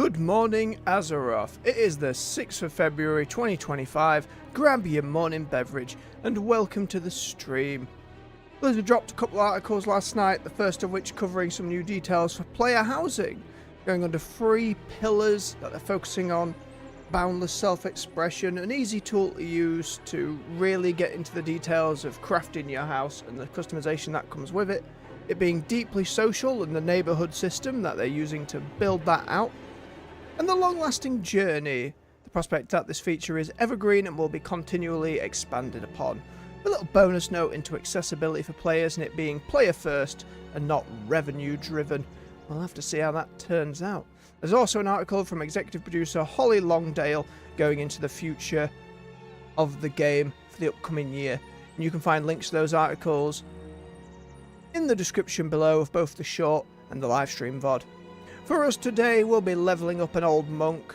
Good morning, Azeroth. It is the 6th of February 2025. Grab your morning beverage and welcome to the stream. Blizzard dropped a couple of articles last night, the first of which covering some new details for player housing, going under 3 pillars that they're focusing on: boundless self-expression, an easy tool to use to really get into the details of crafting your house and the customization that comes with it being deeply social and the neighborhood system that they're using to build that out, and the long-lasting journey, the prospect that this feature is evergreen and will be continually expanded upon. A little bonus note into accessibility for players and it being player first and not revenue driven. We'll have to see how that turns out. There's also an article from executive producer Holly Longdale going into the future of the game for the upcoming year. And you can find links to those articles in the description below of both the short and the live stream VOD. For us today, we'll be leveling up an old monk,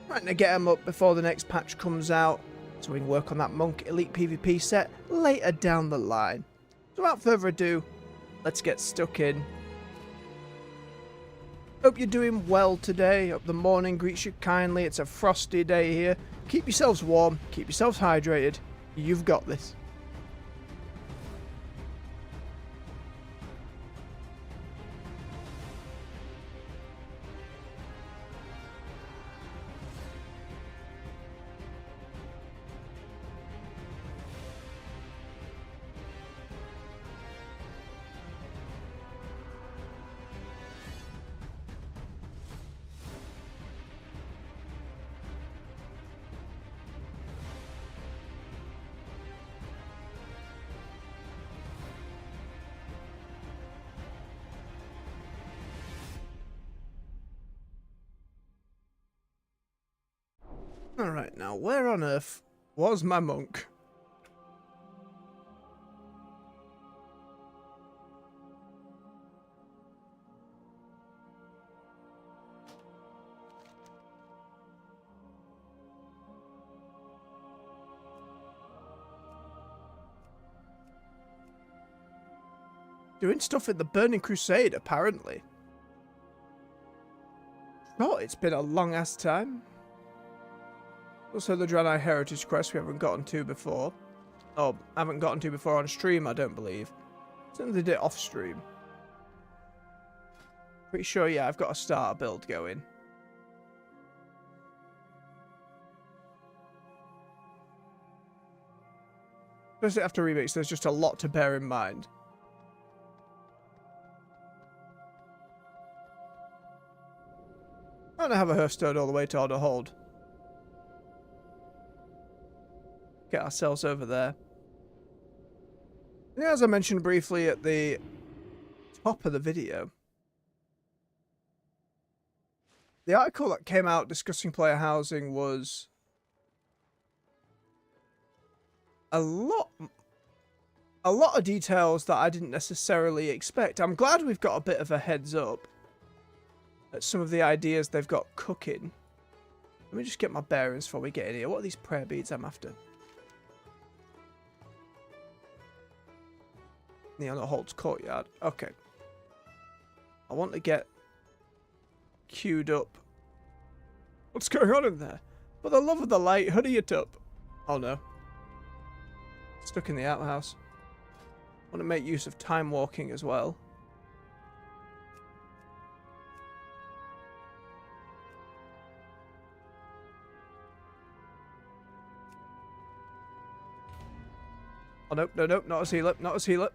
trying to get him up before the next patch comes out, so we can work on that monk elite PvP set later down the line. So without further ado, let's get stuck in. Hope you're doing well today. Hope the morning greets you kindly. It's a frosty day here. Keep yourselves warm, keep yourselves hydrated. You've got this. Alright, now where on earth was my monk? Doing stuff in the Burning Crusade, apparently. Oh, it's been a long ass time. Also, the Draenei Heritage Quest we haven't gotten to before. Oh, haven't gotten to before on stream, I don't believe. Something they did off stream. Pretty sure, yeah, I've got a starter build going. Especially after remix, there's just a lot to bear in mind. I'm gonna have a Hearthstone all the way to Orderhold. Get ourselves over there. And as I mentioned briefly at the top of the video, the article that came out discussing player housing was a lot of details that I didn't necessarily expect. I'm glad we've got a bit of a heads up at some of the ideas they've got cooking. Let me just get my bearings before we get in here. What are these prayer beads I'm after? The Holt's courtyard. Okay. I want to get queued up. What's going on in there? For the love of the light, hurry it up. Oh no. Stuck in the outhouse. Want to make use of time walking as well. Oh nope, no, nope, not a seal up, not a seal up.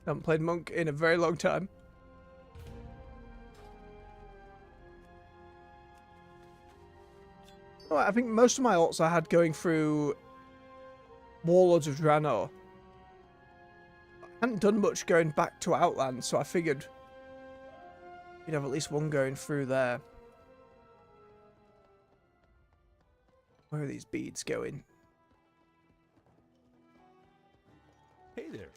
Haven't played Monk in a very long time. Oh, I think most of my alts I had going through Warlords of Draenor. I hadn't done much going back to Outland, so I figured you'd have at least one going through there. Where are these beads going? Hey there.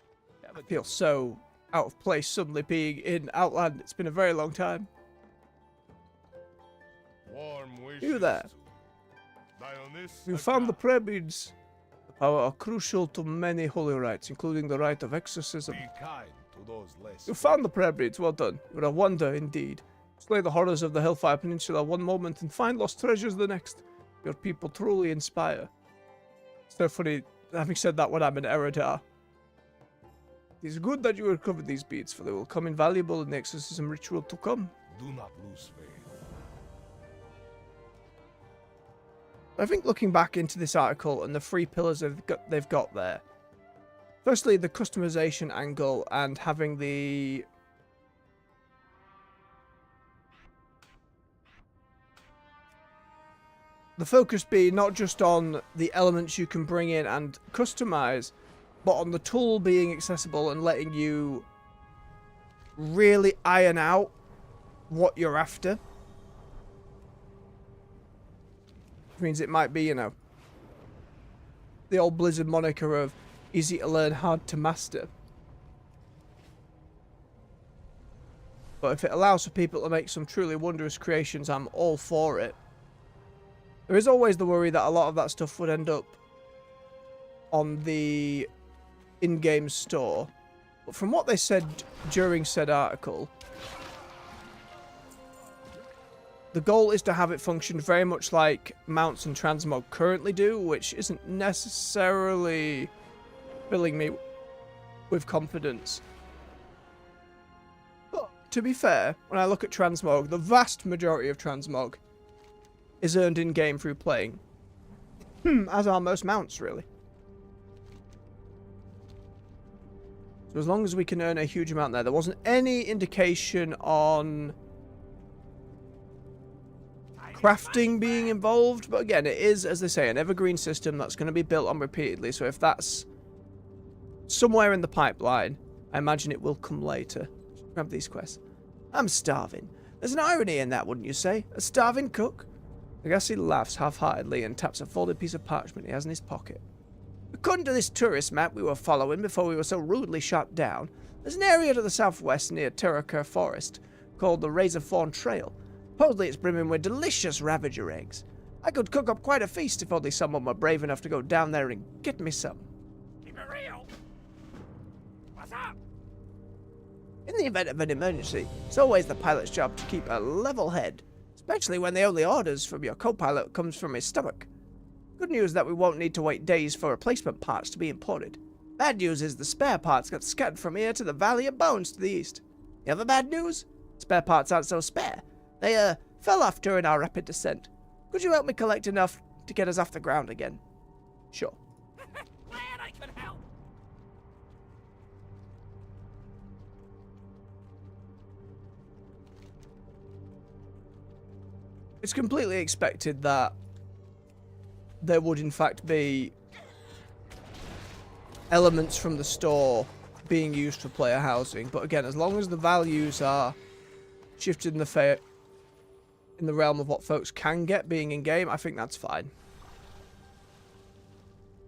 I feel so out of place suddenly being in Outland. It's been a very long time. You there. You found the prayer beads. The power are crucial to many holy rites, including the rite of exorcism. You found the prayer beads. Well done. You're a wonder indeed. Slay the horrors of the Hellfire Peninsula one moment and find lost treasures the next. Your people truly inspire. So funny, having said that when I'm an Eridar. It is good that you recovered these beads, for they will come invaluable in the exorcism ritual to come. Do not lose faith. I think looking back into this article and the 3 pillars they've got there. Firstly, the customization angle and having the focus be not just on the elements you can bring in and customize, but on the tool being accessible and letting you really iron out what you're after. Which means it might be, you know, the old Blizzard moniker of easy to learn, hard to master. But if it allows for people to make some truly wondrous creations, I'm all for it. There is always the worry that a lot of that stuff would end up on the in-game store. But from what they said during said article, the goal is to have it function very much like mounts and transmog currently do, which isn't necessarily filling me with confidence. But to be fair, when I look at transmog, the vast majority of transmog is earned in-game through playing. As are most mounts, really. So as long as we can earn a huge amount there wasn't any indication on crafting being involved, but again, it is, as they say, an evergreen system that's going to be built on repeatedly, so if that's somewhere in the pipeline, I imagine it will come later. Grab these quests. I'm starving. There's an irony in that, wouldn't you say? A starving cook? Agassi laughs half-heartedly and taps a folded piece of parchment he has in his pocket. According to this tourist map we were following before we were so rudely shot down, there's an area to the southwest near Turriker Forest called the Razorthorn Trail. Supposedly it's brimming with delicious Ravager eggs. I could cook up quite a feast if only someone were brave enough to go down there and get me some. Keep it real. What's up? In the event of an emergency, it's always the pilot's job to keep a level head, especially when the only orders from your co-pilot comes from his stomach. Good news that we won't need to wait days for replacement parts to be imported. Bad news is the spare parts got scattered from here to the Valley of Bones to the east. The other bad news? Spare parts aren't so spare. They, fell off during our rapid descent. Could you help me collect enough to get us off the ground again? Sure. Glad I could help. It's completely expected that there would in fact be elements from the store being used for player housing, but again, as long as the values are shifted in the realm of what folks can get being in game, I think that's fine.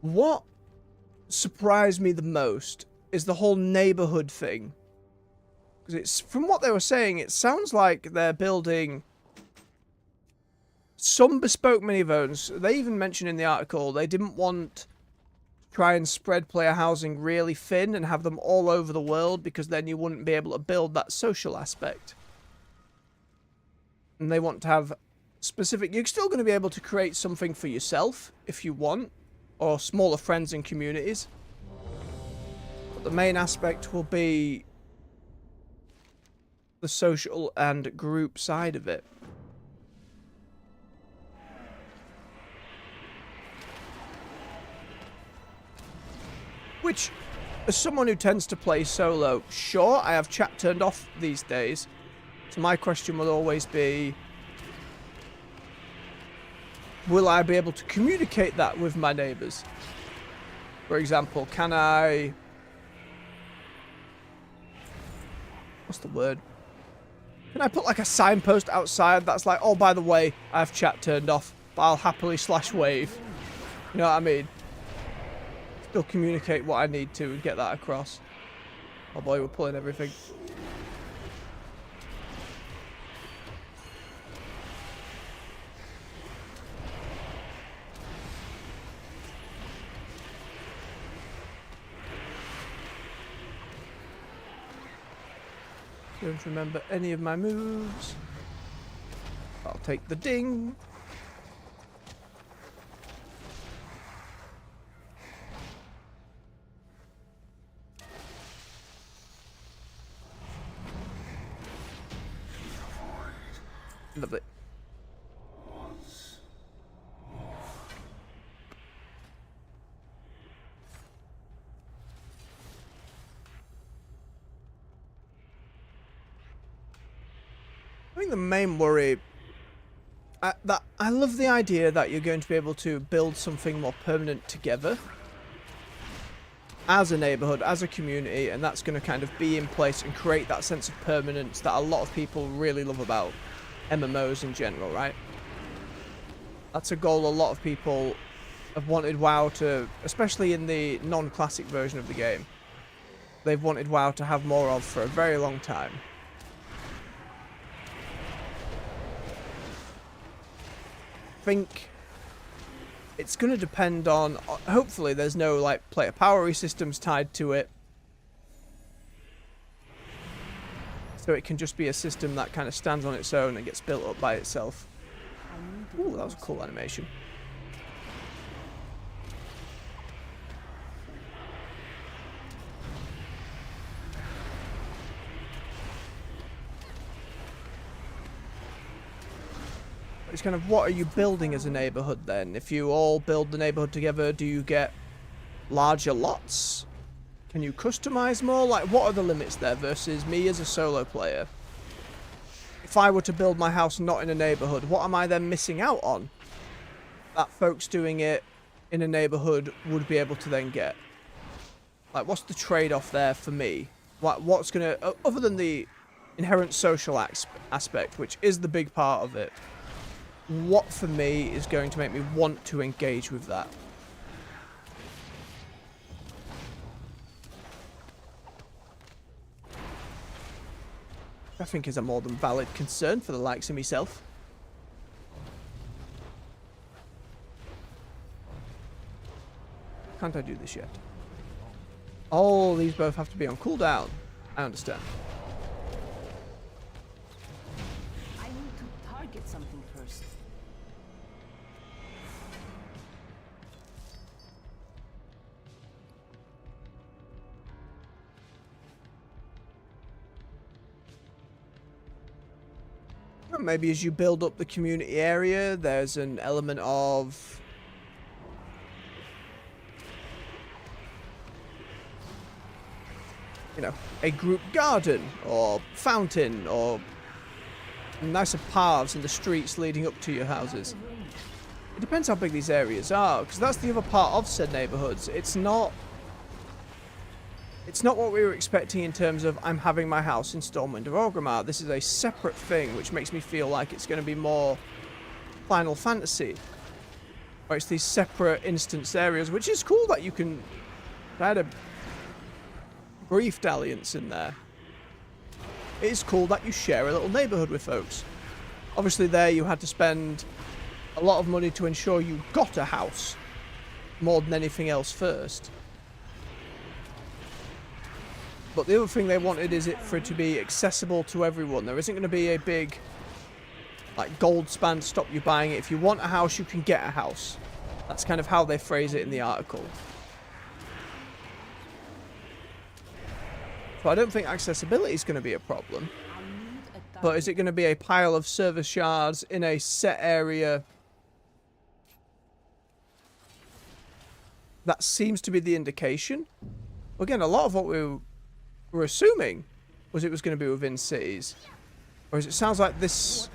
What surprised me the most is the whole neighborhood thing, because it's, from what they were saying, it sounds like they're building some bespoke mini-zones. They even mentioned in the article they didn't want to try and spread player housing really thin and have them all over the world, because then you wouldn't be able to build that social aspect. And they want to have specific... You're still going to be able to create something for yourself if you want, or smaller friends and communities. But the main aspect will be the social and group side of it. Which, as someone who tends to play solo, sure, I have chat turned off these days. So my question will always be, will I be able to communicate that with my neighbours? For example, can I... What's the word? Can I put like a signpost outside that's like, oh, by the way, I have chat turned off, but I'll happily /wave. You know what I mean? Still communicate what I need to and get that across. Oh boy, we're pulling everything. Don't remember any of my moves. I'll take the ding. Lovely. I think the main worry that I love the idea that you're going to be able to build something more permanent together as a neighborhood, as a community, and that's going to kind of be in place and create that sense of permanence that a lot of people really love about MMOs in general, right? That's a goal a lot of people have wanted WoW to, especially in the non-classic version of the game, they've wanted WoW to have more of for a very long time. I think it's going to depend on, hopefully there's no like player power systems tied to it, so it can just be a system that kind of stands on its own and gets built up by itself. Ooh, that was a cool animation. It's kind of, what are you building as a neighborhood then? If you all build the neighborhood together, do you get larger lots? Can you customize more? Like, what are the limits there versus me as a solo player? If I were to build my house not in a neighborhood, what am I then missing out on that folks doing it in a neighborhood would be able to then get? Like, what's the trade-off there for me? What's gonna, other than the inherent social aspect, which is the big part of it, what for me is going to make me want to engage with that? I think is a more than valid concern for the likes of myself. Can't I do this yet? Oh, these both have to be on cooldown. I understand. I need to target something first. Maybe as you build up the community area, there's an element of you know, a group garden or fountain or nicer paths in the streets leading up to your houses. It depends how big these areas are, because that's the other part of said neighborhoods. It's not what we were expecting in terms of I'm having my house in Stormwind of Orgrimmar. This is a separate thing, which makes me feel like it's going to be more Final Fantasy, where it's these separate instance areas, which is cool that you can add a brief dalliance in there. It is cool that you share a little neighborhood with folks. Obviously there you had to spend a lot of money to ensure you got a house more than anything else first. But the other thing they wanted is for it to be accessible to everyone. There isn't going to be a big like gold span to stop you buying it. If you want a house, you can get a house. That's kind of how they phrase it in the article. So I don't think accessibility is going to be a problem. But is it going to be a pile of service shards in a set area? That seems to be the indication. Again, a lot of what we were assuming was it was going to be within cities. Whereas it sounds like this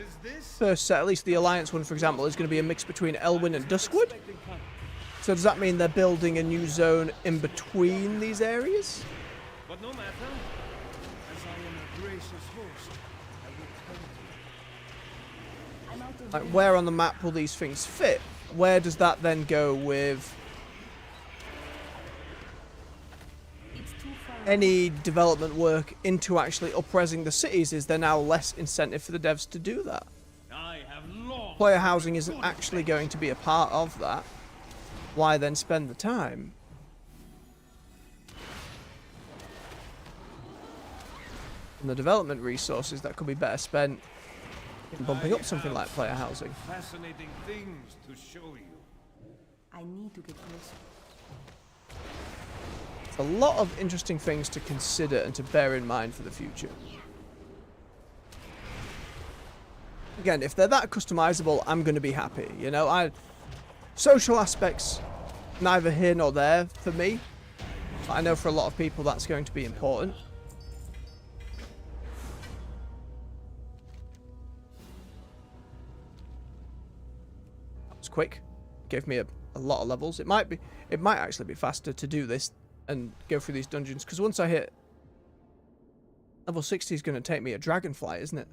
first set, at least the Alliance one, for example, is going to be a mix between Elwyn and Duskwood. So does that mean they're building a new zone in between these areas? But no matter, as I am a gracious host, I will tell you. Like, where on the map will these things fit? Where does that then go with any development work into actually up-resing the cities? Is there now less incentive for the devs to do that? I have lost. Player housing isn't actually going to be a part of that. Why then spend the time? And the development resources that could be better spent bumping up something like player housing. Fascinating things to show you. I need to get closer. It's a lot of interesting things to consider and to bear in mind for the future. Again, if they're that customizable, I'm going to be happy. You know, social aspects, neither here nor there for me. But I know for a lot of people that's going to be important. That was quick. Gave me a lot of levels. It might actually be faster to do this and go through these dungeons, because once I hit level 60 is going to take me a dragonfly, isn't it?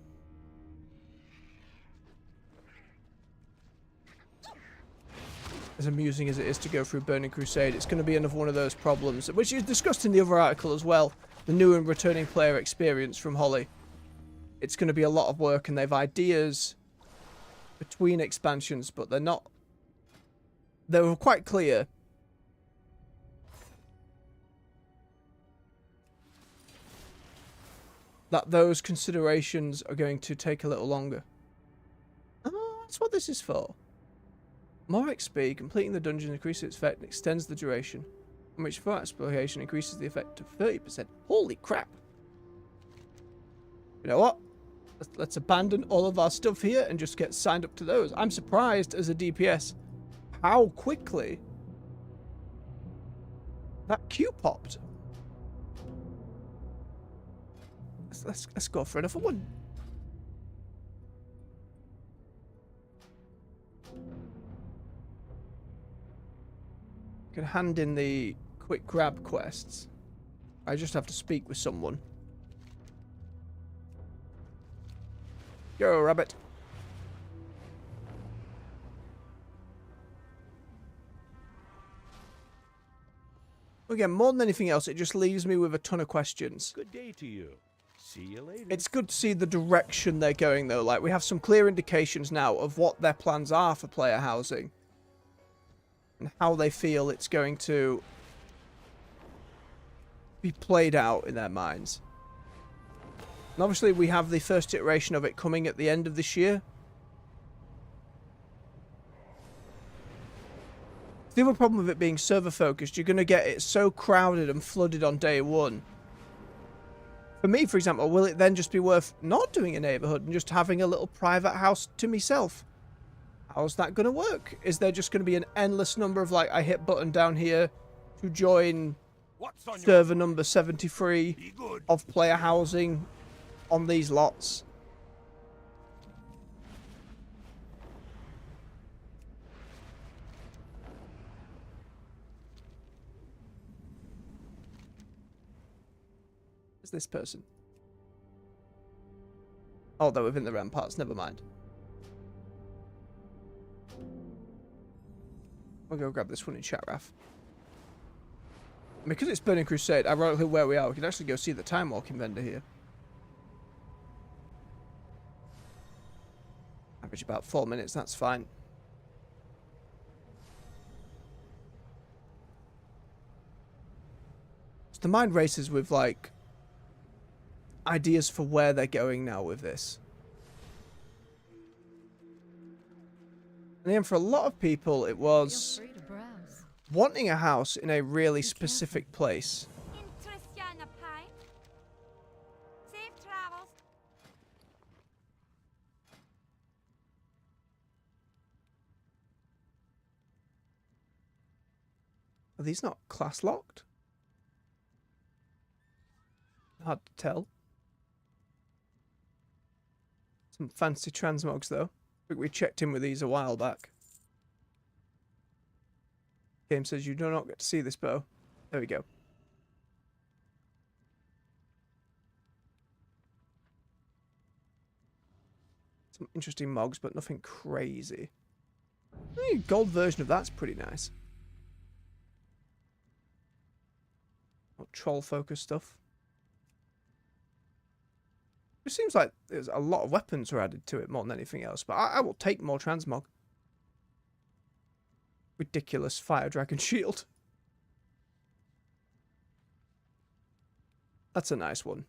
As amusing as it is to go through Burning Crusade, it's going to be another one of those problems, which is discussed in the other article as well, the new and returning player experience from Holly. It's going to be a lot of work, and they've ideas between expansions, but they were quite clear that those considerations are going to take a little longer. Oh, that's what this is for. More XP, completing the dungeon increases its effect and extends the duration, in which for exploration increases the effect to 30%. Holy crap! You know what? Let's abandon all of our stuff here and just get signed up to those. I'm surprised as a DPS how quickly that queue popped. Let's go for another one. Can hand in the quick grab quests. I just have to speak with someone. Go, rabbit. Again, more than anything else, it just leaves me with a ton of questions. Good day to you. See you later. It's good to see the direction they're going, though. Like, we have some clear indications now of what their plans are for player housing. And how they feel it's going to be played out in their minds. And obviously we have the first iteration of it coming at the end of this year. The other problem with it being server focused, you're going to get it so crowded and flooded on day one. For me, for example, will it then just be worth not doing a neighborhood and just having a little private house to myself? How's that going to work? Is there just going to be an endless number of, like, I hit button down here to join server number 73 of player housing on these lots? Is this person? Oh, they're within the ramparts. Never mind. We'll go grab this one in chat, Raf. Because it's Burning Crusade, ironically where we are, we can actually go see the Time Walking vendor here. Average about 4 minutes, that's fine. So the mind races with, like, ideas for where they're going now with this. And then for a lot of people, it was wanting a house in a really specific place. Safe travels. Are these not class locked? Hard to tell. Some fancy transmogs though. I think we checked in with these a while back. Game says you do not get to see this bow. There we go. Some interesting mogs, but nothing crazy. The gold version of that's pretty nice. Troll focus stuff. It seems like there's a lot of weapons were added to it more than anything else, but I will take more transmog. Ridiculous fire dragon shield. That's a nice one.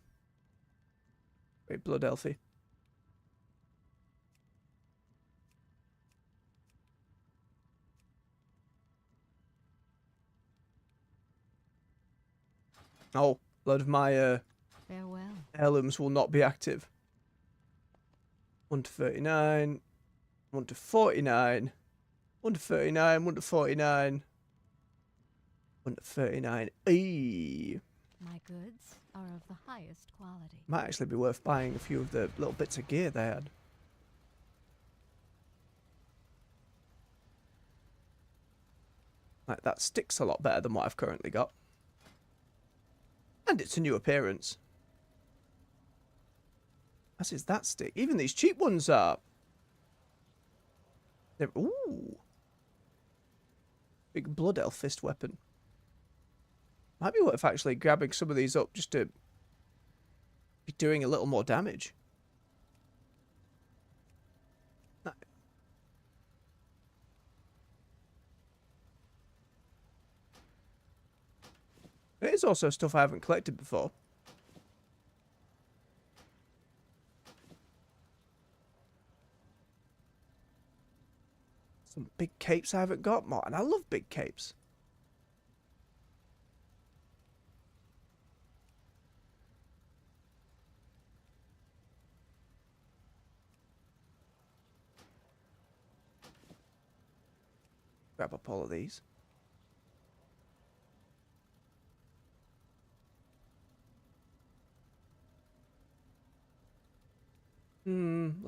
Great blood elfie. Oh, a lot of my Farewell. heirlooms will not be active. 1 to 39. 1 to 49. 1 to 39. 1 to 49. 1 to 39. Eee. My goods are of the highest quality. Might actually be worth buying a few of the little bits of gear they had. Like, that sticks a lot better than what I've currently got. And it's a new appearance. As is that stick. Even these cheap ones are. They're, ooh. Big blood elf fist weapon. Might be worth actually grabbing some of these up just to be doing a little more damage. There is also stuff I haven't collected before. Some big capes I haven't got, more, and I love big capes. Grab up all of these.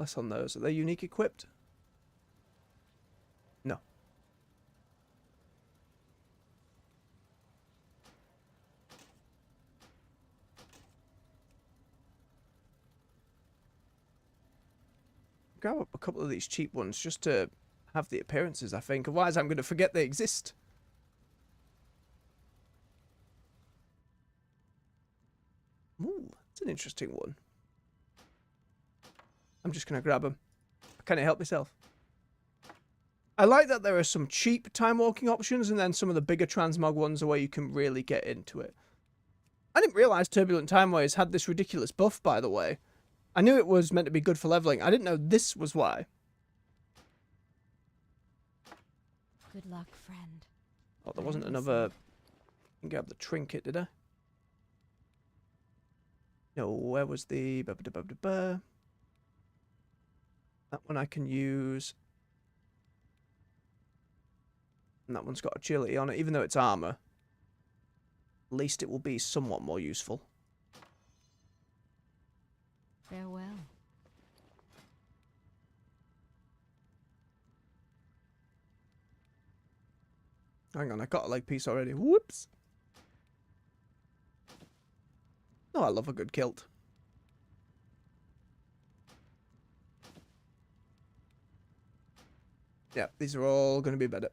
Less on those. Are they unique equipped? No. Grab up a couple of these cheap ones just to have the appearances, I think. Otherwise, I'm going to forget they exist. Ooh, that's an interesting one. I'm just going to grab them. Can I help myself? I like that there are some cheap time walking options and then some of the bigger transmog ones are where you can really get into it. I didn't realise Turbulent Timeways had this ridiculous buff, by the way. I knew it was meant to be good for leveling. I didn't know this was why. Good luck, friend. Oh, there wasn't another... I can grab the trinket, did I? No, where was the... That one I can use. And that one's got agility on it, even though it's armor. At least it will be somewhat more useful. Farewell. Hang on, I got a leg piece already. Whoops. Oh, I love a good kilt. Yeah, these are all going to be better.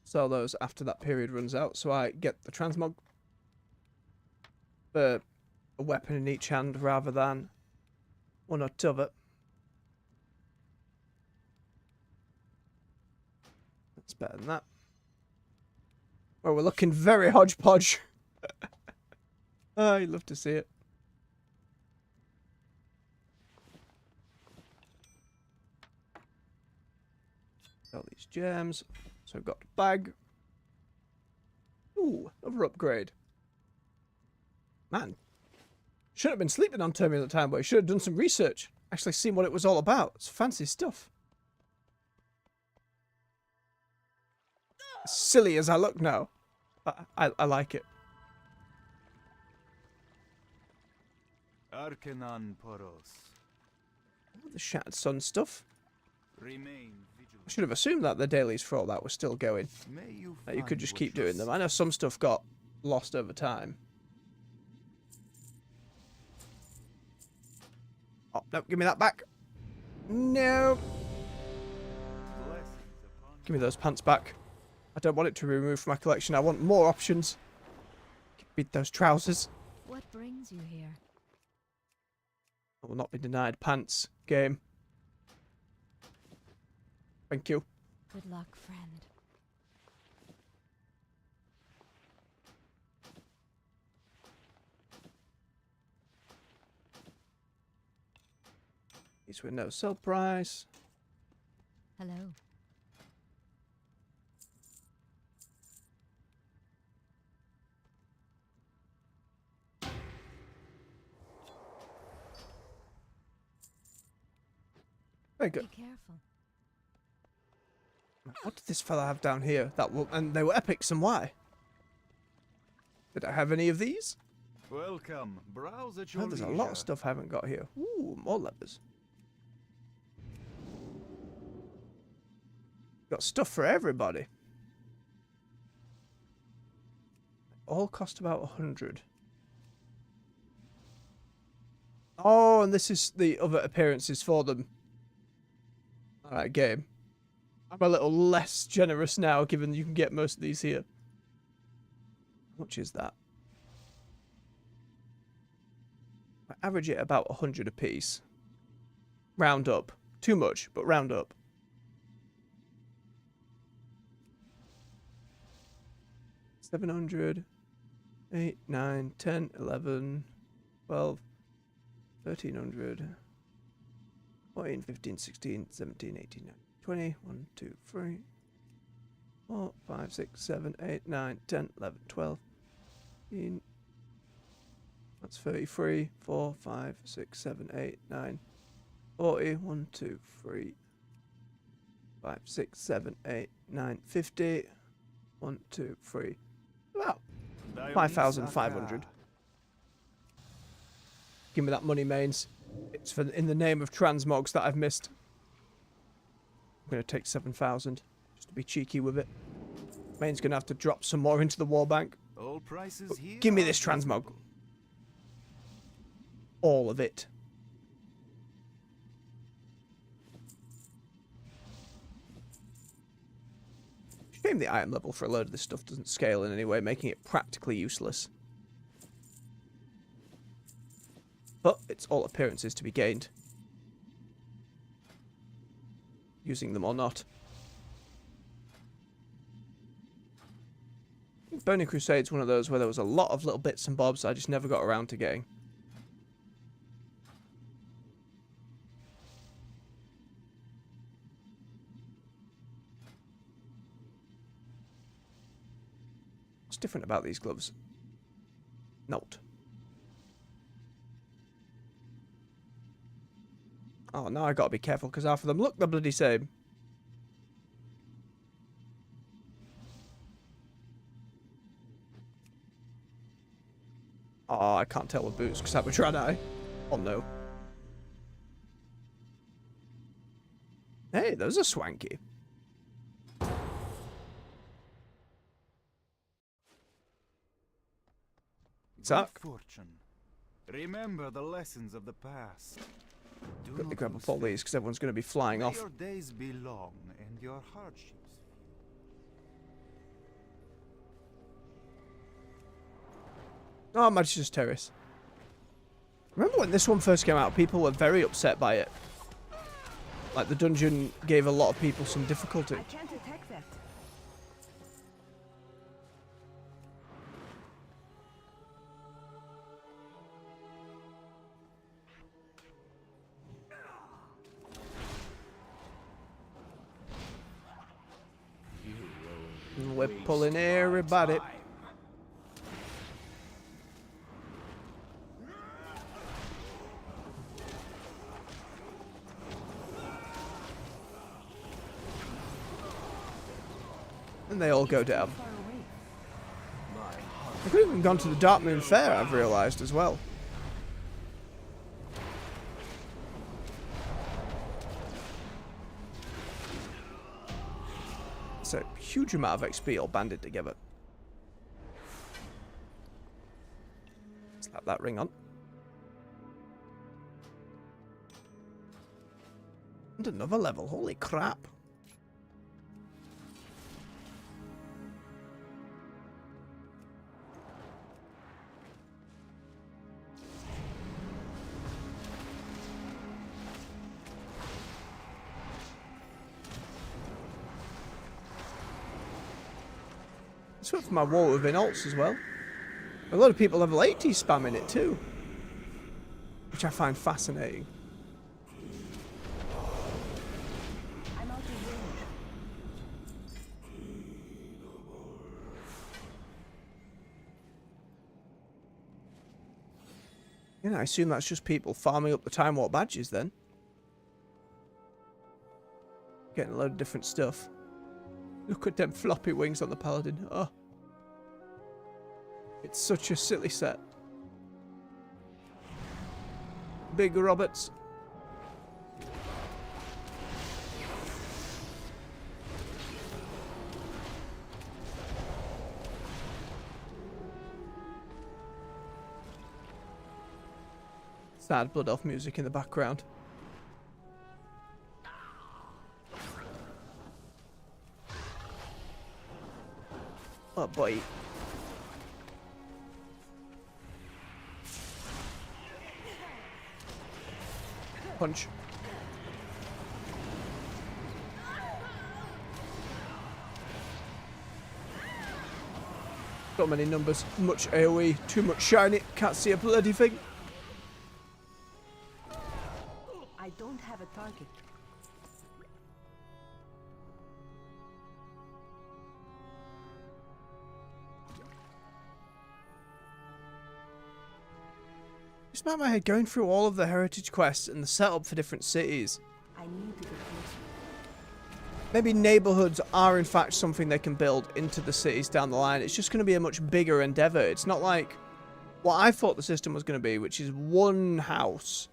Sell those after that period runs out, so I get the transmog for a weapon in each hand rather than one or two of it. That's better than that. Well, we're looking very hodgepodge. Oh, you'd love to see it. All these gems. So I've got a bag. Ooh, another upgrade. Man, should have been sleeping on Turbulent Time, but I should have done some research. Actually seen what it was all about. It's fancy stuff. As silly as I look now, I like it. Arcanon Poros. Oh, the Shattered Sun stuff. Remain I vigilant. should have assumed that the dailies for all that were still going. May you That you could find just what keep you doing them. I know some stuff got lost over time. Oh, no, give me that back. No. blessings upon Give me those pants back. I don't want it to be removed from my collection. I want more options. Give me those trousers. What brings you here? I will not be denied pants, game. Thank you. Good luck, friend. These were no sell price. Hello. Very good. Be careful. What did this fella have down here? And they were epics, and why? Did I have any of these? Welcome. Browse at your Oh, there's a leisure. lot of stuff I haven't got here. Ooh, more levers. Got stuff for everybody. All cost about 100. Oh, and this is the other appearances for them. Alright, game. I'm a little less generous now, given you can get most of these here. How much is that? I average it about 100 a piece. Round up. Too much, but round up. $700, 8, 9, 10, 11, 12, 1300, 14, 15, 16, 17, 18, 19, 20, 1, 2, 3, 4, 5, 6, 7, 8, 9, 10, 11, 12, 15. That's 33, 4, 5, 6, 7, 8, 9, 40, 1, 2, 3, 5, 6, 7, 8, 9, 50, 1, 2, 3, about 5,500. Give me that money, mains. It's for in the name of transmogs that I've missed. I'm going to take 7,000 just to be cheeky with it. Main's going to have to drop some more into the war bank. All prices here. Give me are this transmog. reasonable. All of it. Shame the item level for a load of this stuff doesn't scale in any way, making it practically useless. But it's all appearances to be gained. Using them or not. Burning Crusade's one of those where there was a lot of little bits and bobs I just never got around to getting. What's different about these gloves? Note. Oh, now I gotta be careful because half of them look the bloody same. Oh, I can't tell with boots because that would try I. Oh no. Hey, those are swanky. Good Suck. fortune. Remember the lessons of the past. Do Quickly not grab lose up all faith. these because everyone's going to be flying May off. your days be long and your hardships. Oh, Magister's Terrace. Remember when this one first came out, people were very upset by it. Like, the dungeon gave a lot of people some difficulty. I can't detect that. And we're pulling everybody. And they all go down. Far away. I could have even gone to the Dark Moon Fair, I've realised as well. It's a huge amount of XP all banded together. Slap that ring on. And another level, holy crap. It's worked for my war within alts as well. A lot of people level 80 spamming it too. Which I find fascinating. I'm out of range. Yeah, I assume that's just people farming up the Time Warp badges then. Getting a load of different stuff. Look at them floppy wings on the Paladin. Oh. It's such a silly set. Big Roberts. Sad Blood Elf music in the background. Oh boy. Punch. Got many numbers, much AoE, too much shiny, can't see a bloody thing. I don't have a target. Just about my head going through all of the heritage quests and the setup for different cities. I need to get closer. Maybe neighborhoods are in fact something they can build into the cities down the line. It's just going to be a much bigger endeavor. It's not like what I thought the system was going to be, which is one house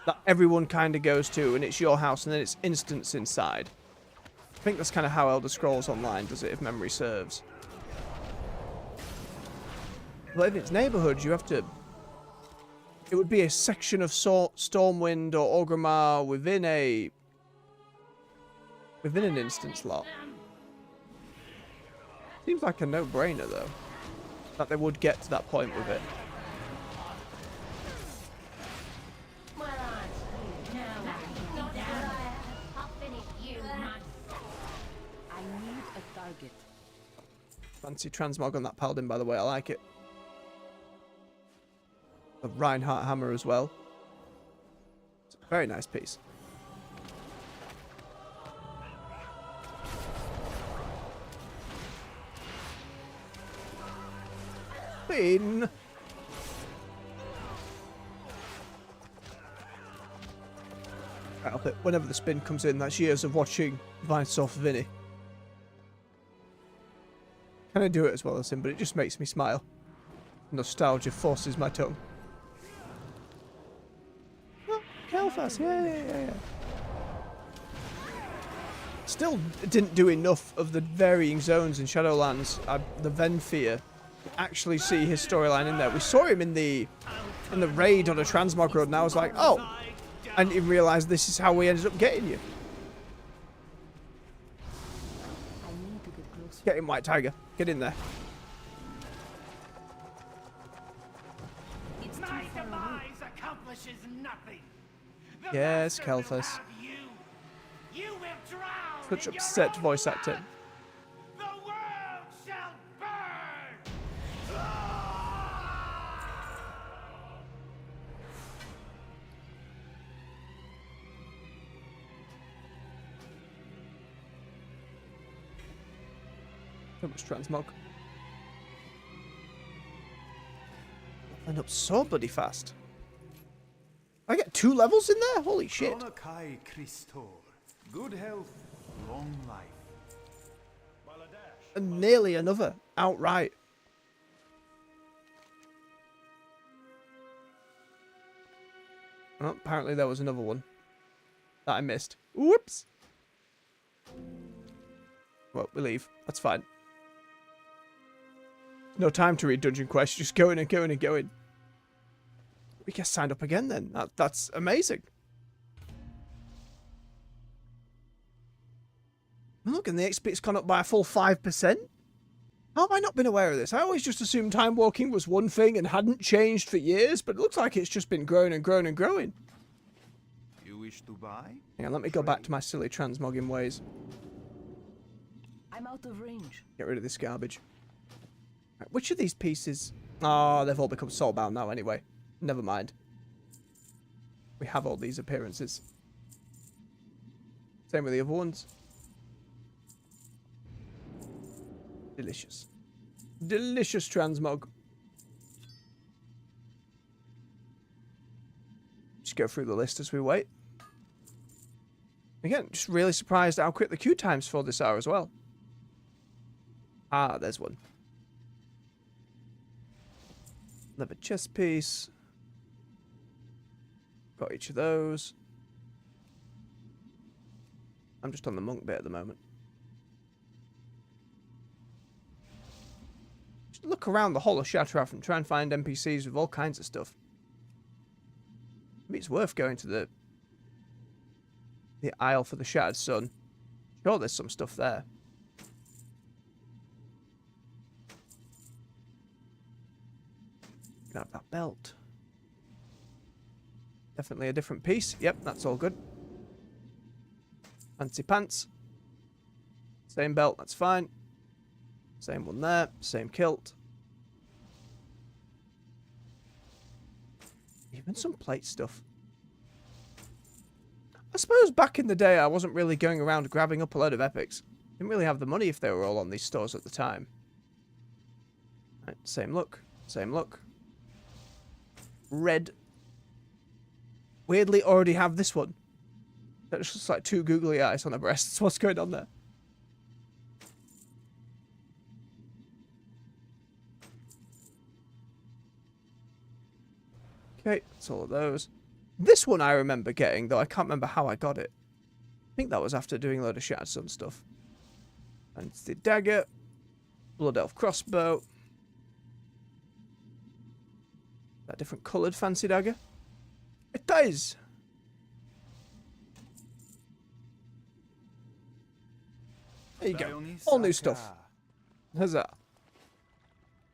that everyone kind of goes to, and it's your house, and then it's instance inside. I think that's kind of how Elder Scrolls Online does it, if memory serves. But if it's neighborhoods, you have to... It would be a section of Stormwind or Orgrimmar within an instance lot. Seems like a no-brainer, though, that they would get to that point with it. I need a target. Fancy transmog on that Paladin, by the way. I like it. The Reinhardt hammer as well. It's a very nice piece. Spin. Whenever the spin comes in, that's years of watching Vinesoft Vinny. Can I do it as well as him? But it just makes me smile. Nostalgia forces my tongue. Oh, Kel'Thas, yeah. Still didn't do enough of the varying zones in Shadowlands. The Venfear. Actually see his storyline in there. We saw him in the raid on a transmog road, and I was like, oh, I didn't realize this is how we ended up getting you. I need to get closer. Get in, White Tiger. Get in there. It's too My far away. demise accomplishes nothing. The Yes, master will Kel'Thas. have you. You will drown Such in your upset own voice blood. acting. The world shall burn. So much transmog. Leveling up so bloody fast. I get 2 levels in there? Holy shit. Kai Christor. Good health, long life. And nearly another outright. Oh, apparently there was another one that I missed. Whoops. Well, we leave. That's fine. No time to read dungeon quests. Just going and going and going. We get signed up again then. That's amazing. Look, and the XP's gone up by a full 5%. How have I not been aware of this? I always just assumed time walking was one thing and hadn't changed for years, but it looks like it's just been growing and growing and growing. You wish to buy? Hang on, let me go back to my silly transmogging ways. I'm out of range. Get rid of this garbage. Right, which of these pieces... Oh, they've all become soulbound now anyway. Never mind. We have all these appearances. Same with the other ones. Delicious. Delicious transmog. Just go through the list as we wait. Again, just really surprised at how quick the queue times for this are as well. Ah, there's one. Another chest piece. Got each of those. I'm just on the monk bit at the moment. Just look around the whole of Shattrath and try and find NPCs with all kinds of stuff. Maybe it's worth going to the aisle for the Shattered Sun. Sure, there's some stuff there. Can have that belt. Definitely a different piece. Yep, that's all good. Fancy pants. Same belt, that's fine. Same one there. Same kilt. Even some plate stuff. I suppose back in the day I wasn't really going around grabbing up a load of epics. Didn't really have the money if they were all on these stores at the time. Right, same look. Same look. Red. Weirdly already have this one. That's just like two googly eyes on the breasts. What's going on there? Okay, that's all of those. This one I remember getting, though I can't remember how I got it. I think that was after doing a load of Shattered Sun stuff. And it's the dagger. Blood Elf crossbow. That different coloured fancy dagger? It does! There you go. All new stuff. How's that?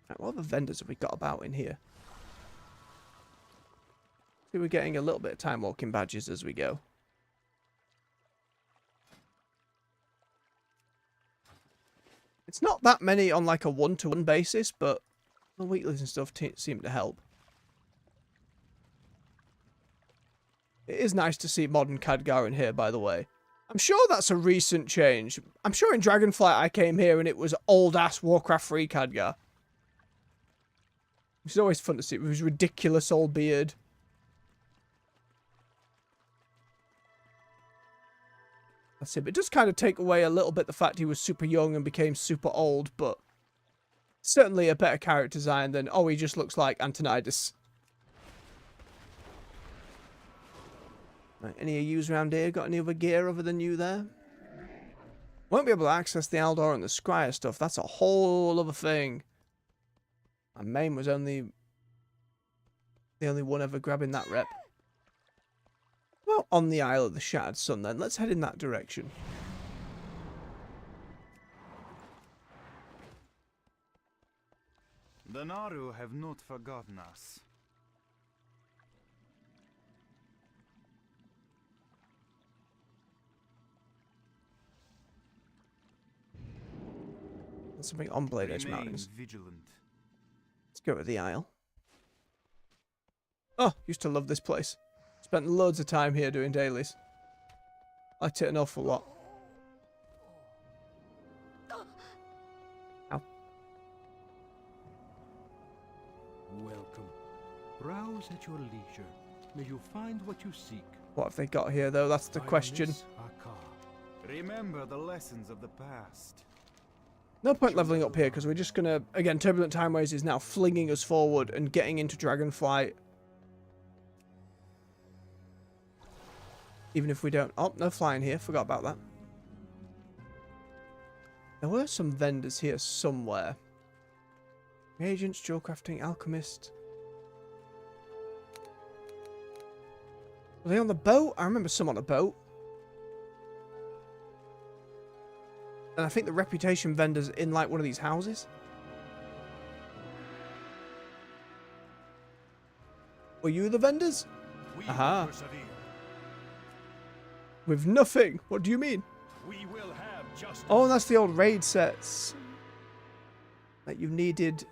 Right, what other vendors have we got about in here? See, we're getting a little bit of time walking badges as we go. It's not that many on like a one-to-one basis, but the weeklies and stuff seem to help. It is nice to see modern Khadgar in here, by the way. I'm sure that's a recent change. I'm sure in Dragonflight I came here and it was old-ass Warcraft 3 Khadgar. Which is always fun to see with his ridiculous old beard. That's it. But it does kind of take away a little bit the fact he was super young and became super old, but certainly a better character design than, oh, he just looks like Antonidas. Right, any of yous around here got any other gear other than you there? Won't be able to access the Aldor and the Scryer stuff. That's a whole other thing. My main was only the only one ever grabbing that rep. Well, on the Isle of the Shattered Sun then. Let's head in that direction. The Naru have not forgotten us. There's something on Blade Edge Mountains. Vigilant. Let's go to the Isle. Oh, used to love this place. Spent loads of time here doing dailies. Liked it an awful lot. Ow. Welcome. Browse at your leisure. May you find what you seek. What have they got here, though? That's the question. Remember the lessons of the past. No point leveling up here, because we're just going to... Again, Turbulent Timeways is now flinging us forward and getting into Dragonflight. Even if we don't... Oh, no flying here. Forgot about that. There were some vendors here somewhere. Agents, jewel crafting, alchemist. Were they on the boat? I remember some on a boat. And I think the reputation vendors in like one of these houses. Were you the vendors? Aha. With nothing. What do you mean? We will have justice. Oh, that's the old raid sets that you needed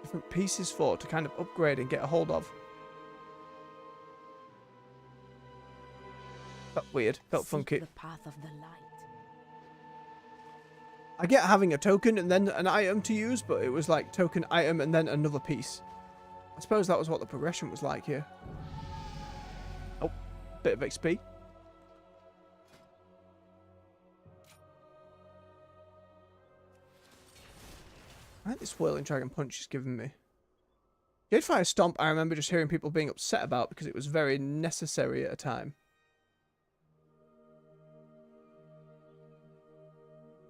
different pieces for to kind of upgrade and get a hold of. Felt weird. Felt funky. The path of the light. I get having a token and then an item to use, but it was like token, item, and then another piece. I suppose that was what the progression was like here. Oh, bit of XP. I think this Whirling Dragon Punch is giving me. Jadefire Stomp, I remember just hearing people being upset about because it was very necessary at a time.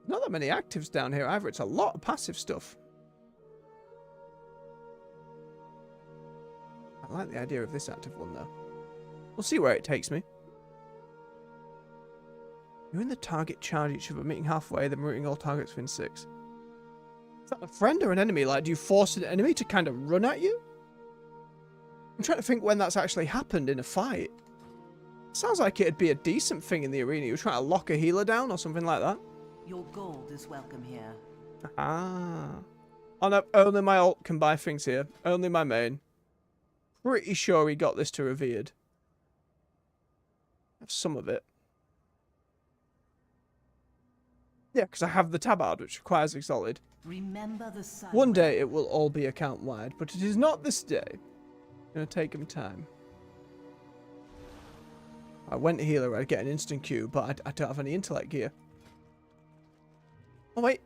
Not that many actives down here either. It's a lot of passive stuff. I like the idea of this active one, though. We'll see where it takes me. You and the target charge each other, meeting halfway, then routing all targets within 6. Is that a friend or an enemy? Like, do you force an enemy to kind of run at you? I'm trying to think when that's actually happened in a fight. Sounds like it'd be a decent thing in the arena. You're trying to lock a healer down or something like that. Your gold is welcome here. Ah. Oh no, only my ult can buy things here. Only my main. Pretty sure he got this to revered. Have some of it. Yeah, because I have the tabard, which requires Exalted. Remember the sun. One day it will all be account-wide, but it is not this day. It's going to take him time. I went healer, I'd get an instant Q, but I don't have any intellect gear. Oh wait,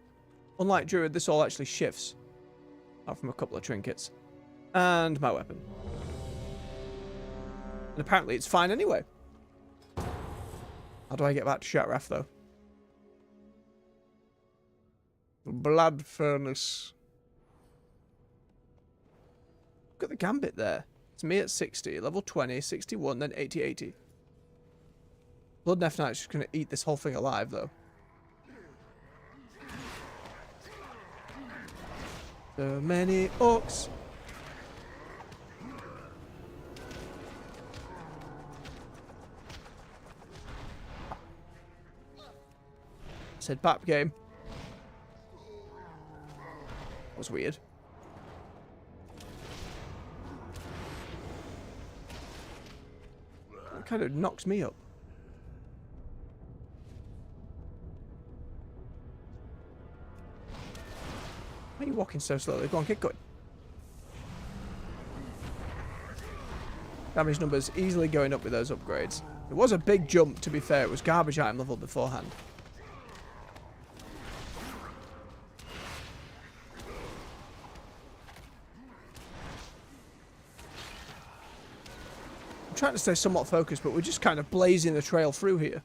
unlike Druid, this all actually shifts. Apart from a couple of trinkets. And my weapon. And apparently it's fine anyway. How do I get back to Shatrath though? Blood Furnace. Look at the gambit there. It's me at 60, level 20, 61, then 80, 80. Blood Nef Knight's just going to eat this whole thing alive though. So many orcs. Said BAP game. That was weird. That kind of knocks me up. Why are you walking so slowly? Go on, get going. Damage numbers easily going up with those upgrades. It was a big jump, to be fair. It was garbage item level beforehand. I'm trying to stay somewhat focused, but we're just kind of blazing the trail through here.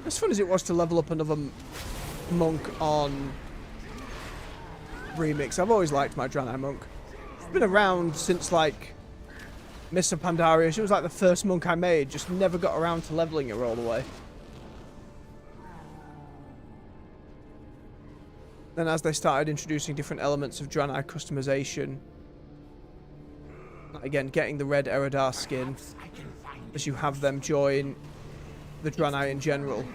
As fun as it was to level up another monk on Remix, I've always liked my Draenei monk. It's been around since like Mr. Pandaria. She was like the first monk I made, just never got around to leveling her all the way. Then as they started introducing different elements of Draenei customization, again getting the red Eredar skin, as you have them join the Draenei in general.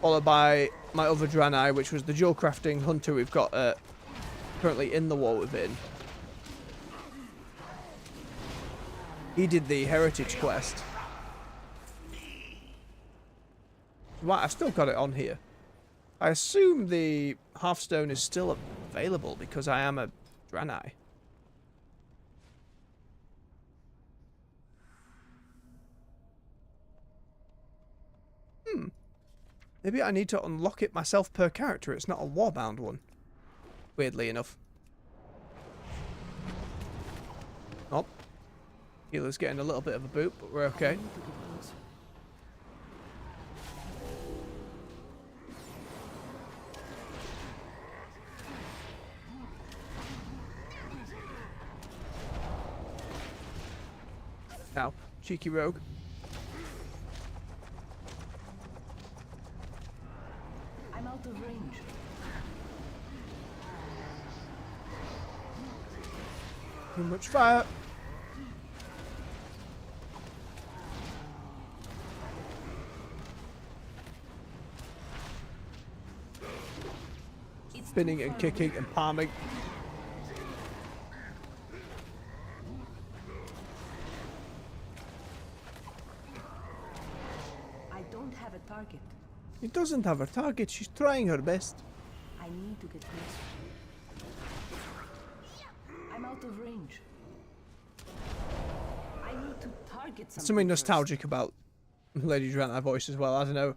Followed by my other Draenei, which was the dual crafting hunter we've got currently in the war within. He did the heritage quest. Right, I've still got it on here. I assume the Hearthstone is still available because I am a Draenei. Maybe I need to unlock it myself per character. It's not a warbound one. Weirdly enough. Oh. Healer's getting a little bit of a boot, but we're okay. Now, cheeky rogue. I'm out of range. Too much fire. spinning and kicking and palming. I don't have a target. She doesn't have a target. She's trying her best. I need to get closer. I'm out of range. I need to target something. Something first. nostalgic about Lady Dranta voice as well. I don't know.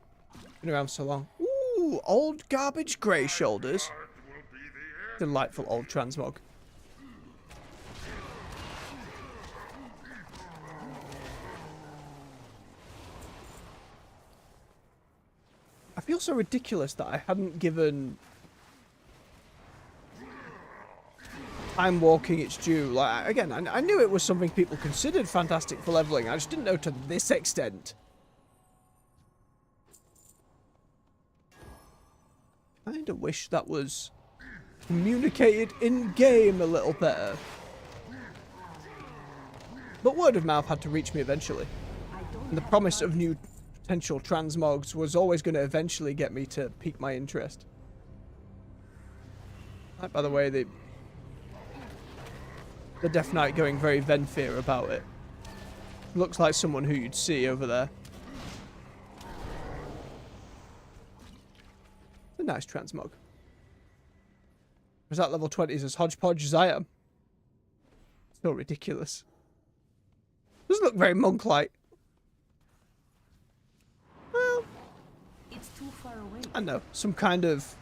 Been around so long. Ooh, old garbage grey shoulders. Delightful old transmog. I feel so ridiculous that I hadn't given time walking its due. Like, again, I knew it was something people considered fantastic for leveling. I just didn't know to this extent. I kind of wish that was communicated in-game a little better. But word of mouth had to reach me eventually. And the promise of new potential transmogs was always going to eventually get me to pique my interest. Like, by the way, the Death Knight going very Venfear about it. Looks like someone who you'd see over there. A nice transmog. Was that level 20s as hodgepodge as I am? Still ridiculous. Doesn't look very monk-like. Well, It's too far away. I know, some kind of...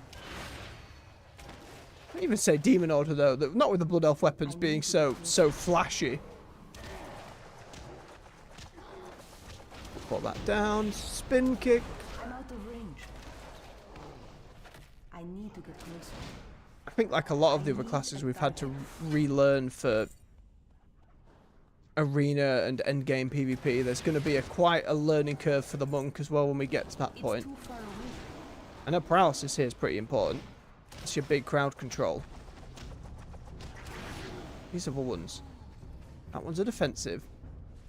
I can't even say demon order though, not with the blood elf weapons being so flashy. Pull that down, spin kick. I'm out of range. I need to get closer. I think like a lot of the other classes we've had to relearn for arena and endgame PvP, there's going to be quite a learning curve for the monk as well when we get to that point. It's too far away. I know paralysis here is pretty important. It's your big crowd control. These other ones. That one's a defensive.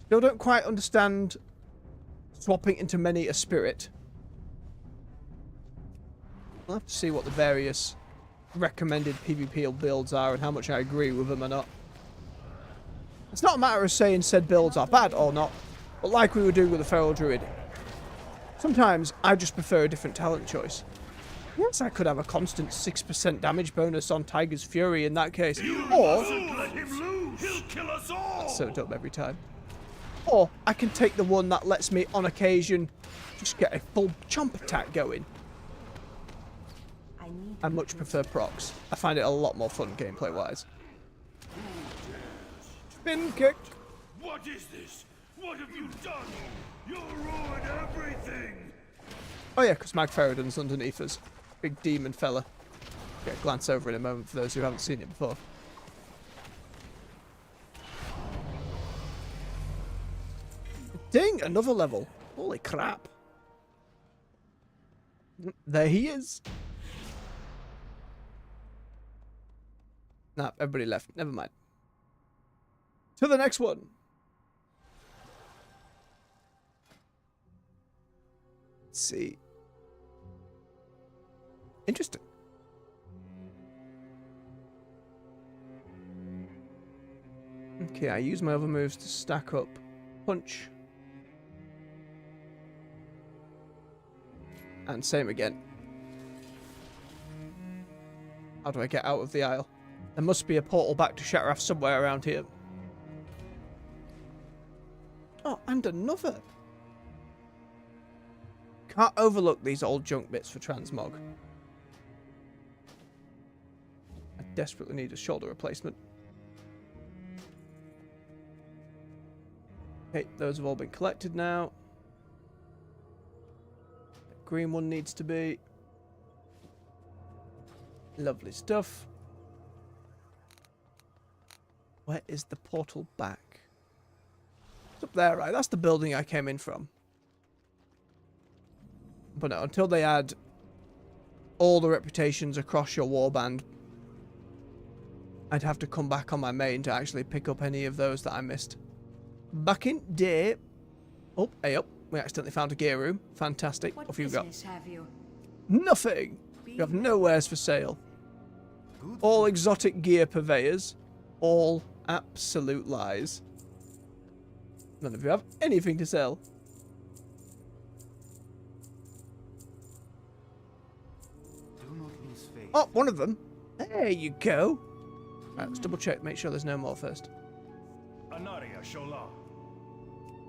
Still don't quite understand swapping into many a spirit. We'll have to see what the various recommended PvP builds are and how much I agree with them or not. It's not a matter of saying said builds are bad or not, but like we were doing with the Feral Druid, sometimes I just prefer a different talent choice. Yes, I could have a constant 6% damage bonus on Tiger's Fury in that case, or... Let him loose! He'll kill us all! That's so dumb every time. Or I can take the one that lets me, on occasion, just get a full chomp attack going. I much prefer procs. I find it a lot more fun gameplay-wise. Spin kick. What is this? What have you done? You'll ruin everything! Oh yeah, because Magferrodon's underneath us. Big demon fella. Okay, glance over in a moment for those who haven't seen it before. Ding! Another level. Holy crap. There he is. Nah, everybody left. Never mind. To the next one. Let's see. Interesting. Okay, I use my other moves to stack up. Punch. And same again. How do I get out of the aisle? There must be a portal back to Shattrath somewhere around here. Oh, and another. Can't overlook these old junk bits for transmog. I desperately need a shoulder replacement. Okay, those have all been collected now. The green one needs to be. Lovely stuff. Where is the portal back? It's up there, right? That's the building I came in from. But no, until they add all the reputations across your warband, I'd have to come back on my main to actually pick up any of those that I missed. Back in day. Oh, hey up. We accidentally found a gear room. Fantastic. What Off you go. business have you? Nothing. You have nowheres for sale. Good. All exotic gear purveyors. All absolute lies. None of you have anything to sell. Do not lose faith. Oh, one of them. There you go. Right, let's double check, make sure there's no more first. Anaria Shola.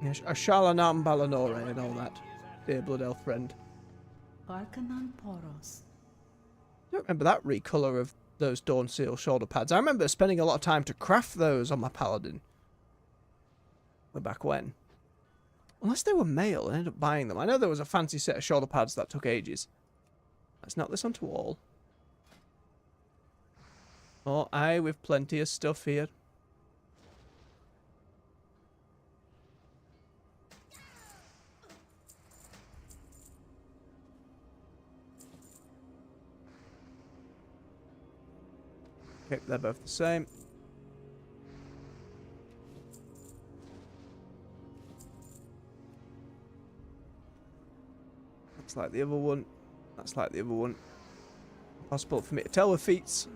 Ashalanam Balanore and all that. Dear Blood Elf friend. Arcanon Poros. I don't remember that recolour of those Dawn Seal shoulder pads. I remember spending a lot of time to craft those on my Paladin. Way back when. Unless they were male, I ended up buying them. I know there was a fancy set of shoulder pads that took ages. Let's knock this onto wall. Oh, aye, with plenty of stuff here. Okay, they're both the same. That's like the other one. That's like the other one. Impossible for me to tell with feats.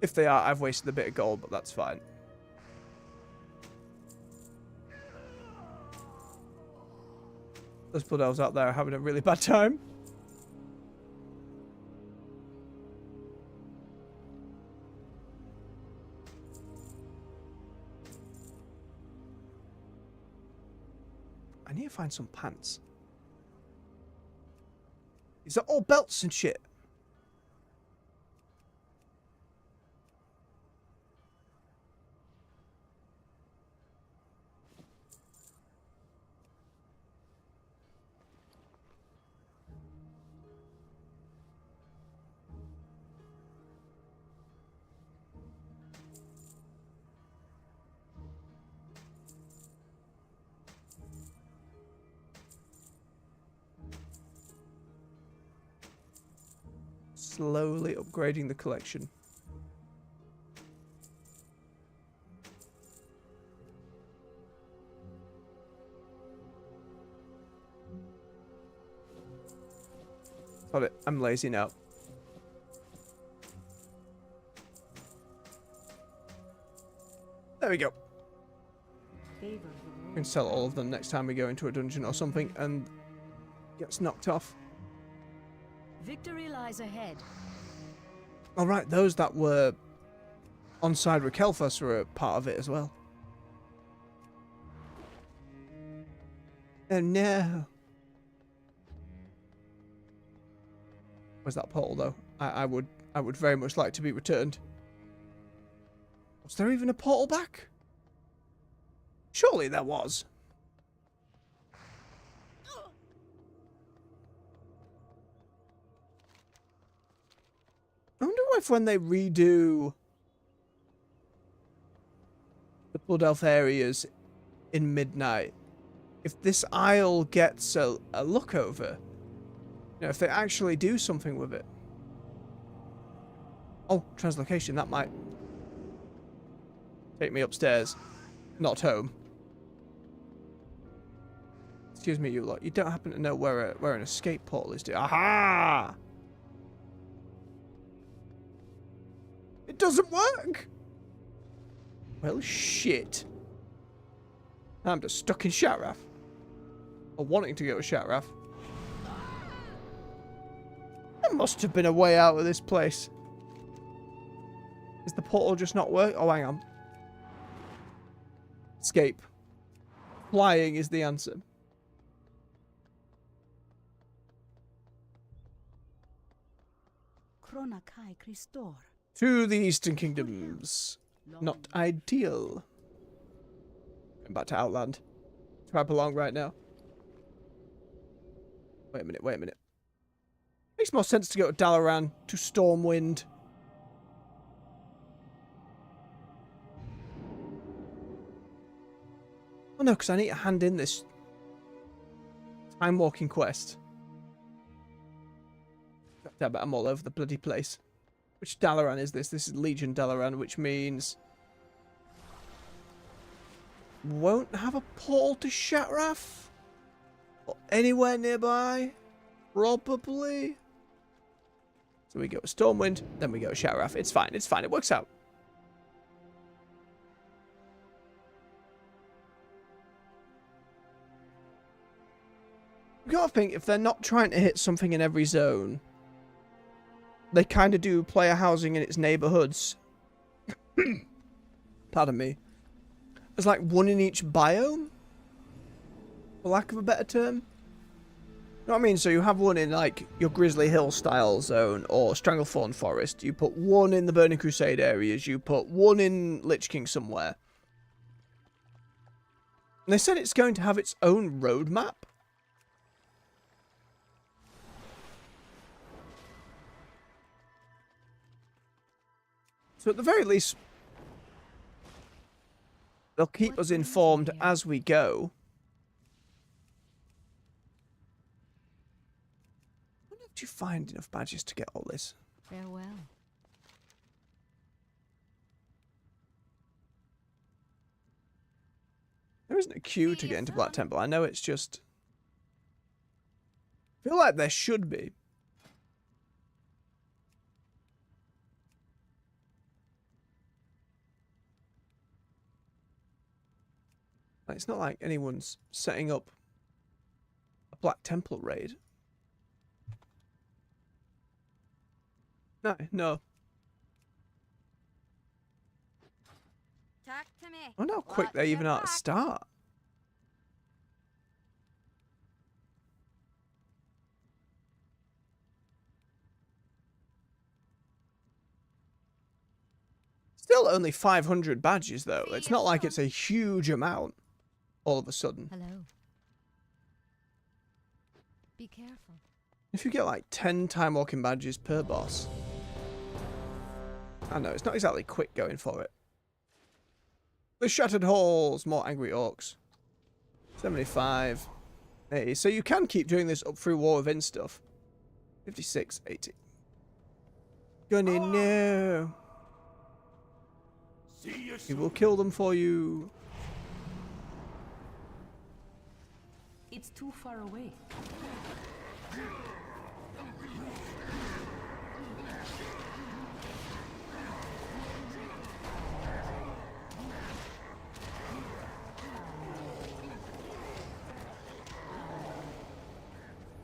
If they are, I've wasted a bit of gold, but that's fine. Those blood elves out there are having a really bad time. I need to find some pants. These are all belts and shit. Slowly upgrading the collection. Got it. I'm lazy now. There we go. We can sell all of them next time we go into a dungeon or something and gets knocked off. Victory lies ahead. Alright, those that were on side with Kel'Thas were a part of it as well. Oh no. Where's that portal though? I would very much like to be returned. Was there even a portal back? Surely there was. I wonder if when they redo the Blood Elf areas in Midnight, if this isle gets a look over, you know, if they actually do something with it. Oh, translocation, that might take me upstairs, not home. Excuse me, you lot. You don't happen to know where an escape portal is, do you? Aha! It doesn't work! Well, shit. I'm just stuck in Shatrath. Or wanting to go to Shatrath. There must have been a way out of this place. Is the portal just not work? Oh, hang on. Escape. Flying is the answer. Chronakai Christor. To the Eastern Kingdoms. Not ideal. I'm back to Outland. That's where I belong right now. Wait a minute, wait a minute. Makes more sense to go to Dalaran, to Stormwind. Oh no, because I need to hand in this time walking quest. I bet I'm all over the bloody place. Which Dalaran is this? This is Legion Dalaran, which means won't have a portal to Shatrath? Or anywhere nearby? Probably. So we go Stormwind, then we go Shadowwrath. It's fine, it's fine, it works out. You gotta think, if they're not trying to hit something in every zone, they kind of do player housing in its neighborhoods. Pardon me. There's like one in each biome? For lack of a better term? You know what I mean? So you have one in like your Grizzly Hill style zone or Stranglethorn Forest. You put one in the Burning Crusade areas. You put one in Lich King somewhere. And they said it's going to have its own roadmap. So at the very least, they'll keep us informed as we go. I wonder if you find enough badges to get all this. Farewell. There isn't a queue to get into Black Temple. I know it's just... I feel like there should be. It's not like anyone's setting up a Black Temple raid. No. Talk to me. I wonder how quick they even are to start. Still only 500 badges though. It's not like it's a huge amount all of a sudden. Hello. Be careful. If you get like 10 time walking badges per boss. I know, it's not exactly quick going for it. The Shattered Halls, more angry orcs. 75. 80. So you can keep doing this up through War Within stuff. 56, 80. Gunny, no. He will kill them for you. It's too far away.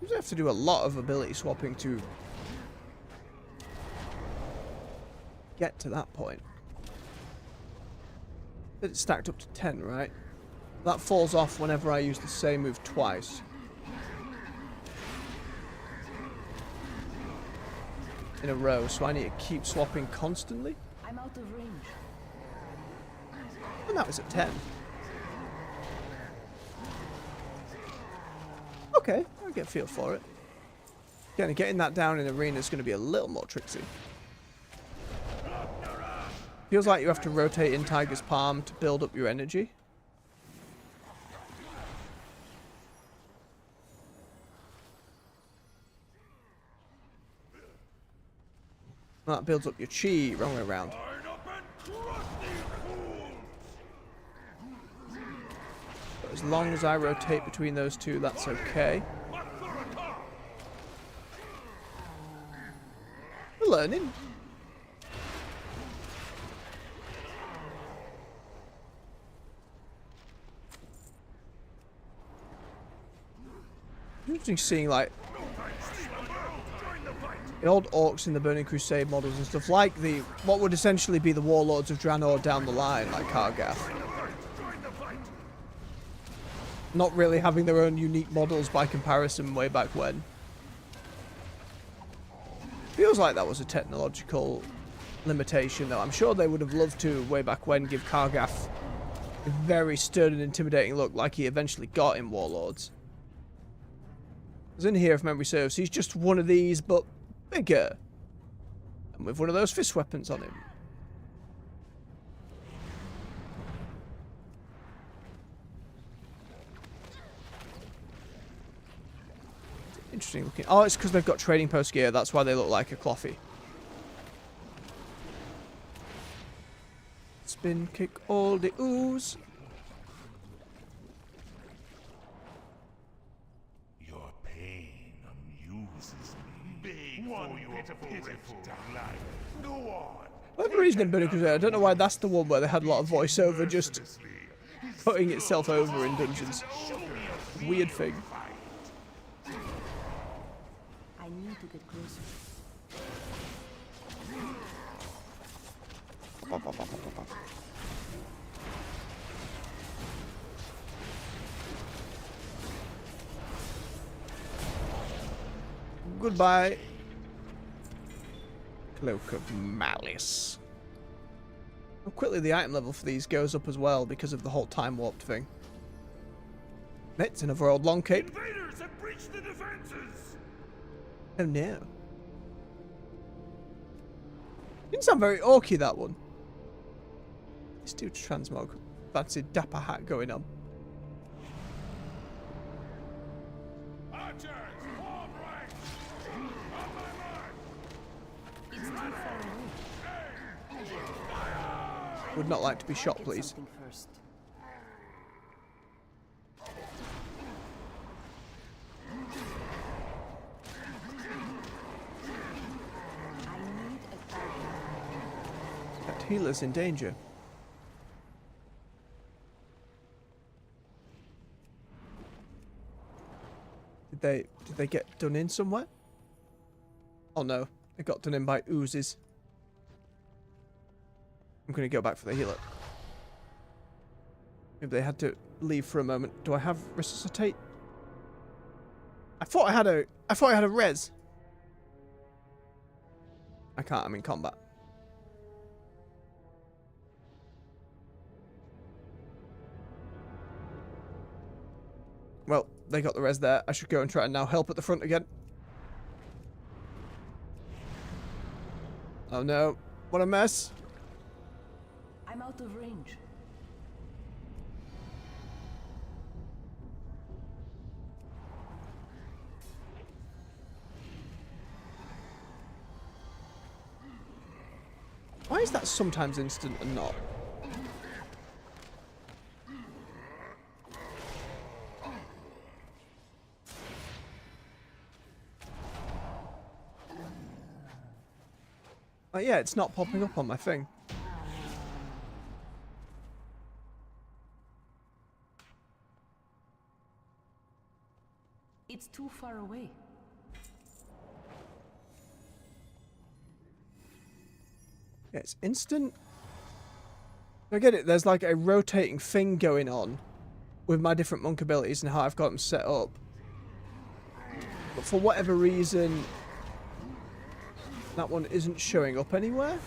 You have to do a lot of ability swapping to get to that point. It's stacked up to 10, right? That falls off whenever I use the same move twice. In a row, so I need to keep swapping constantly. I'm out of range. And that was at 10. Okay, I get a feel for it. Again, getting that down in arena is going to be a little more tricksy. Feels like you have to rotate in Tiger's Palm to build up your energy. That builds up your chi, wrong way around. But as long as I rotate between those two, that's okay. We're learning. Interesting seeing like the old orcs in the Burning Crusade models and stuff, like the what would essentially be the warlords of Draenor down the line, like Kargath. Not really having their own unique models by comparison way back when. Feels like that was a technological limitation though. I'm sure they would have loved to, way back when, give Kargath a very stern and intimidating look like he eventually got in Warlords. Because in here, if memory serves, he's just one of these, but bigger. And with one of those fist weapons on him. Interesting looking. Oh, it's because they've got trading post gear. That's why they look like a clothy. Spin kick all the ooze. Big for your pitiful life. Go on. I have a reason in Burning Crusade. I don't know why that's the one where they had a lot of voiceover just putting itself over in dungeons. Weird thing. I need to get closer. Goodbye. Cloak of Malice. How quickly the item level for these goes up as well because of the whole time warped thing. It's another old long cape. Invaders have breached the defenses. Oh no. Didn't sound very orky, that one. Let's do transmog. Fancy dapper hat going on. Archers, form ranks. On my mark. It's too far away. Would not like to be shot, Get please. something first. I need a target. That healer's in danger. Did they get done in somewhere? Oh no, they got done in by oozes. I'm gonna go back for the healer. Maybe they had to leave for a moment. Do I have resuscitate? I thought I had a res. I can't, I'm in combat. Well, they got the res there. I should go and try and now help at the front again. Oh no, what a mess. I'm out of range. Why is that sometimes instant and not? Oh yeah, it's not popping up on my thing. It's too far away. Yeah, it's instant. I get it, there's like a rotating thing going on with my different monk abilities and how I've got them set up. But for whatever reason, that one isn't showing up anywhere.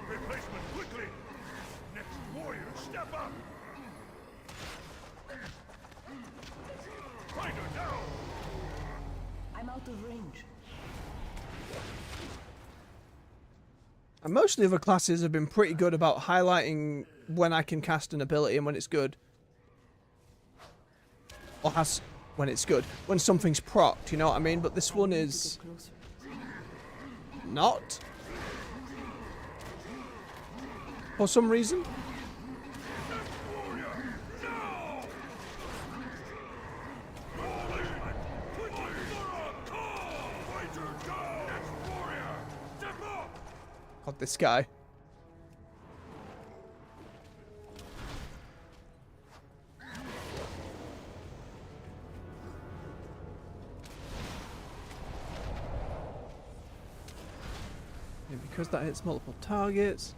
Replacement quickly. Next warrior, step up. Find her now. I'm out of range. And most of the other classes have been pretty good about highlighting when I can cast an ability and when it's good. Or has when it's good. When something's procced, you know what I mean? But this one is Get closer. not. For some reason. God, this guy. And because that hits multiple targets.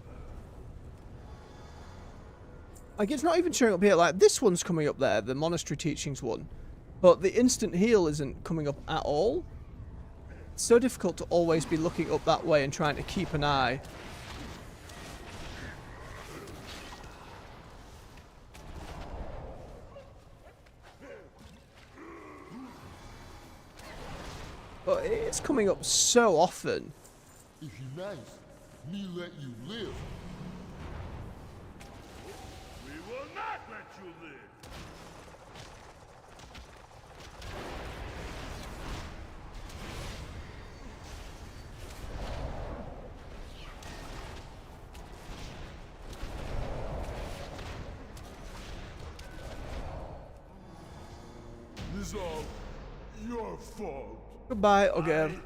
Like, it's not even showing up here. Like, this one's coming up there, the Monastery Teachings one. But the instant heal isn't coming up at all. It's so difficult to always be looking up that way and trying to keep an eye. But it's coming up so often. If you nice, me let you live. We will not let you live. is all your fault. Goodbye, again.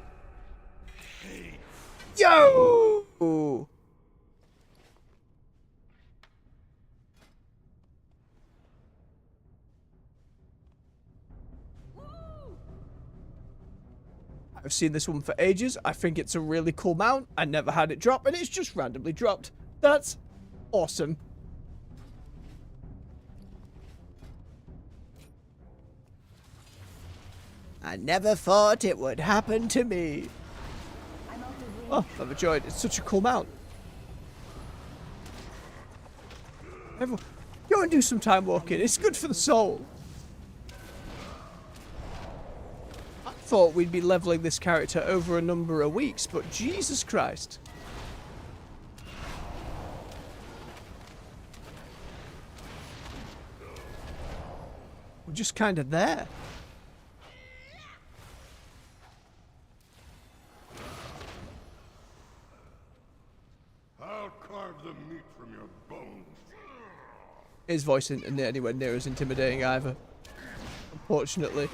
Yo! I've seen this one for ages. I think it's a really cool mount. I never had it drop, and it's just randomly dropped. That's awesome. I never thought it would happen to me. Oh, I'm overjoyed. It's such a cool mount. Everyone, go and do some time walking. It's good for the soul. I thought we'd be leveling this character over a number of weeks, but Jesus Christ. We're just kind of there. I'll carve the meat from your bones. His voice isn't anywhere near as intimidating either. Unfortunately.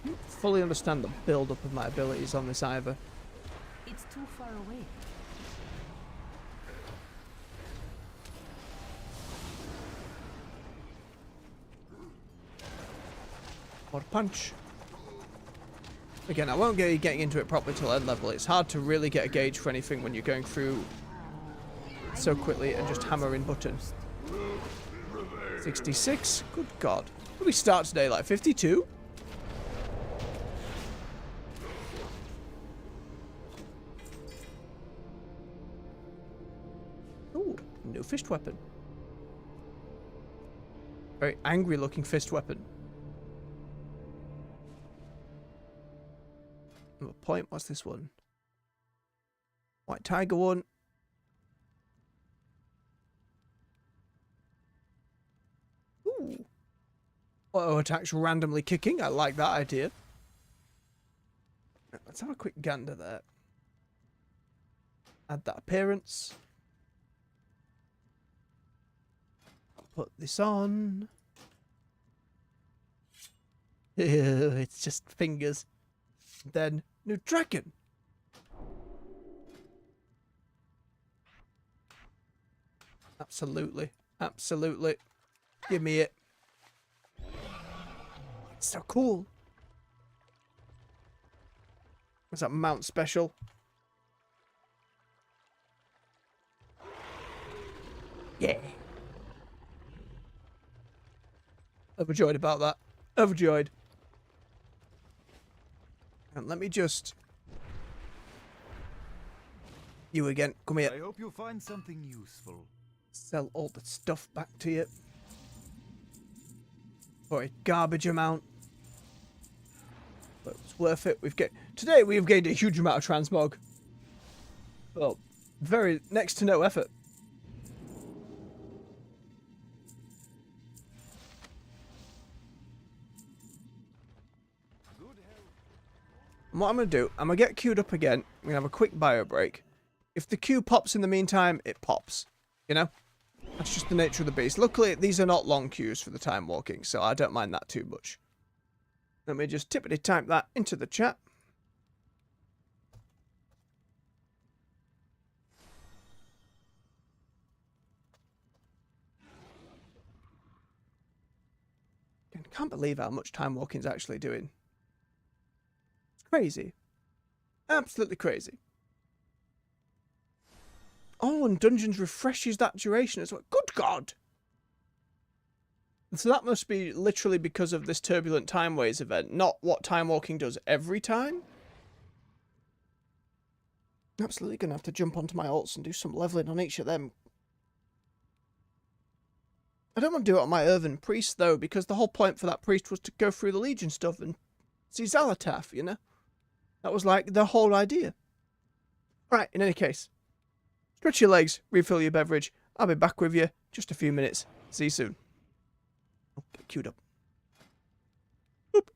I don't fully understand the build-up of my abilities on this either. It's too far away. More punch. Again, I won't get getting into it properly till end level. It's hard to really get a gauge for anything when you're going through so quickly and just hammering buttons. 66? Good God. What did we start today? Like 52? Ooh, new fist weapon. Very angry looking fist weapon. Point. What's this one? White tiger one. Ooh. Auto attacks randomly kicking. I like that idea. Let's have a quick gander there. Add that appearance. Put this on. It's just fingers. Then new dragon. Absolutely. Absolutely. Give me it. It's so cool. What's that mount special? Yeah. Overjoyed about that. Overjoyed. And let me just... You again. Come here. I hope you find something useful. Sell all the stuff back to you. For a garbage amount. But it's worth it. Today we've gained a huge amount of transmog. Well, very next to no effort. And what I'm going to do, I'm going to get queued up again. I'm going to have a quick bio break. If the queue pops in the meantime, it pops. You know? That's just the nature of the beast. Luckily, these are not long queues for the time walking, so I don't mind that too much. Let me just tippity type that into the chat. I can't believe how much time walking's actually doing. Crazy. Absolutely crazy. Oh, and Dungeons refreshes that duration as well. Good God! So that must be literally because of this Turbulent Timeways event, not what time walking does every time? Absolutely gonna have to jump onto my alts and do some leveling on each of them. I don't want to do it on my Earthen Priest, though, because the whole point for that priest was to go through the Legion stuff and see Xalatath, you know? That was like the whole idea. Right, in any case. Stretch your legs, refill your beverage. I'll be back with you just a few minutes. See you soon. Oh, get queued up. Boop.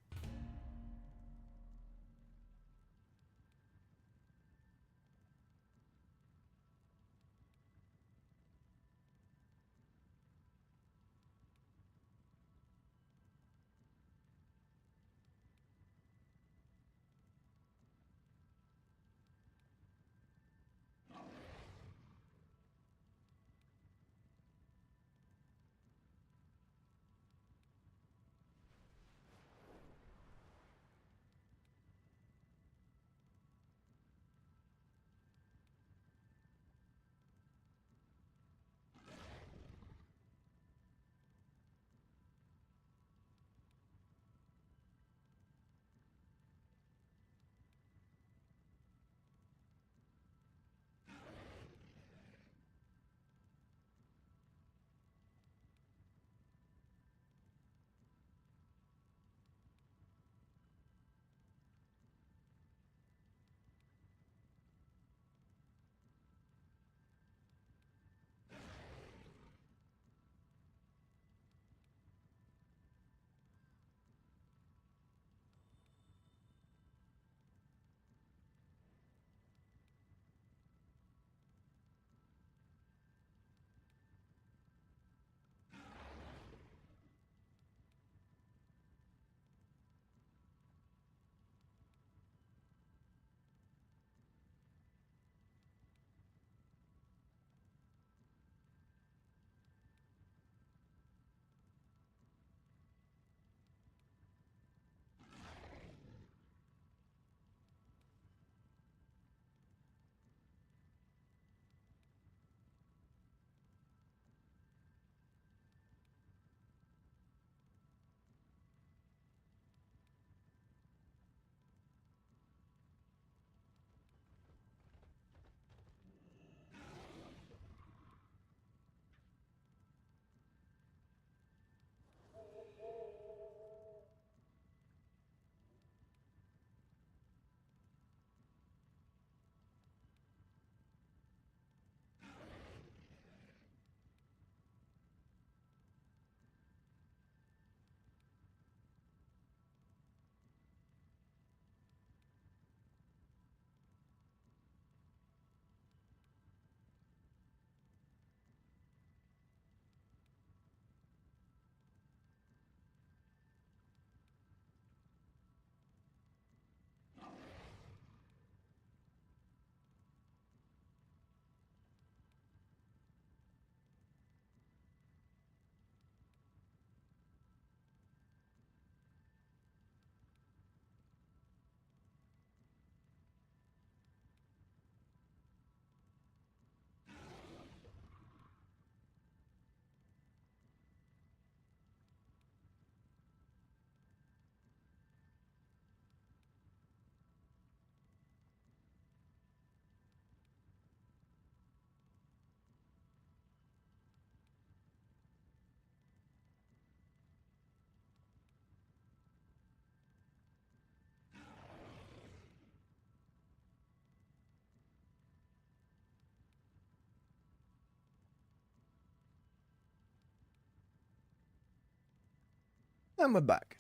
And we're back.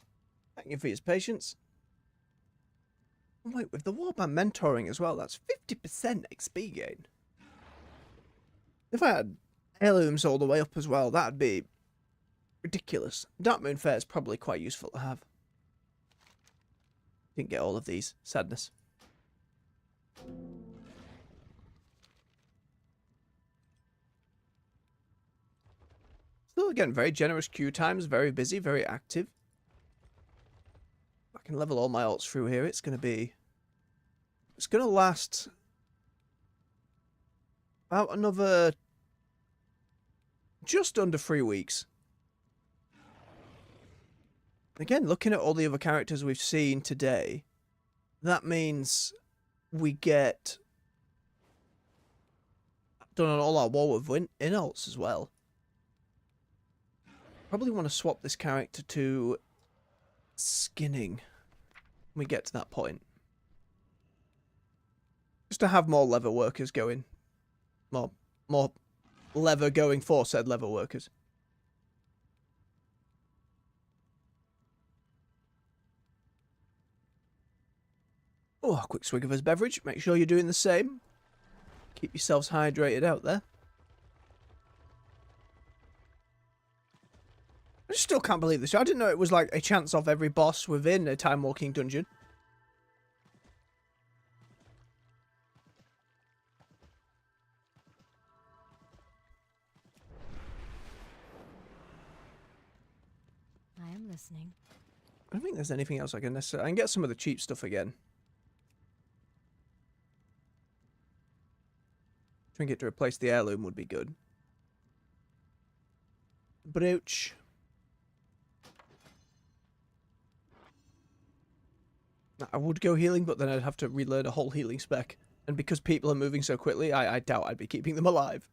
Thank you for your patience. Oh, wait, with the Warband mentoring as well, that's 50% XP gain. If I had heirlooms all the way up as well, that'd be ridiculous. Dark Moon Fair is probably quite useful to have. Didn't get all of these. Sadness. Still, again, very generous queue times, very busy, very active. I can level all my alts through here. It's going to last about another just under 3 weeks. Again, looking at all the other characters we've seen today, that means we get done on all our War with in alts as well. Probably want to swap this character to skinning when we get to that point. Just to have more leather workers going. More leather going for said leather workers. Oh, a quick swig of his beverage. Make sure you're doing the same. Keep yourselves hydrated out there. I still can't believe this. I didn't know it was like a chance of every boss within a Time Walking dungeon. I am listening. I don't think there's anything else I can necessarily... I can get some of the cheap stuff again. Trinket to replace the heirloom would be good. Brooch. I would go healing, but then I'd have to relearn a whole healing spec. And because people are moving so quickly, I doubt I'd be keeping them alive.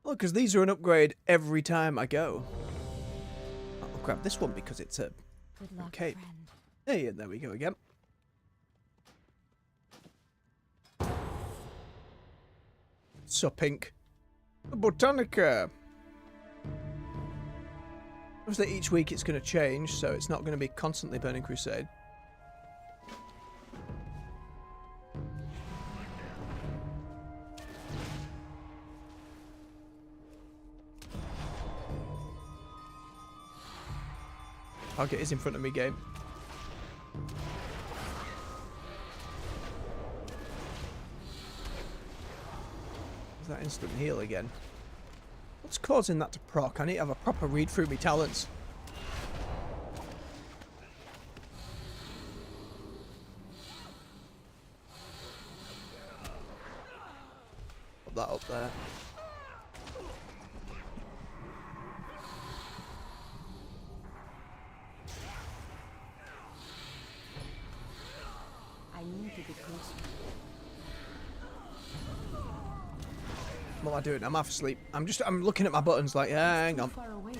Well, because these are an upgrade every time I go. I'll grab this one because it's a Good luck, cape. friend. Hey, and there we go again. So pink. A Botanica. Obviously each week it's going to change, so it's not going to be constantly Burning Crusade. Target is in front of me, game. Is that instant heal again? What's causing that to proc? I need to have a proper read through my talents. Put that up there. I need to get closer. What am I doing? I'm half asleep. I'm looking at my buttons like, hang on. Too far away.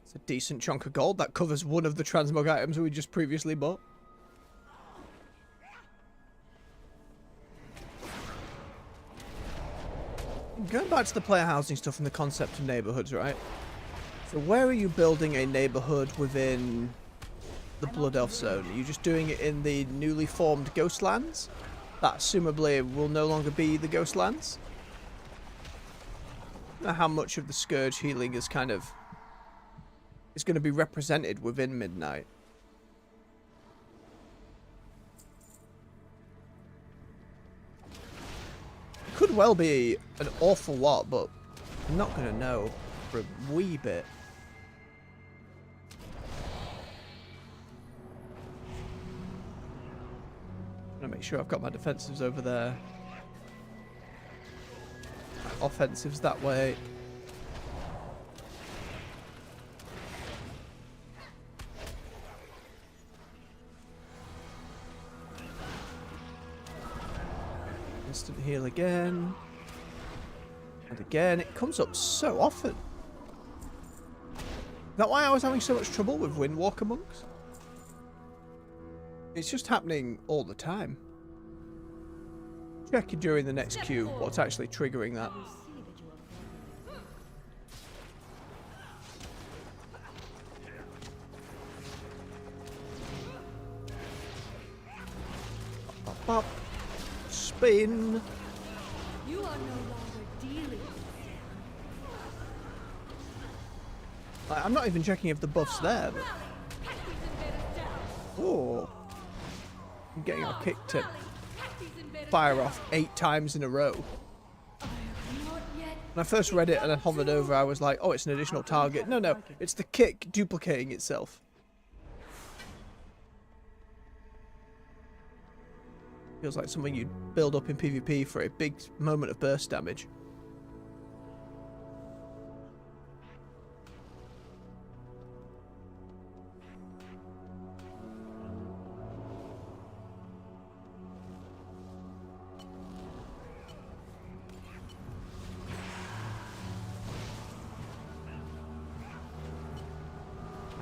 It's a decent chunk of gold. That covers one of the transmog items we just previously bought. Going back to the player housing stuff and the concept of neighborhoods, right? So where are you building a neighborhood within the Blood Elf Zone? Are you just doing it in the newly formed Ghostlands? That assumably will no longer be the Ghostlands? I don't know how much of the Scourge healing is kind of... is going to be represented within Midnight. Could well be an awful lot, but I'm not going to know for a wee bit. I'm going to make sure I've got my defensives over there. My offensives that way. Instant heal again. And again. It comes up so often. Is that why I was having so much trouble with Windwalker monks? It's just happening all the time. check during the next queue what's actually triggering that. Pop. Spin. You are no longer dealing. I'm not even checking if the buff's there. But... Oh. I'm getting our kick to fire off 8 times in a row. When I first read it and I hovered over, I was like, oh, it's an additional target. No, no, it's the kick duplicating itself. Feels like something you'd build up in PvP for a big moment of burst damage.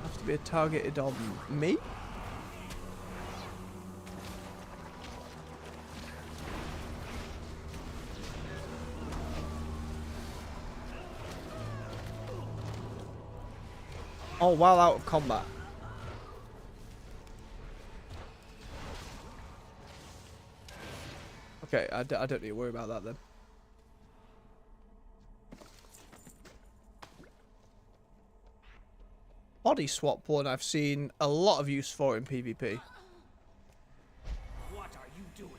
Have to be targeted on me? Oh, while out of combat. Okay, I don't need to worry about that then. Body swap one I've seen a lot of use for in PvP. What are you doing?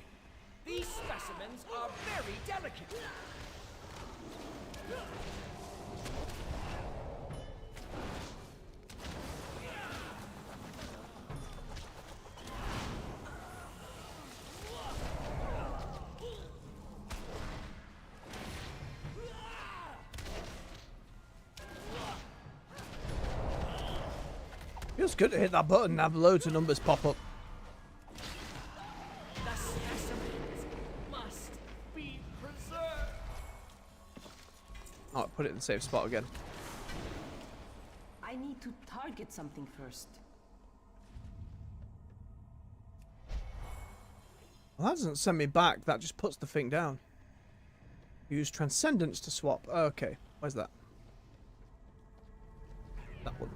These specimens are very delicate. Feels good to hit that button and have loads of numbers pop up. The specimens must be preserved. Oh, put it in the same spot again. I need to target something first. Well, that doesn't send me back. That just puts the thing down. Use Transcendence to swap. Okay, where's that? That one.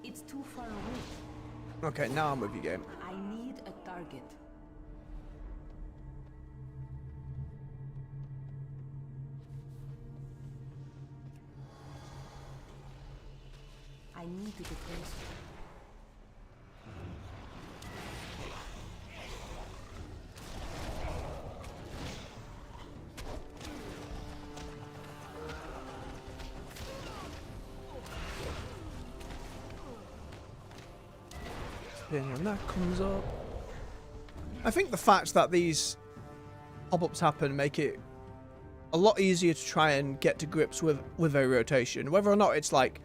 It's too far away. Okay, now I'm with you, game. I need a target. I need to get closer. When that comes up. I think the fact that these pop-ups happen make it a lot easier to try and get to grips with a rotation. Whether or not it's like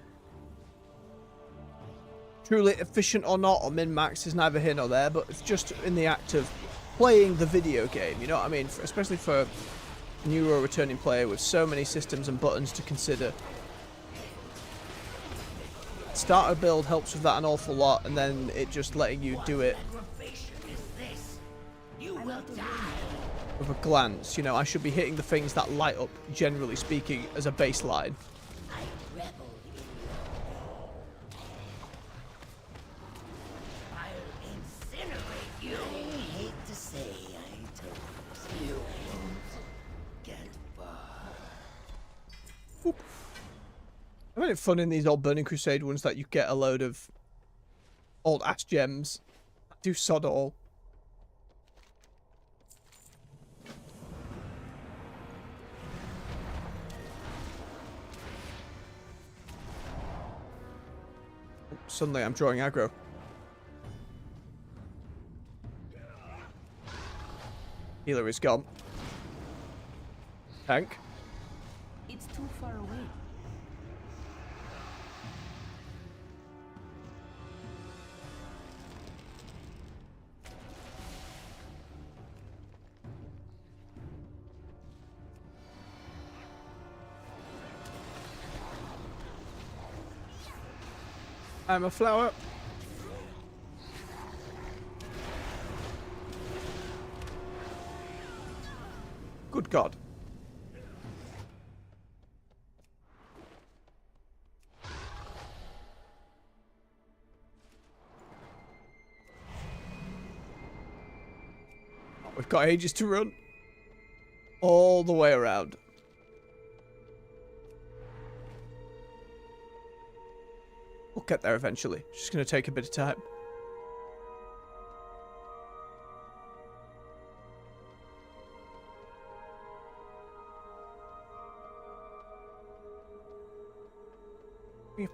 truly efficient or not, or min-max is neither here nor there, but it's just in the act of playing the video game, you know what I mean? Especially for a new or returning player with so many systems and buttons to consider. Starter build helps with that an awful lot, and then it just letting you do it with a glance. You know, I should be hitting the things that light up, generally speaking, as a baseline. I find it fun in these old Burning Crusade ones that you get a load of old ass gems. Do sod all. Suddenly I'm drawing aggro. Healer is gone. Tank. It's too far away. I'm a flower. Good God. We've got ages to run. All the way around. We'll get there eventually. It's just going to take a bit of time.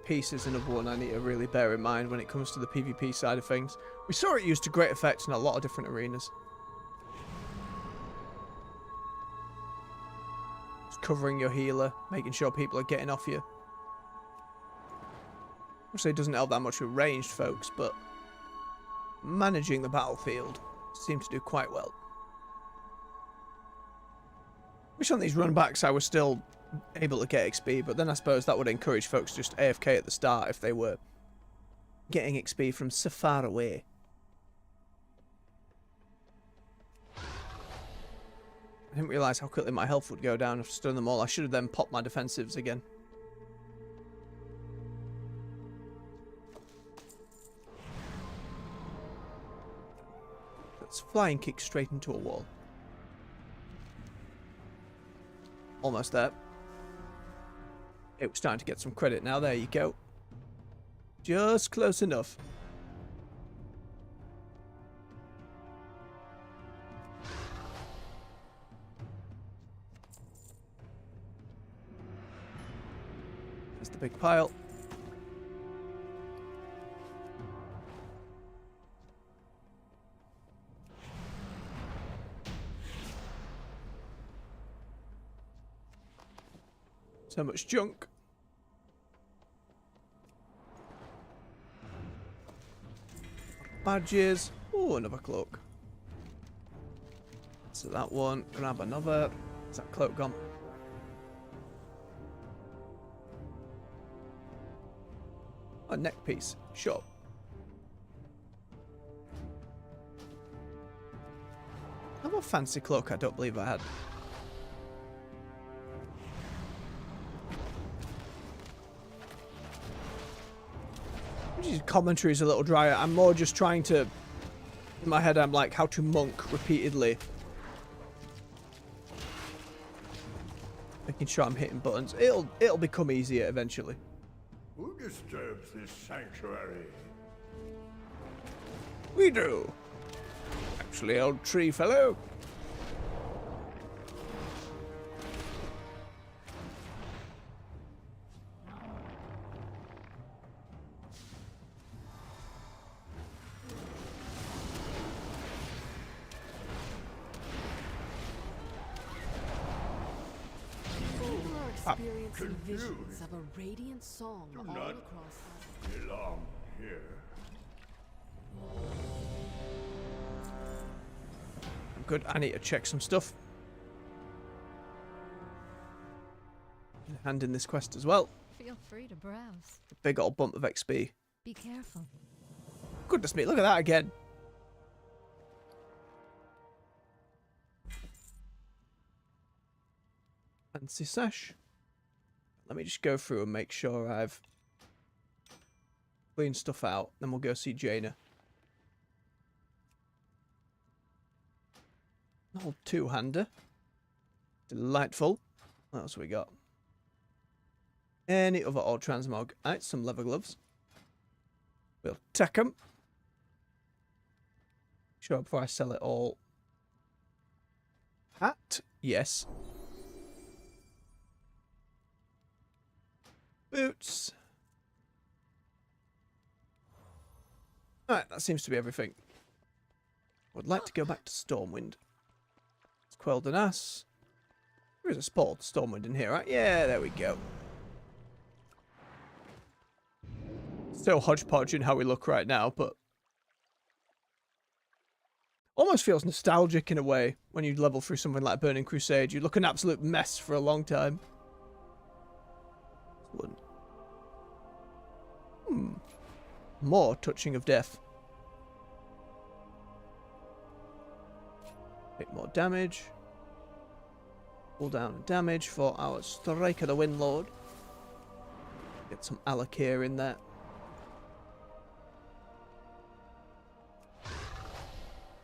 Peace is another one I need to really bear in mind when it comes to the PvP side of things. We saw it used to great effect in a lot of different arenas. Just covering your healer, making sure people are getting off you. Obviously it doesn't help that much with ranged folks, but managing the battlefield seemed to do quite well. Wish on these runbacks I was still able to get XP, but then I suppose that would encourage folks just AFK at the start if they were getting XP from so far away. I didn't realise how quickly my health would go down after stunning them all. I should have then popped my defensives again. Let's flying kick straight into a wall. Almost there. It was starting to get some credit now. There you go. Just close enough. There's the big pile. So much junk. Badges. Oh, another cloak. So that one. Grab another. Is that cloak gone? A neck piece. Sure. Another fancy cloak I don't believe I had. Commentary is a little drier. I'm more just trying to, in my head I'm like how to monk repeatedly, making sure I'm hitting buttons. It'll become easier eventually. Who disturbs this sanctuary? We do. Actually, old tree fellow. Experiencing visions of a radiant song all not across. Belong here. I'm good. I need to check some stuff. Hand in this quest as well. Feel free to browse. A big old bump of XP. Be careful. Goodness me, look at that again. Fancy sash. Let me just go through and make sure I've cleaned stuff out. Then we'll go see Jaina. An old two-hander. Delightful. What else have we got? Any other old transmog? Alright, some leather gloves. We'll take them. Sure, before I sell it all. Hat? Yes. Boots. Alright, that seems to be everything. Would like to go back to Stormwind. It's Quelled an Ass. There is a spot Stormwind in here, right? Yeah, there we go. Still hodgepodge in how we look right now, but almost feels nostalgic in a way when you level through something like Burning Crusade. You look an absolute mess for a long time. More Touching of Death. Bit more damage. Pull down damage for our Striker the Windlord. Get some Alakir in there.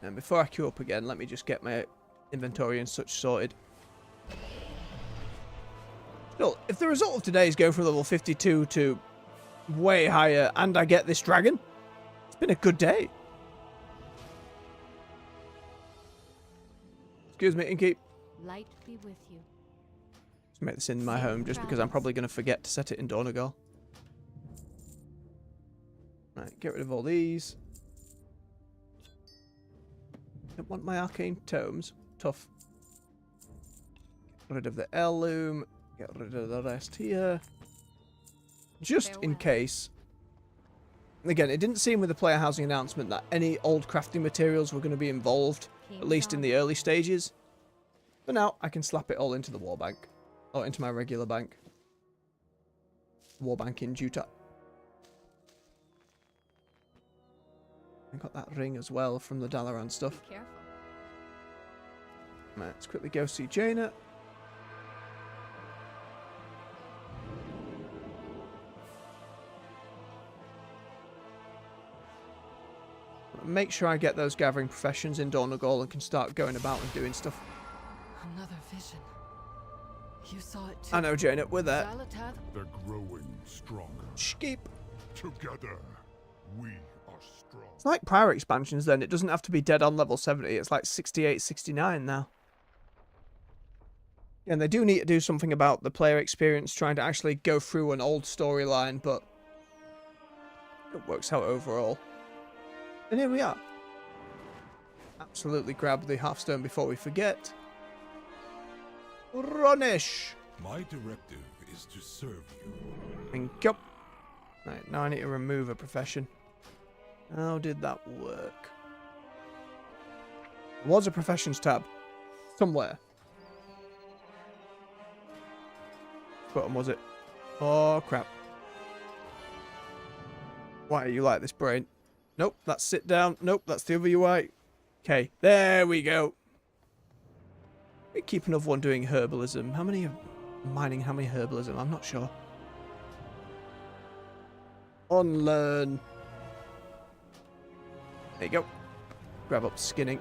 And before I queue up again, let me just get my inventory and such sorted. Still, if the result of today is going from level 52 to way higher and I get this dragon, it's been a good day. Excuse me, Inky. Light be with you. Let's make this in my home just because I'm probably going to forget to set it in Donegal. Right, get rid of all these. Don't want my arcane tomes. Tough. Get rid of the heirloom. Get rid of the rest here. Just in case. Again, it didn't seem with the player housing announcement that any old crafting materials were going to be involved, at least in the early stages. But now I can slap it all into the war bank. Or into my regular bank. War bank in Juta. I got that ring as well from the Dalaran stuff. Careful. Right, let's quickly go see Jaina. Make sure I get those gathering professions in Donegal and can start going about and doing stuff. Another vision. You saw it too. I know, Jaina, we're there. Xalatath? They're growing stronger. Skeep. Together, we are strong. It's like prior expansions then. It doesn't have to be dead on level 70. It's like 68, 69 now. And they do need to do something about the player experience, trying to actually go through an old storyline, but it works out overall. And here we are. Absolutely grab the halfstone before we forget. Runish! My directive is to serve you. Thank you. Right, now I need to remove a profession. How did that work? There was a professions tab. Somewhere. Which button was it? Oh, crap. Why are you like this, brain? Nope, that's sit down. Nope, that's the other UI. Okay, there we go. We keep another one doing herbalism. How many are mining? How many herbalism? I'm not sure. Unlearn. There you go. Grab up skinning.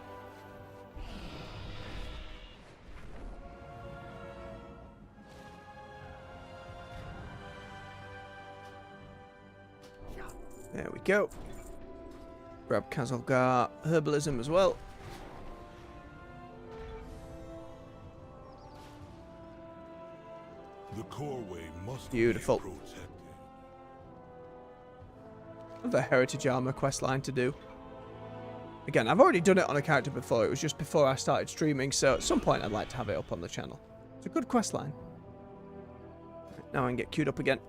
There we go. Grab Kazalgar herbalism as well. The coreway must Beautiful. be protected. Another heritage armor quest line to do. Again, I've already done it on a character before. It was just before I started streaming, so at some point I'd like to have it up on the channel. It's a good quest line. Now I can get queued up again.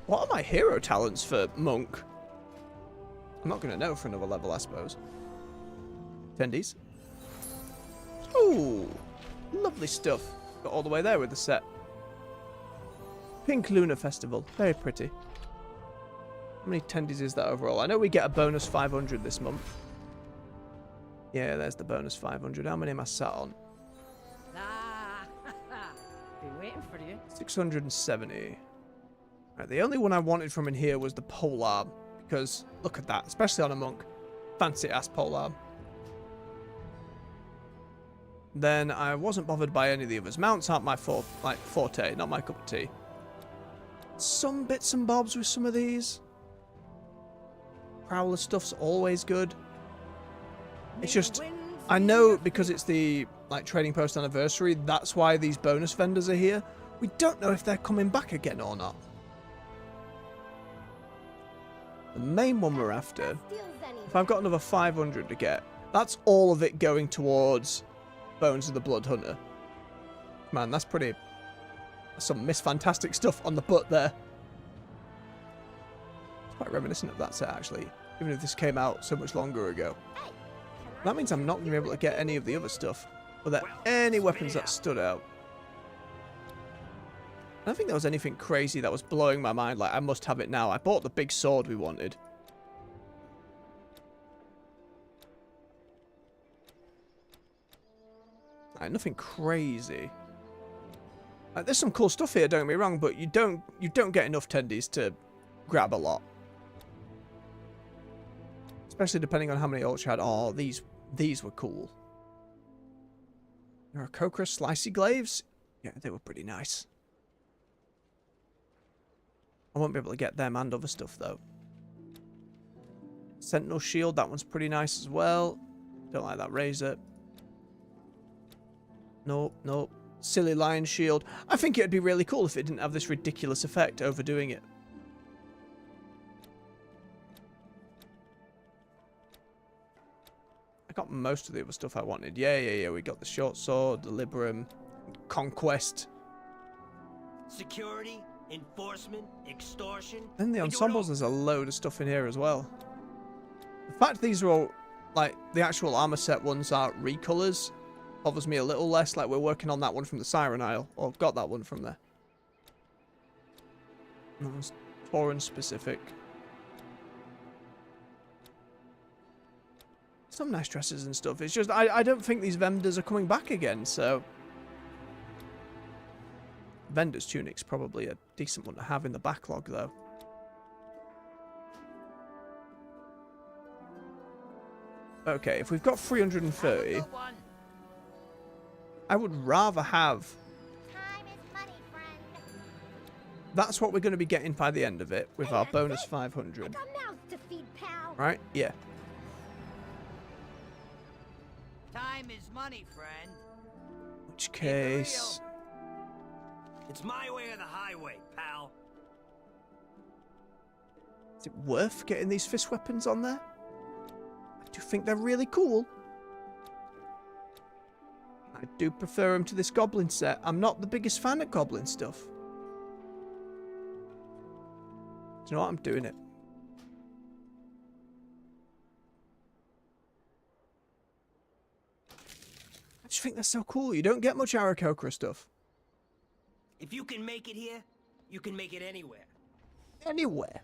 What are my hero talents for Monk? I'm not going to know for another level, I suppose. Attendees. Ooh, lovely stuff. Got all the way there with the set. Pink Lunar Festival. Very pretty. How many attendees is that overall? I know we get a bonus 500 this month. Yeah, there's the bonus 500. How many am I sat on? Ah, been waiting for you. 670. Right, the only one I wanted from in here was the polearm, because look at that, especially on a monk. Fancy ass polearm. Then I wasn't bothered by any of the others. Mounts aren't my forte, not my cup of tea. Some bits and bobs with some of these. Prowler stuff's always good. It's just, I know because it's the trading post anniversary, that's why these bonus vendors are here. We don't know if they're coming back again or not. The main one we're after, if I've got another 500 to get, that's all of it going towards Bones of the Blood Hunter. Man, that's pretty... some Miss Fantastic stuff on the butt there. It's quite reminiscent of that set, actually. Even if this came out so much longer ago. That means I'm not going to be able to get any of the other stuff. Were there any weapons that stood out? I don't think there was anything crazy that was blowing my mind, like I must have it now. I bought the big sword we wanted. Nothing crazy. There's some cool stuff here, don't get me wrong, but you don't get enough tendies to grab a lot. Especially depending on how many ults you had. Oh, these were cool. There are Kokra Slicey Glaives. Yeah, they were pretty nice. I won't be able to get them and other stuff, though. Sentinel Shield, that one's pretty nice as well. Don't like that razor. Nope, nope. Silly Lion Shield. I think it'd be really cool if it didn't have this ridiculous effect overdoing it. I got most of the other stuff I wanted. Yeah. We got the short sword, the Liberum, Conquest. Security, enforcement, extortion. Then the ensembles, there's a load of stuff in here as well. The fact these are all, like, the actual armor set ones are recolors bothers me a little less. Like, we're working on that one from the Siren Isle, or got that one from there. That was Tauren specific. Some nice dresses and stuff. It's just, I don't think these vendors are coming back again, so... Vendor's tunic's probably a decent one to have in the backlog, though. Okay, if we've got 330... I would rather have... Time is money, friend. That's what we're going to be getting by the end of it, with our bonus 500. I got mouths to feed, pal. Right? Yeah. Time is money, friend. In which case... It's my way or the highway, pal. Is it worth getting these fist weapons on there? I do think they're really cool. I do prefer them to this goblin set. I'm not the biggest fan of goblin stuff. Do you know what? I'm doing it. I just think they're so cool. You don't get much Aarakocra stuff. If you can make it here, you can make it anywhere. Anywhere.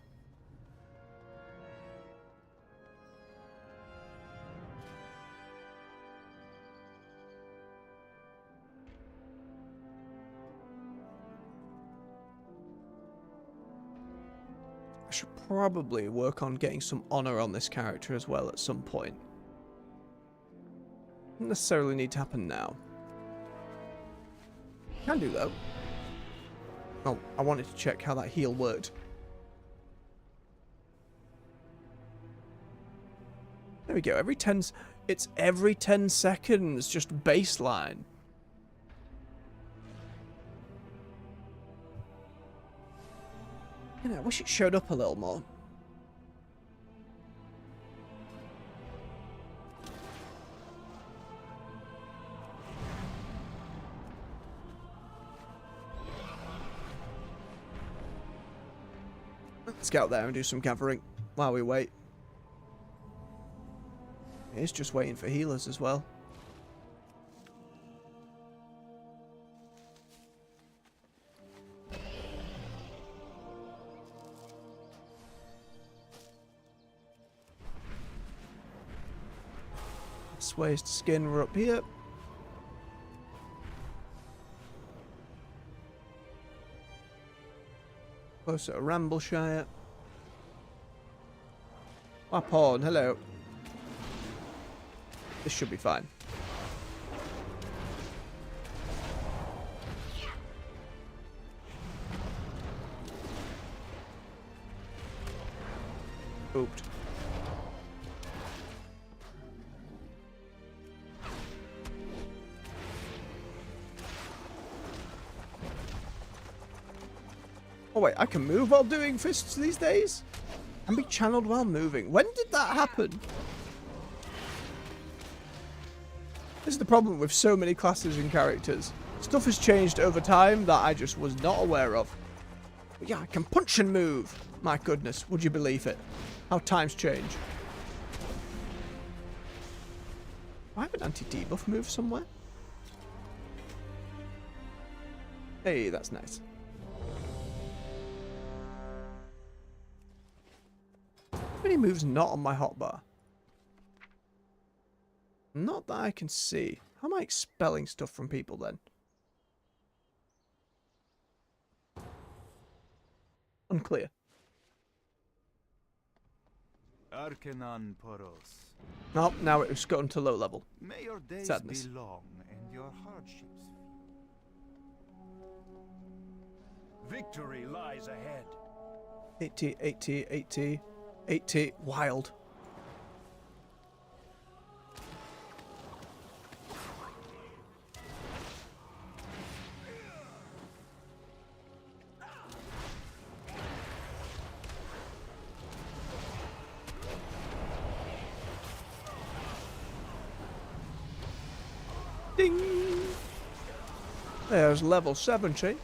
I should probably work on getting some honor on this character as well at some point. Doesn't necessarily need to happen now. Can do though. Oh, I wanted to check how that heal worked. There we go. It's every 10 seconds, just baseline. You know, I wish it showed up a little more. Let's get out there and do some gathering while we wait. It's just waiting for healers as well. This ways to skin, we're up here. Closer to Rambleshire. Wapon, hello. This should be fine. Ooped. Oh wait, I can move while doing fists these days? And be channeled while moving. When did that happen? This is the problem with so many classes and characters. Stuff has changed over time that I just was not aware of. But yeah, I can punch and move. My goodness, would you believe it? How times change. Do I have an anti-debuff move somewhere? Hey, that's nice. How many moves not on my hotbar? Not that I can see. How am I expelling stuff from people then? Unclear. Arcanon Poros. Oh, now it's gotten to low level. May your days Sadness. be long and your hardships few. Victory lies ahead. 80, 80, 80, 80. Wild. Ding! There's level 70.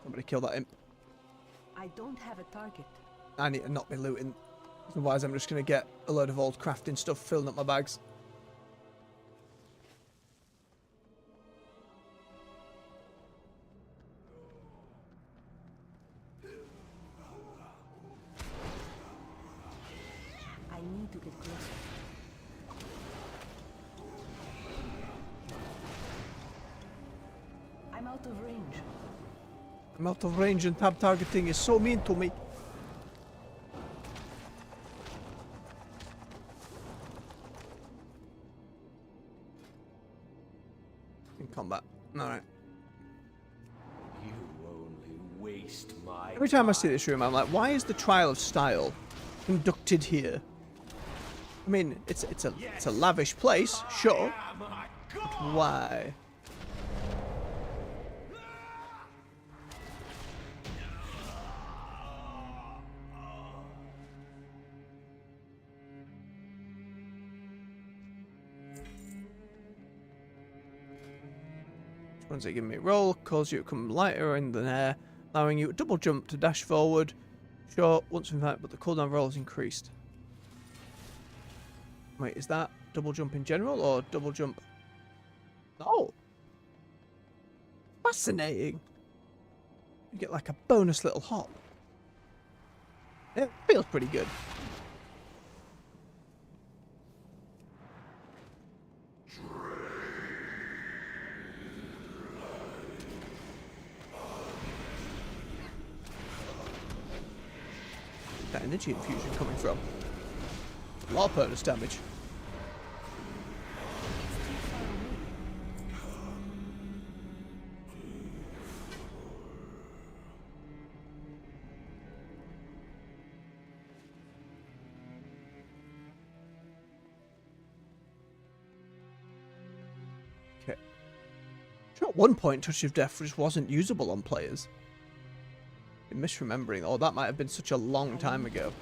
Somebody kill that imp. I don't have a target. I need to not be looting. Otherwise I'm just going to get a load of old crafting stuff filling up my bags. I need to get closer. I'm out of range. I'm out of range and tab targeting is so mean to me. In combat. Alright. You only waste my Every time I see this room I'm like, why is the trial of style conducted here? I mean, it's a lavish place, sure. But why? Once they give me a roll, cause you to come lighter in the air, allowing you to double jump to dash forward. Sure, once in fact, but the cooldown roll is increased. Wait, is that double jump in general or double jump? Oh! Fascinating! You get like a bonus little hop. It feels pretty good. That energy infusion coming from? A lot of bonus damage. Okay. Sure, at one point Touch of Death just wasn't usable on players. I'm misremembering. Oh, that might have been such a long time ago.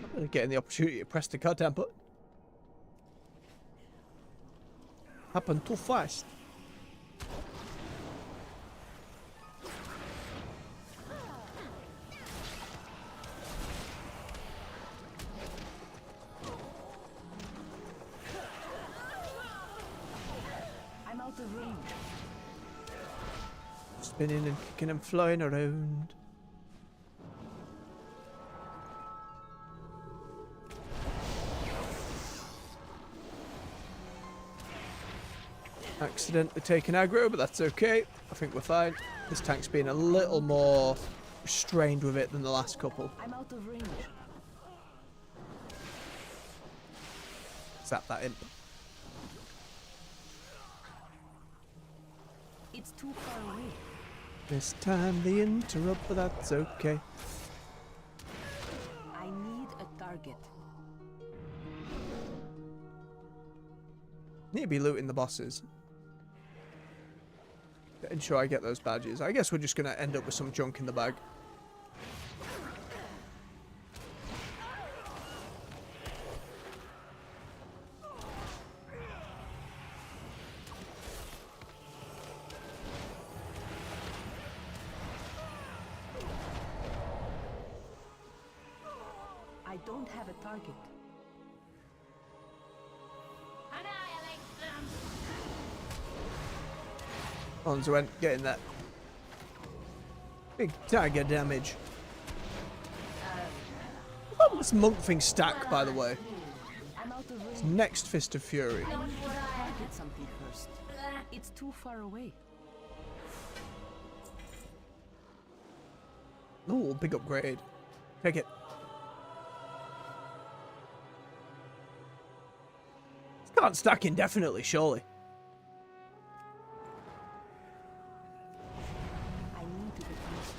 Not really getting the opportunity to press the goddamn button. Happened too fast. I'm out of range. Spinning and kicking and flying around. Accidentally taken aggro, but that's okay. I think we're fine. This tank's been a little more restrained with it than the last couple. I'm out of range. Zap that imp. It's too far away. This time the interrupt, but that's okay. I need a target. Need to be looting the bosses. Ensure I get those badges. I guess we're just going to end up with some junk in the bag. don't have a target. Annihilate them! Ons went getting that big tiger damage. Oh, this monk thing stack, by the way. I'm out of It's range. next Fist of Fury. I need to target something first. It's too far away. Oh, big upgrade. Take it. This can't stack indefinitely, surely. I need to get closer.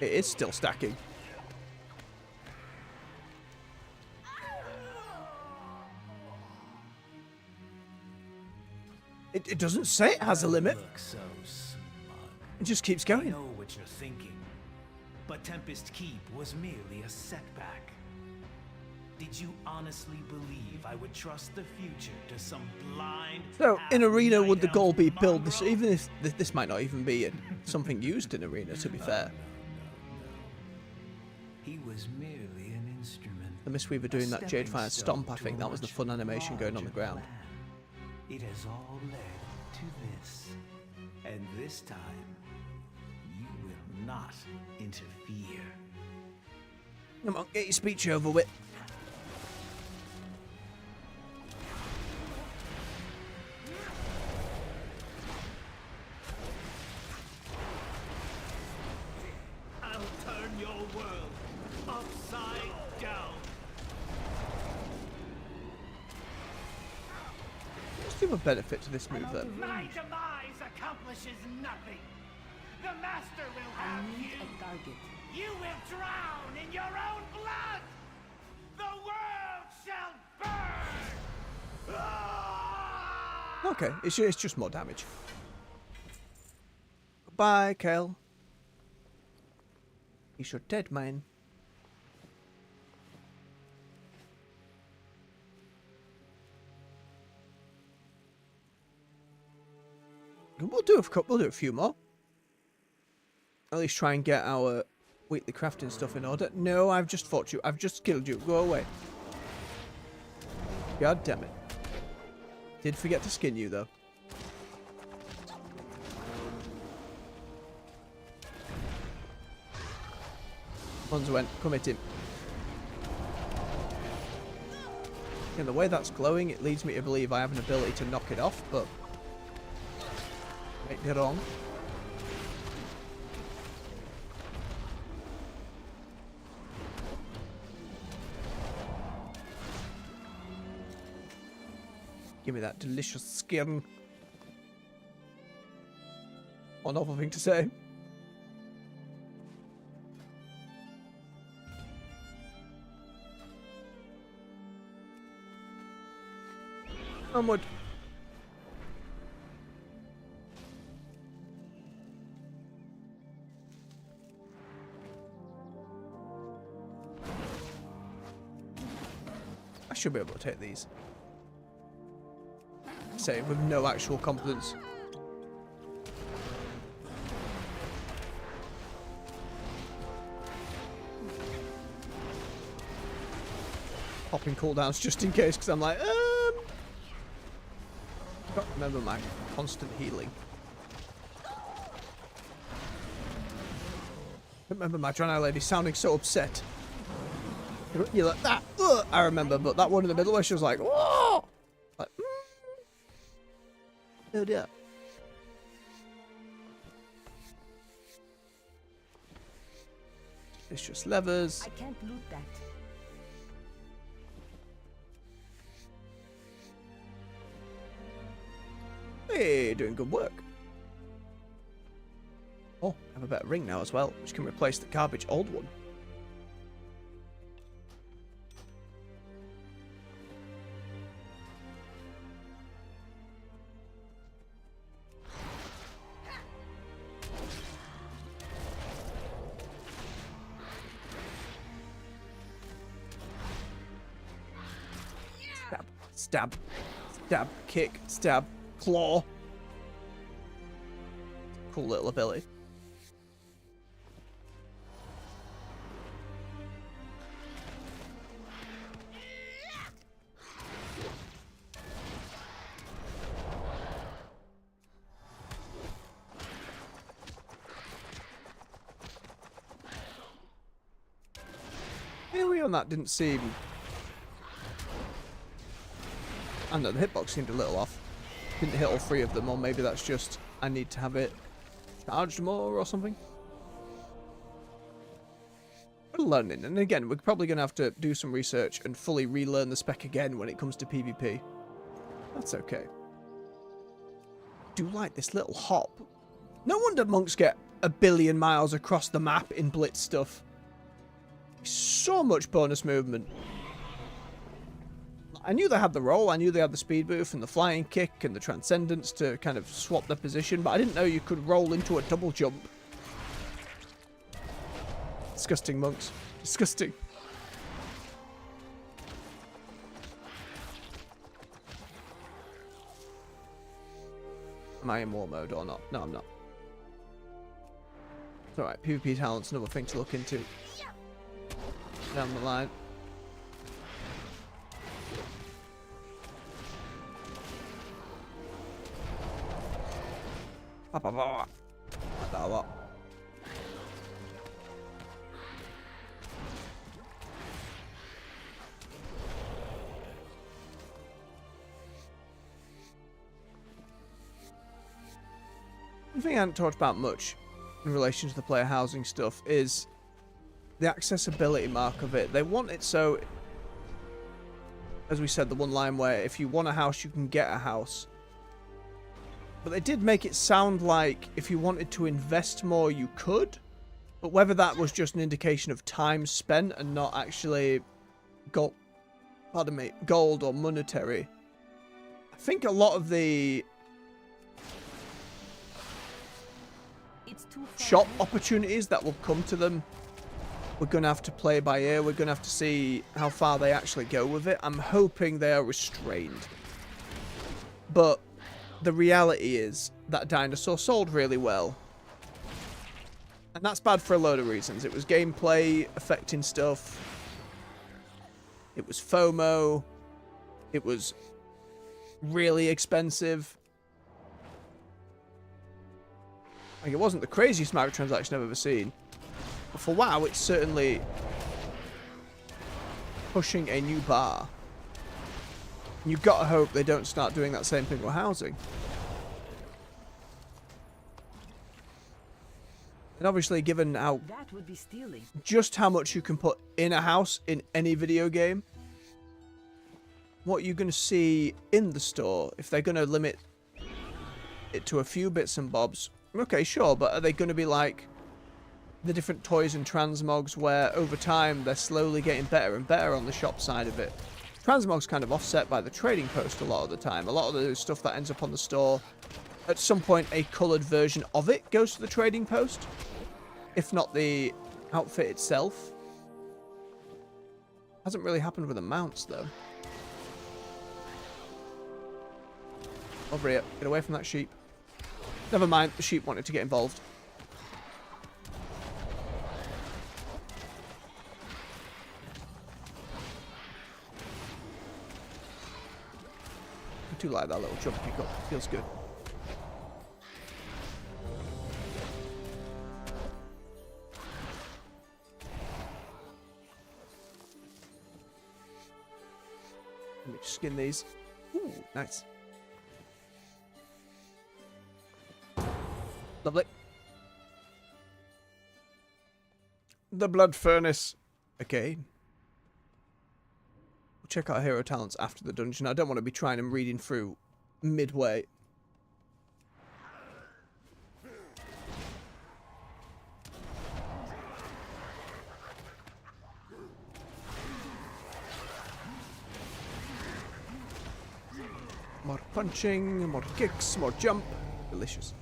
It is still stacking. It doesn't say it has a limit. Look so smug. It just keeps I going. know what you're thinking, but Tempest Keep was merely a setback. Did you honestly believe I would trust the future to some blind? So, in Arena, would the half-night goal be elf build this? mongrel? Even if this might not even be something used in Arena, to be fair. He was merely an instrument. The Mistweaver doing that Jade Fire Stomp, I think that was the fun animation going on the ground. It has all led to this. And this time, you will not interfere. Come on, get your speech over with. I'll turn your world upside down. What's the other benefit to this move then? My demise accomplishes nothing. The Master will I have need you. a target. You will drown in your own blood. The world shall burn. Ah! Okay, it's just more damage. Goodbye, Kel. He's your dead man. We'll do a few more. At least try and get our weekly crafting stuff in order. No, I've just fought you. I've just killed you. Go away. God damn it. Did forget to skin you though. Ones went, come hit him. And the way that's glowing, it leads me to believe I have an ability to knock it off, but might be wrong. Give me that delicious skin. One awful thing to say. Onward. I should be able to take these. Say with no actual confidence. Popping cooldowns just in case, because I'm like, Can't remember my constant healing. Remember my Draenei lady sounding so upset. You're like that. I remember, but that one in the middle where she was like, whoa! Like, oh dear. It's just levers. I can't loot that. Hey, doing good work. Oh, I have a better ring now as well, which can replace the garbage old one. Stab, stab, stab, kick, stab, claw. Cool little ability. on that didn't seem... I don't know, the hitbox seemed a little off. Didn't hit all 3 of them, or maybe that's just I need to have it charged more or something. We're learning, and again, we're probably going to have to do some research and fully relearn the spec again when it comes to PvP. That's okay. Do like this little hop. No wonder monks get 1 billion miles across the map in blitz stuff. So much bonus movement. I knew they had the roll, I knew they had the speed boost and the flying kick and the transcendence to kind of swap their position, but I didn't know you could roll into a double jump. Disgusting monks. Disgusting. Am I in war mode or not? No, I'm not. It's alright, PvP talent's another thing to look into. Down the line. Like that a lot. One thing I haven't talked about much in relation to the player housing stuff is the accessibility mark of it. They want it so, as we said, the one line where if you want a house, you can get a house. But they did make it sound like if you wanted to invest more, you could. But whether that was just an indication of time spent and not actually gold or monetary. I think a lot of the shop opportunities that will come to them, we're going to have to play by ear. We're going to have to see how far they actually go with it. I'm hoping they are restrained. But the reality is that Dinosaur sold really well. And that's bad for a load of reasons. It was gameplay affecting stuff. It was FOMO. It was really expensive. Like, it wasn't the craziest microtransaction I've ever seen. But for WoW, it's certainly pushing a new bar. And you've got to hope they don't start doing that same thing with housing. And obviously, given how That would be stealing. just how much you can put in a house in any video game, what you're going to see in the store, if they're going to limit it to a few bits and bobs, okay, sure, but are they going to be like the different toys and transmogs where over time they're slowly getting better and better on the shop side of it? Transmog's kind of offset by the trading post a lot of the time. A lot of the stuff that ends up on the store, at some point a coloured version of it goes to the trading post, if not the outfit itself. Hasn't really happened with the mounts though. Over here, get away from that sheep. Never mind, the sheep wanted to get involved. I do like that little jump pick up, feels good. Let me skin these. Ooh, nice. Lovely. The blood furnace. Okay. We'll check out hero talents after the dungeon. I don't want to be trying and reading through midway. More punching, more kicks, more jump. Delicious.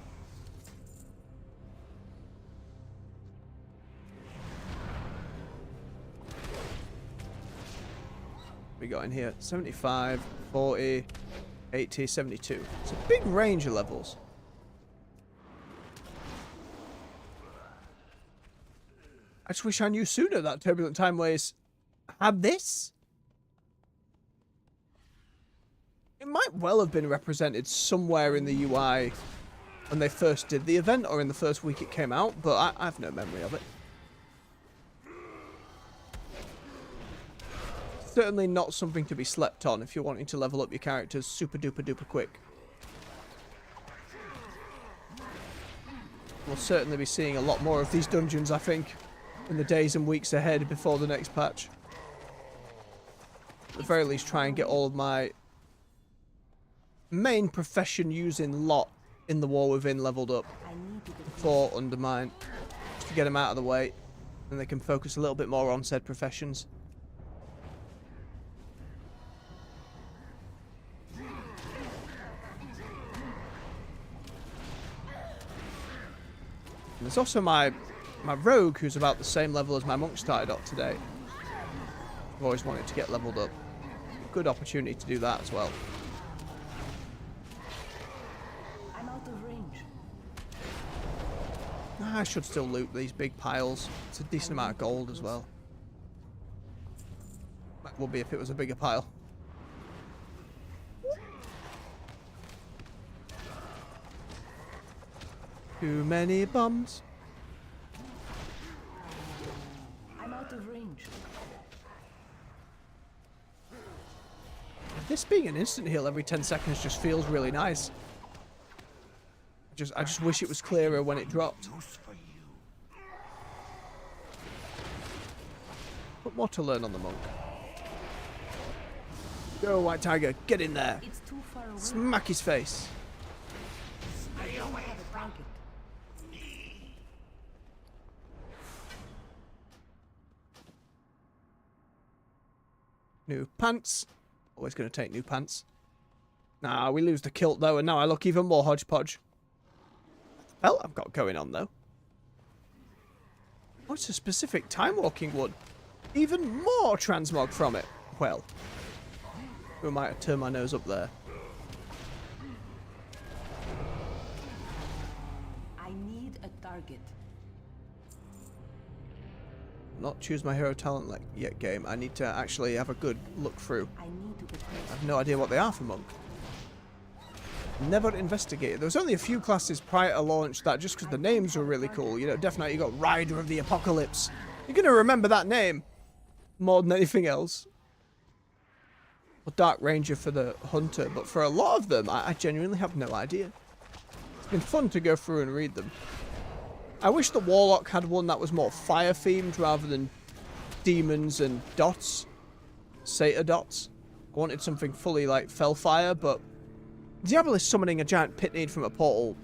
We got in here 75, 40, 80, 72. It's a big range of levels. I just wish I knew sooner that Turbulent Time Ways had this. It might well have been represented somewhere in the UI when they first did the event or in the first week it came out, but I have no memory of it. certainly not something to be slept on if you're wanting to level up your characters super duper duper quick. We'll certainly be seeing a lot more of these dungeons, I think, in the days and weeks ahead before the next patch. At the very least, try and get all of my main profession using lot in the War Within leveled up before Undermine, just to get them out of the way, and they can focus a little bit more on said professions. And there's also my rogue, who's about the same level as my monk started up today. I've always wanted to get leveled up. Good opportunity to do that as well. I'm out of range. I should still loot these big piles. It's a decent amount of gold as well. That would be if it was a bigger pile. Too many bombs. I'm out of range. This being an instant heal every 10 seconds just feels really nice. I just wish it was clearer when it dropped. But more to learn on the monk. Go, White Tiger, get in there. It's too far away. Smack his face. I don't have a target. New pants. Always going to take new pants. Nah, we lose the kilt though, and now I look even more hodgepodge. Well, I've got going on though. Oh, it's a specific time walking one. Even more transmog from it. Well, we might have turned my nose up there. I need a target. Not choose my hero talent like yet game. I need to actually have a good look through. I need to get I have no idea what they are for monk. Never investigated. There was only a few classes prior to launch that just because the names were really cool. You know, definitely you got Rider of the Apocalypse. You're going to remember that name more than anything else. Or Dark Ranger for the Hunter. But for a lot of them, I genuinely have no idea. It's been fun to go through and read them. I wish the Warlock had one that was more fire themed rather than demons and dots. Satyr dots. I wanted something fully like Fellfire, but Diabolist summoning a giant pit need from a portal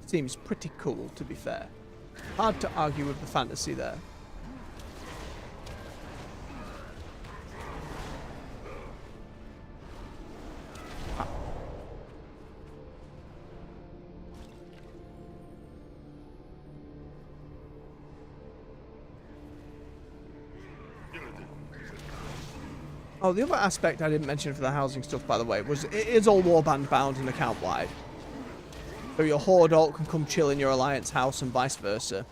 seems pretty cool, to be fair. Hard to argue with the fantasy there. Oh, the other aspect I didn't mention for the housing stuff, by the way, was it is all warband bound and account wide. So your Horde alt can come chill in your Alliance house and vice versa.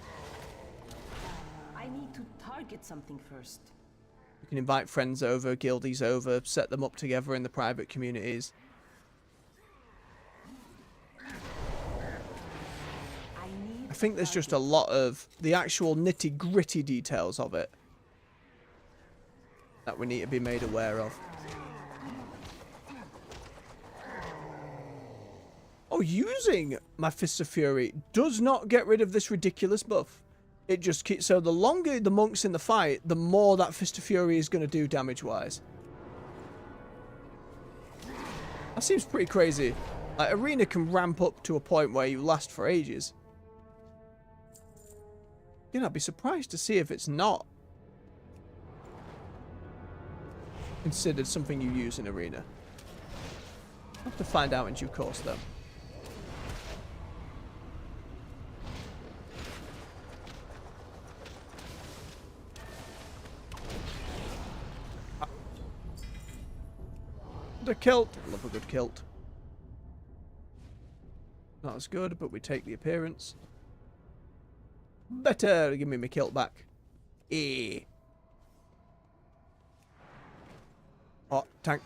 I need to target something first. You can invite friends over, guildies over, set them up together in the private communities. I think there's just a lot of the actual nitty-gritty details of it that we need to be made aware of. Oh, using my Fists of Fury does not get rid of this ridiculous buff. It just keeps... So the longer the monk's in the fight, the more that Fist of Fury is going to do damage-wise. That seems pretty crazy. Like, Arena can ramp up to a point where you last for ages. You know, I'd be surprised to see if it's not considered something you use in Arena. I'll have to find out in due course, though. The kilt. Love a good kilt. Not as good, but we take the appearance. Better give me my kilt back. Eh. Oh, tank.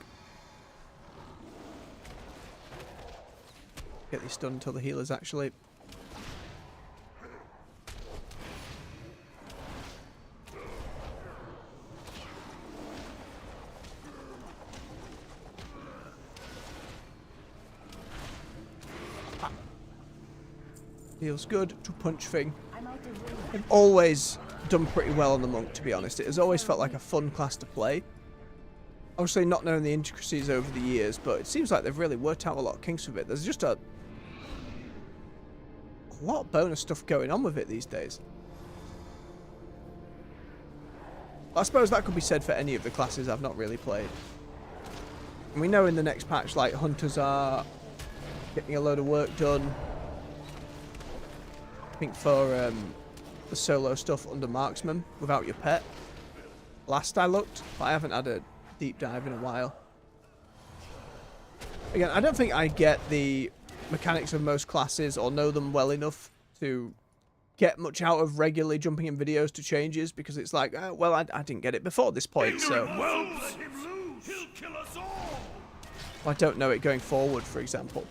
Get these stunned until the healers actually. Feels good to punch thing. I'm out of range. I've always done pretty well on the monk, to be honest. It has always felt like a fun class to play. Obviously not knowing the intricacies over the years, but it seems like they've really worked out a lot of kinks with it. There's just a lot of bonus stuff going on with it these days. I suppose that could be said for any of the classes I've not really played. And we know in the next patch, like, hunters are getting a load of work done. I think for the solo stuff under marksman without your pet. Last I looked, but I haven't had a deep dive in a while. Again, I don't think I get the mechanics of most classes or know them well enough to get much out of regularly jumping in videos to changes, because it's like, well, I didn't get it before this point, so He'll kill us all. I don't know it going forward, for example.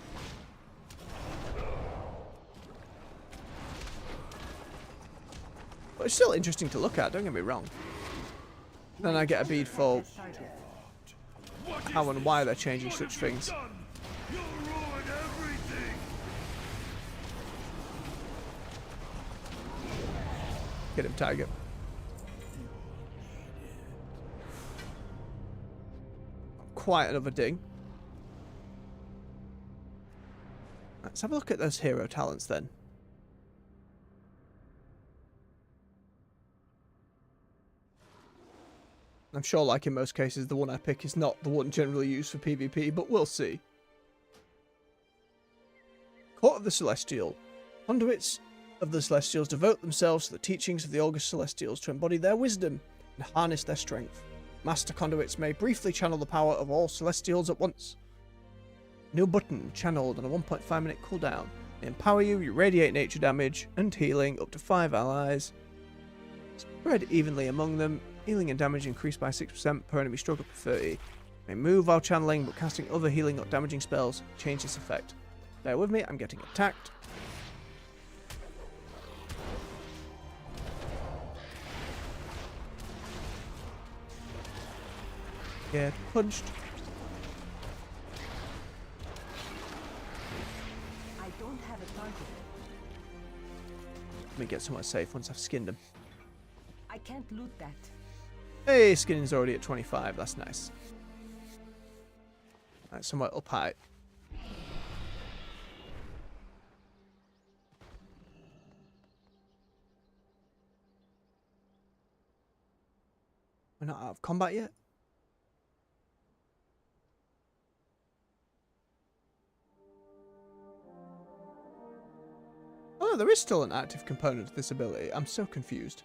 But it's still interesting to look at, don't get me wrong. Then I get a bead for how and why they're changing such things. You'll ruin everything. Get him, Tiger. Quite another ding. Let's have a look at those hero talents then. I'm sure, like in most cases, the one I pick is not the one generally used for PvP, but we'll see. Court of the Celestial. Conduits of the Celestials devote themselves to the teachings of the August Celestials to embody their wisdom and harness their strength. Master Conduits may briefly channel the power of all Celestials at once. New button, channeled on a 1.5 minute cooldown. They empower you, you radiate nature damage and healing up to 5 allies. Spread evenly among them. Healing and damage increased by 6% per enemy stroke up to 30. May move while channeling, but casting other healing or damaging spells change this effect. Bear with me, I'm getting attacked. Get punched. I don't have a target. Let me get somewhere safe once I've skinned him. I can't loot that. Hey, skinning's already at 25. That's nice. Alright, somewhere up high. We're not out of combat yet? Oh, there is still an active component to this ability. I'm so confused.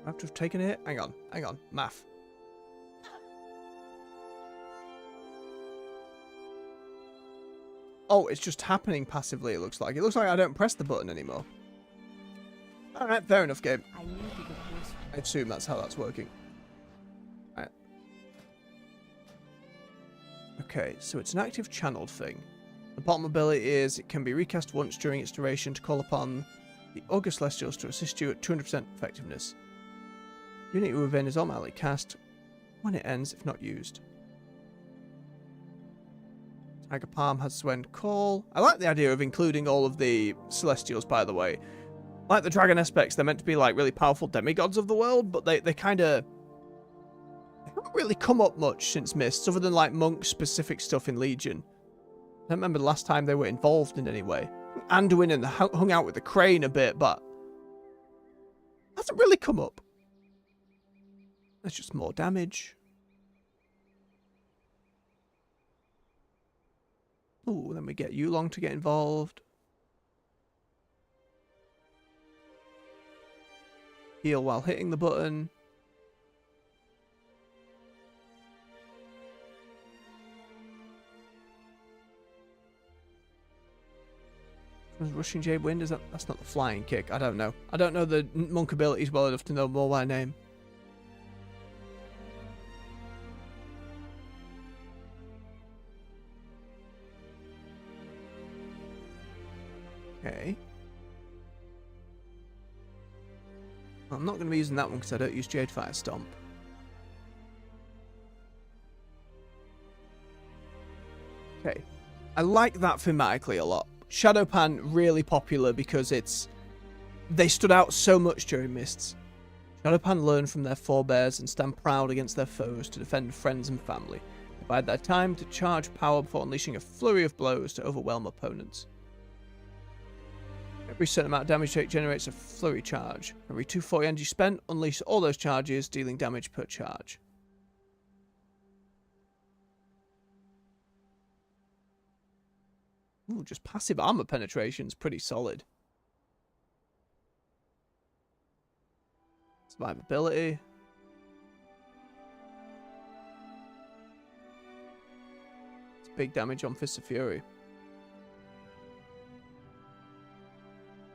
I have to have taken a hit. Hang on. Math. Oh, it's just happening passively, it looks like. It looks like I don't press the button anymore. Alright, fair enough, game. I need to get closer. I assume that's how that's working. Alright. Okay, so it's an active channeled thing. The bottom ability is it can be recast once during its duration to call upon the August Celestials to assist you at 200% effectiveness. Unit within is automatically cast when it ends if not used. Tiger Palm has Swen Call. I like the idea of including all of the Celestials, by the way. Like the Dragon Aspects, they're meant to be like really powerful demigods of the world, but they kind of... They haven't really come up much since Mists, other than like monk-specific stuff in Legion. I don't remember the last time they were involved in any way. Anduin and hung out with the Crane a bit, but... hasn't really come up. That's just more damage. Ooh, then we get Yulong to get involved. Heal while hitting the button. Rushing Jade Wind, is that's not the flying kick? I don't know. I don't know the monk abilities well enough to know more by name. Okay. I'm not going to be using that one because I don't use Jade Fire Stomp. Okay. I like that thematically a lot. Shadowpan really popular because they stood out so much during Mists. Shadowpan learn from their forebears and stand proud against their foes to defend friends and family. They bide their time to charge power before unleashing a flurry of blows to overwhelm opponents. Every certain amount of damage take generates a flurry charge. Every 240 energy spent, unleash all those charges, dealing damage per charge. Ooh, just passive armor penetration is pretty solid. Survivability. It's big damage on Fist of Fury.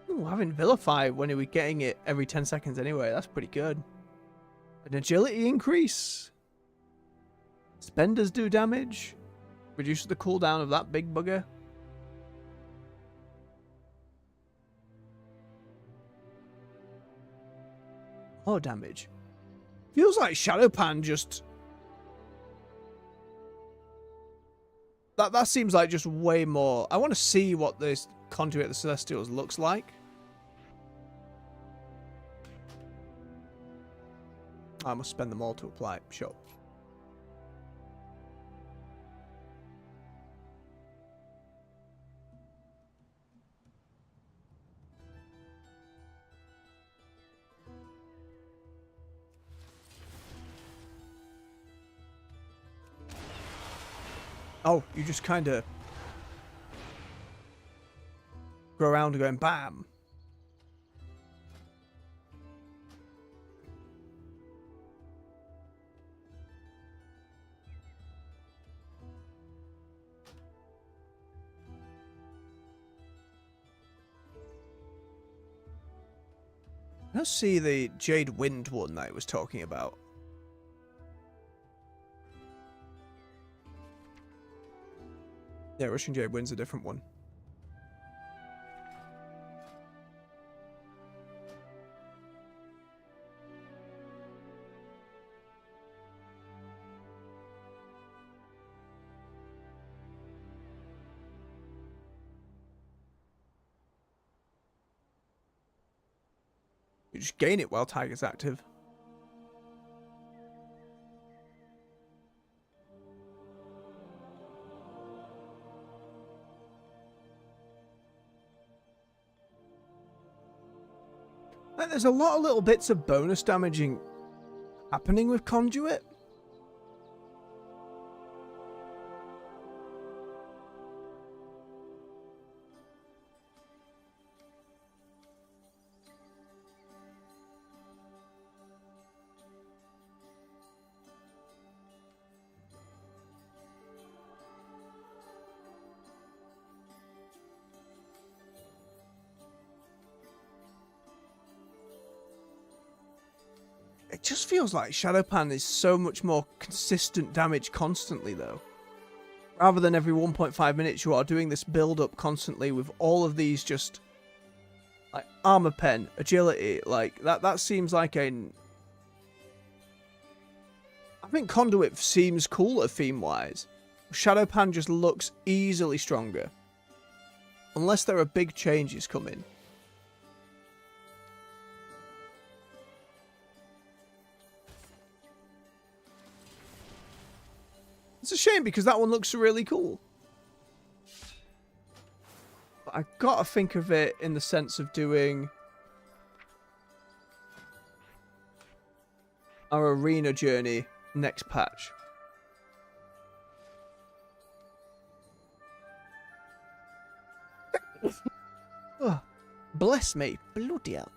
Ooh, having Vilify when he was getting it every 10 seconds anyway, that's pretty good. An agility increase. Spenders do damage. Reduces the cooldown of that big bugger. More damage. Feels like Shadowpan just... That seems like just way more... I want to see what this Conduit of the Celestials looks like. I must spend them all to apply. Sure. Oh, you just kind of go around going bam. Let's see the Jade Wind one that I was talking about. Yeah, Russian Jade Wind's a different one. You just gain it while Tiger's active. Like, there's a lot of little bits of bonus damaging happening with Conduit. It just feels like Shadowpan is so much more consistent damage constantly, though. Rather than every 1.5 minutes, you are doing this build-up constantly with all of these just... like, armor pen, agility, like, that seems like a... I think Conduit seems cooler theme-wise. Shadowpan just looks easily stronger. Unless there are big changes coming. It's a shame because that one looks really cool. But I gotta think of it in the sense of doing our arena journey next patch. Oh, bless me, bloody hell.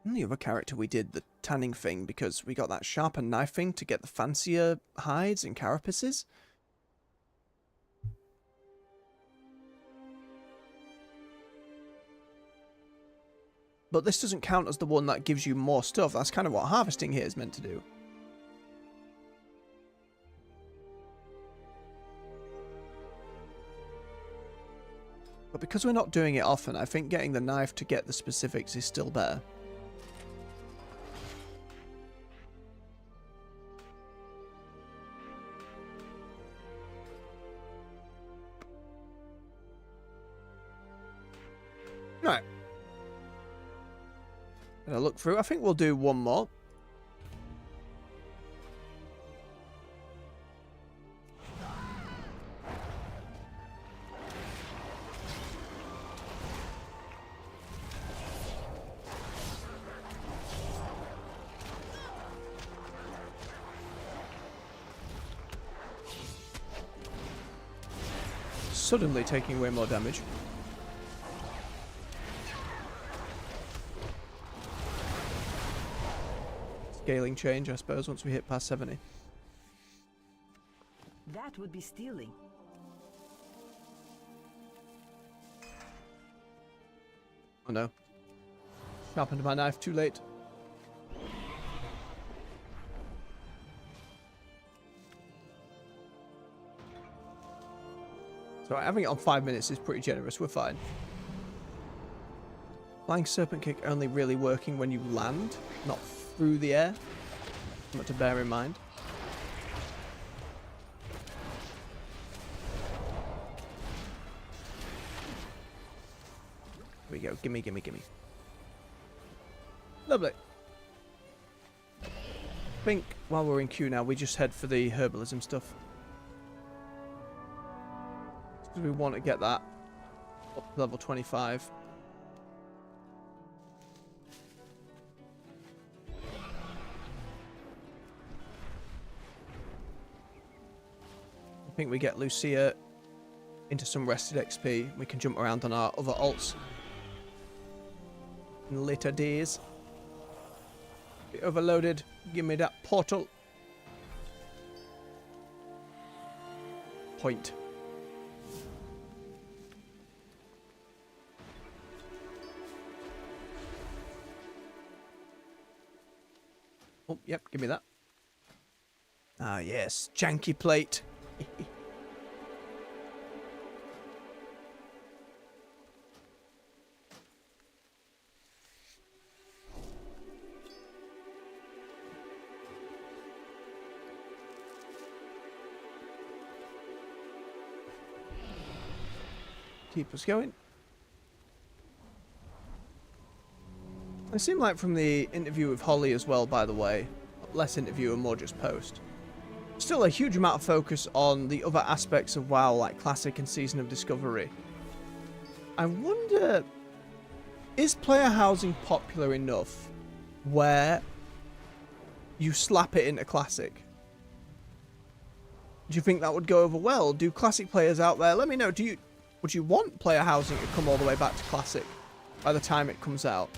And the other character we did the tanning thing because we got that sharpened knife thing to get the fancier hides and carapaces. But this doesn't count as the one that gives you more stuff. That's kind of what harvesting here is meant to do. But because we're not doing it often, I think getting the knife to get the specifics is still better. Right. Gonna look through. I think we'll do one more. Suddenly taking way more damage. Scaling change, I suppose, once we hit past 70. That would be stealing. Oh no. Sharpened my knife too late. So having it on 5 minutes is pretty generous, we're fine. Flying Serpent Kick only really working when you land, not through the air. Something to bear in mind. Here we go, gimme, gimme, gimme. Lovely. I think while we're in queue now, we just head for the herbalism stuff. Because we want to get that up to level 25. I think we get Lucia into some rested XP. We can jump around on our other alts in later days. Be overloaded. Give me that portal. Point. Oh, yep, give me that. Ah, yes. Janky plate. Keep us going. It seemed like from the interview with Holly as well, by the way, less interview and more just post. Still a huge amount of focus on the other aspects of WoW, like Classic and Season of Discovery. I wonder, is player housing popular enough where you slap it into Classic? Do you think that would go over well? Do Classic players out there, let me know, would you want player housing to come all the way back to Classic by the time it comes out?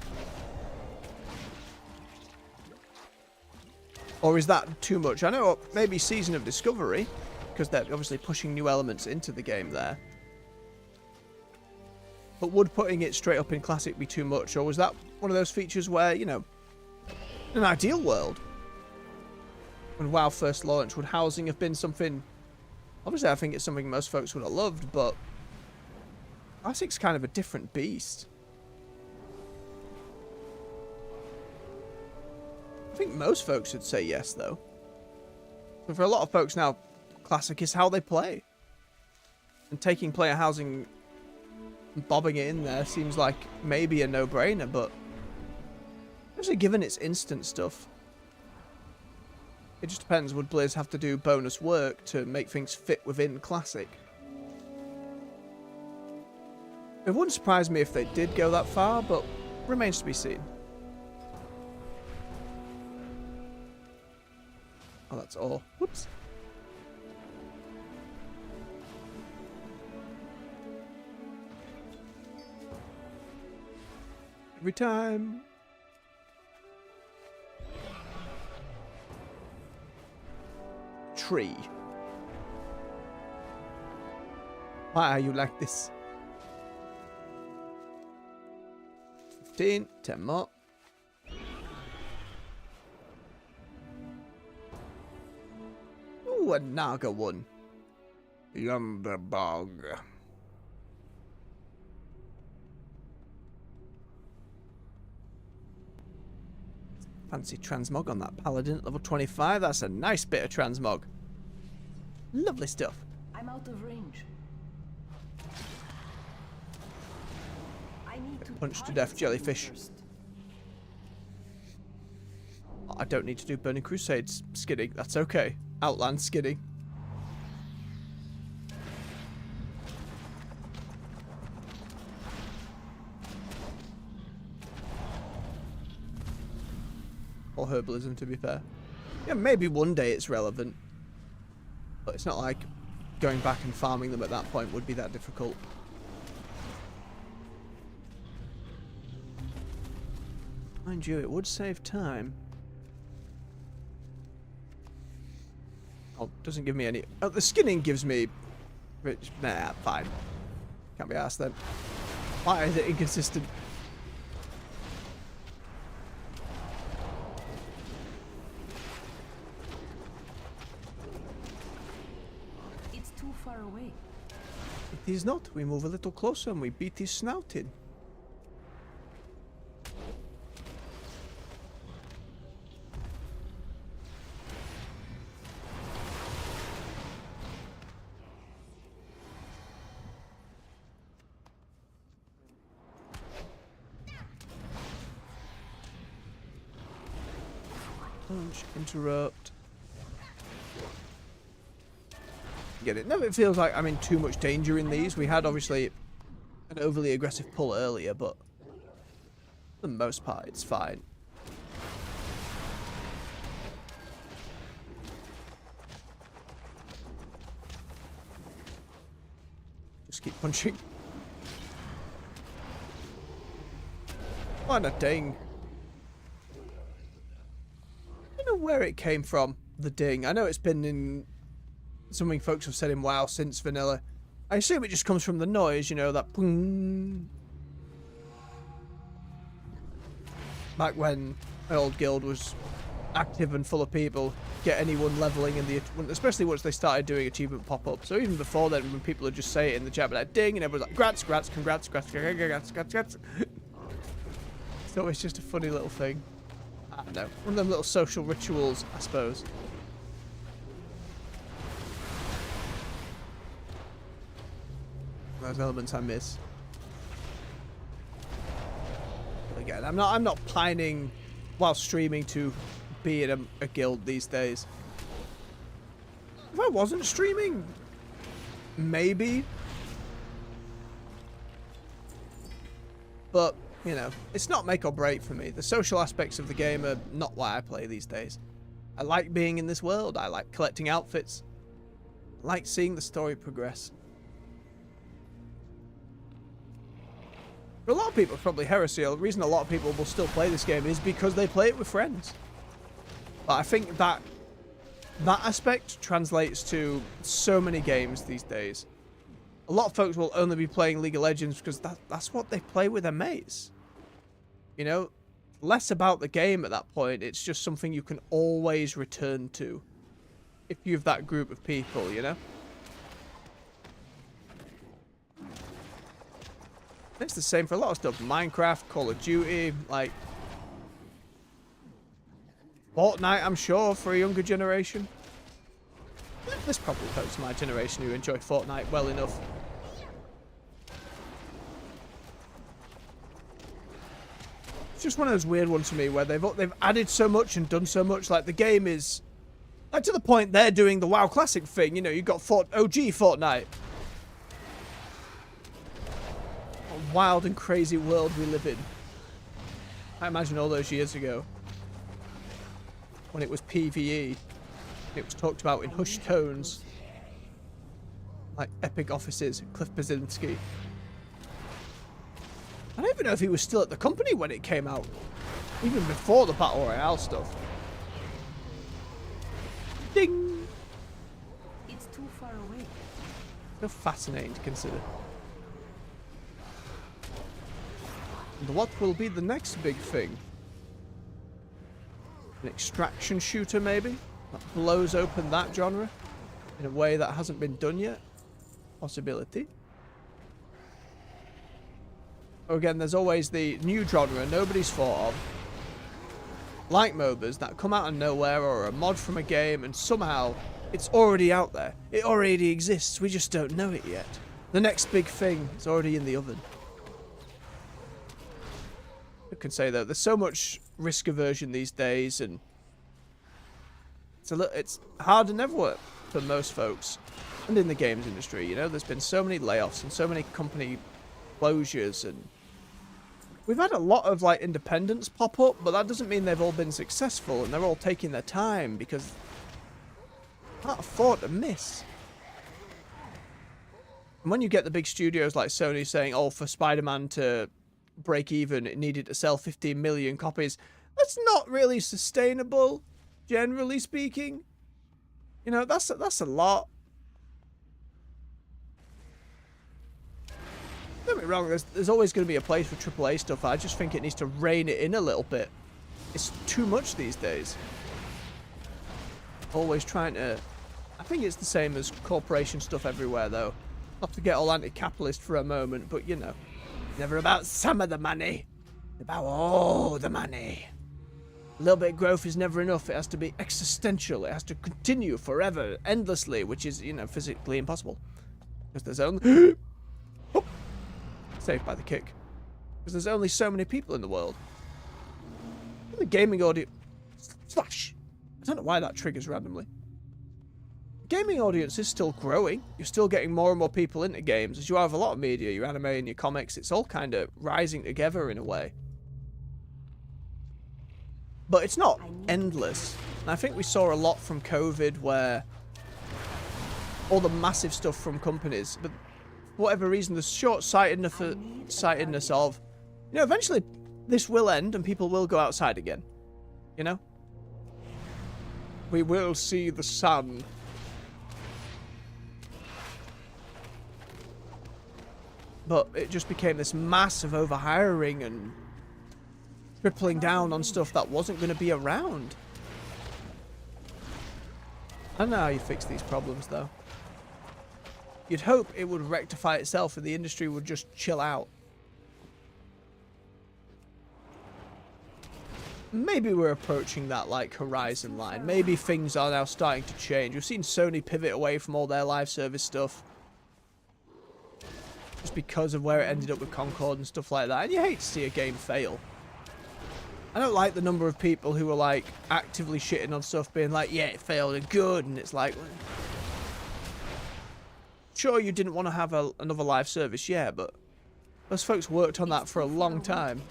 Or is that too much? I know maybe Season of Discovery, because they're obviously pushing new elements into the game there. But would putting it straight up in Classic be too much? Or was that one of those features where, you know, in an ideal world, when WoW first launched, would housing have been something... Obviously, I think it's something most folks would have loved, but Classic's kind of a different beast. I think most folks would say yes, though. But for a lot of folks now, Classic is how they play. And taking player housing and bobbing it in there seems like maybe a no-brainer, but especially given its instant stuff. It just depends, would Blizz have to do bonus work to make things fit within Classic? It wouldn't surprise me if they did go that far, but remains to be seen. Oh, that's all. Whoops. Every time. Tree. Why are you like this? 15, 10 more. Ooh, a Naga one. Yonder bog. Fancy transmog on that paladin at level 25. That's a nice bit of transmog. Lovely stuff. I'm out of range. I need to Punch to target death something jellyfish. first. I don't need to do Burning Crusades skidding. That's okay. Outland skidding. Or herbalism, to be fair. Yeah, maybe one day it's relevant. But it's not like going back and farming them at that point would be that difficult. Mind you, it would save time. Oh, doesn't give me any... Oh, the skinning gives me... Nah, fine. Can't be asked then. Why is it inconsistent? It's too far away. It is not. We move a little closer and we beat his snout in. Punch, interrupt. Get it. Never feels like I'm in too much danger in these. We had obviously an overly aggressive pull earlier, but for the most part it's fine. Just keep punching. What a ding. I don't know where it came from, the ding. I know it's been in something folks have said in WoW since vanilla. I assume it just comes from the noise, you know, that boom. Back when my old guild was active and full of people, get anyone leveling in the, especially once they started doing achievement pop-up. So even before then, when people would just say it in the chat, but like ding, and everyone's like, grats, grats, congrats, grats, grats, grats, grats. So it's just a funny little thing. I don't know, one of them little social rituals, I suppose. Those elements I miss. But again, I'm not planning while streaming to be in a guild these days. If I wasn't streaming, maybe. But, you know, it's not make or break for me. The social aspects of the game are not why I play these days. I like being in this world. I like collecting outfits. I like seeing the story progress. For a lot of people, it's probably heresy. The reason a lot of people will still play this game is because they play it with friends. But I think that aspect translates to so many games these days. A lot of folks will only be playing League of Legends because that's what they play with their mates. You know, less about the game at that point. It's just something you can always return to if you have that group of people, you know? It's the same for a lot of stuff. Minecraft, Call of Duty, like Fortnite, I'm sure, for a younger generation. There's probably folks in my generation who enjoy Fortnite well enough. It's just one of those weird ones for me where they've added so much and done so much. Like the game is like to the point they're doing the WoW Classic thing. You know, you've got OG Fortnite. A wild and crazy world we live in. I imagine all those years ago when it was PvE. It was talked about in hushed tones, like epic offices, Cliff Brzezinski. I don't even know if he was still at the company when it came out, even before the Battle Royale stuff. Ding! It's too far away. So fascinating to consider. And what will be the next big thing? An extraction shooter, maybe? That blows open that genre in a way that hasn't been done yet. Possibility. Again, there's always the new genre nobody's thought of. like MOBAs that come out of nowhere or a mod from a game and somehow it's already out there. It already exists. We just don't know it yet. The next big thing is already in the oven. I can say though, there's so much risk aversion these days, and it's hard than ever for most folks. And in the games industry, you know, there's been so many layoffs and so many company closures, and we've had a lot of like independents pop up, but that doesn't mean they've all been successful and they're all taking their time because they can't afford to miss. And when you get the big studios like Sony saying, oh, for Spider-Man to break even, it needed to sell 15 million copies, that's not really sustainable, generally speaking. You know, that's a lot. Don't get me wrong, there's always going to be a place for AAA stuff. I just think it needs to rein it in a little bit. It's too much these days. Always trying to... I think it's the same as corporation stuff everywhere, though. Not to get all anti-capitalist for a moment, but, you know, never about some of the money. It's about all the money. A little bit of growth is never enough. It has to be existential. It has to continue forever, endlessly, which is, you know, physically impossible. Because there's only... Saved by the kick. Because there's only so many people in the world. The gaming audience... Slash! I don't know why that triggers randomly. The gaming audience is still growing. You're still getting more and more people into games. As you have a lot of media, your anime and your comics, it's all kind of rising together in a way. But it's not endless. And I think we saw a lot from COVID where all the massive stuff from companies, but for whatever reason, the short-sightedness of, you know, eventually this will end and people will go outside again. You know? We will see the sun. But it just became this massive overhiring and tripling down on stuff that wasn't going to be around. I don't know how you fix these problems, though. You'd hope it would rectify itself and the industry would just chill out. Maybe we're approaching that, like, horizon line. Maybe things are now starting to change. We've seen Sony pivot away from all their live service stuff. Just because of where it ended up with Concord and stuff like that. And you hate to see a game fail. I don't like the number of people who are, like, actively shitting on stuff, being like, yeah, it failed and good, and it's like... Sure, you didn't want to have another live service, yeah, but those folks worked on that for a long time.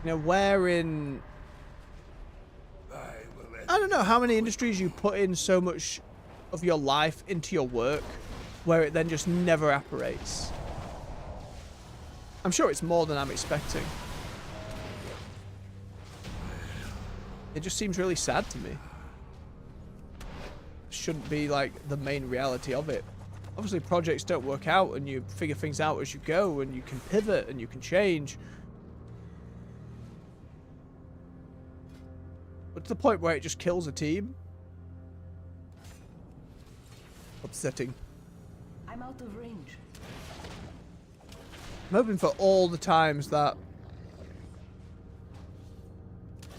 You know, where in... I don't know how many industries you put in so much of your life into your work, where it then just never apparates. I'm sure it's more than I'm expecting. It just seems really sad to me. Shouldn't be like the main reality of it. Obviously projects don't work out and you figure things out as you go and you can pivot and you can change. But to the point where it just kills a team. Upsetting. I'm out of range. I'm hoping for all the times that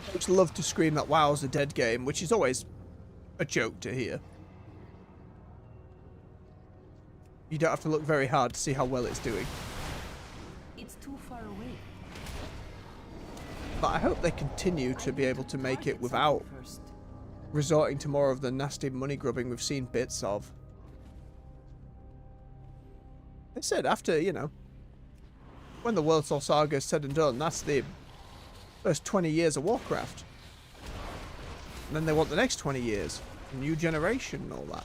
folks love to scream that WoW's a dead game, which is always a joke to hear. You don't have to look very hard to see how well it's doing. It's too far away. But I hope they continue to be able to make it without resorting to more of the nasty money grubbing we've seen bits of. They said after, you know, when the World Soul Saga is said and done, that's the first 20 years of Warcraft. And then they want the next 20 years. A new generation and all that.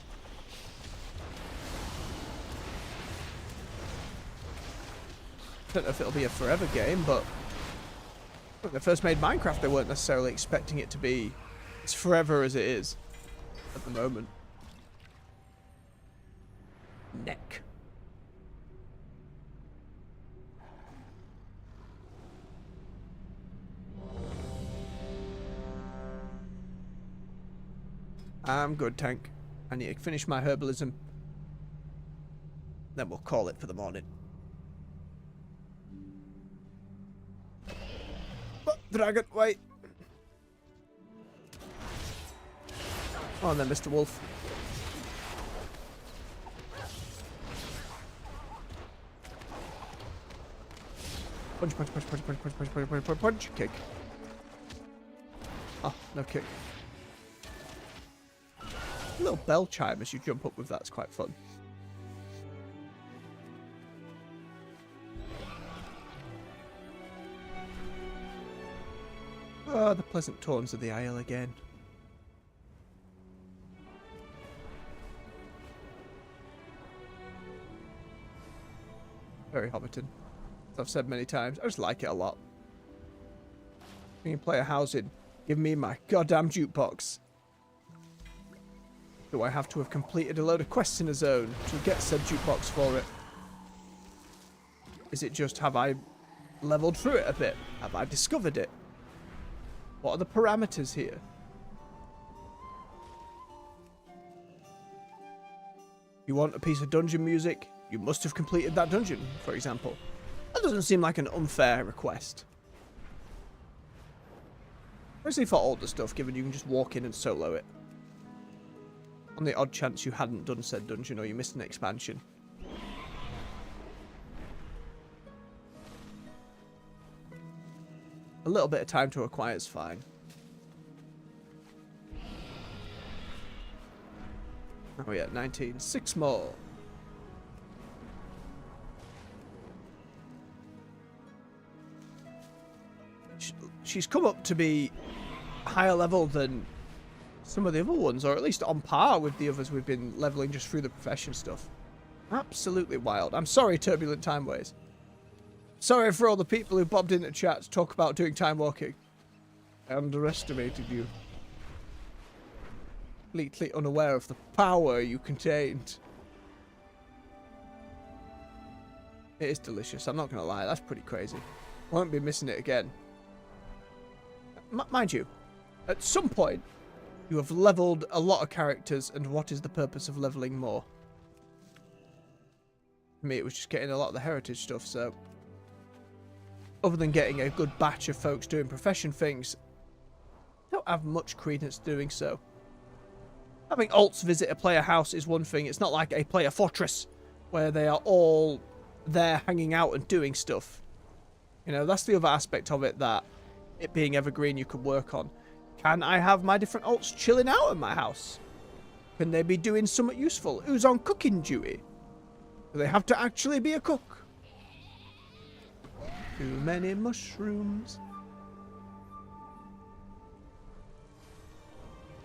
I don't know if it'll be a forever game, but when they first made Minecraft, they weren't necessarily expecting it to be as forever as it is at the moment. Neck. I'm good, Tank. I need to finish my herbalism. Then we'll call it for the morning. Dragon, wait. Oh, and then Mr. Wolf. Punch, punch, punch, punch, punch, punch, punch, punch, punch, punch, punch, kick. Oh, no kick. A little bell chime as you jump up with that's quite fun. Oh, the pleasant tones of the Isle again. Very Hobbiton. As I've said many times, I just like it a lot. When you play a housing, give me my goddamn jukebox. Do I have to have completed a load of quests in a zone to get said jukebox for it? Is it just, have I leveled through it a bit? Have I discovered it? What are the parameters here? You want a piece of dungeon music? You must have completed that dungeon, for example. That doesn't seem like an unfair request. Especially for older stuff, given you can just walk in and solo it. On the odd chance you hadn't done said dungeon or you missed an expansion. A little bit of time to acquire is fine. Oh yeah, 19. 6 more. She's come up to be higher level than some of the other ones, or at least on par with the others we've been leveling just through the profession stuff. Absolutely wild. I'm sorry, Turbulent Timeways. Sorry for all the people who bobbed into chat to talk about doing time walking. I underestimated you. Completely unaware of the power you contained. It is delicious, I'm not going to lie, that's pretty crazy. Won't be missing it again. Mind you, at some point, you have leveled a lot of characters, and what is the purpose of leveling more? For me, it was just getting a lot of the heritage stuff, so... Other than getting a good batch of folks doing profession things, I don't have much credence doing so. Having alts visit a player house is one thing. It's not like a player fortress, where they are all there hanging out and doing stuff. You know, that's the other aspect of it, that it being evergreen you could work on. Can I have my different alts chilling out at my house? Can they be doing something useful? Who's on cooking duty? Do they have to actually be a cook? Too many mushrooms.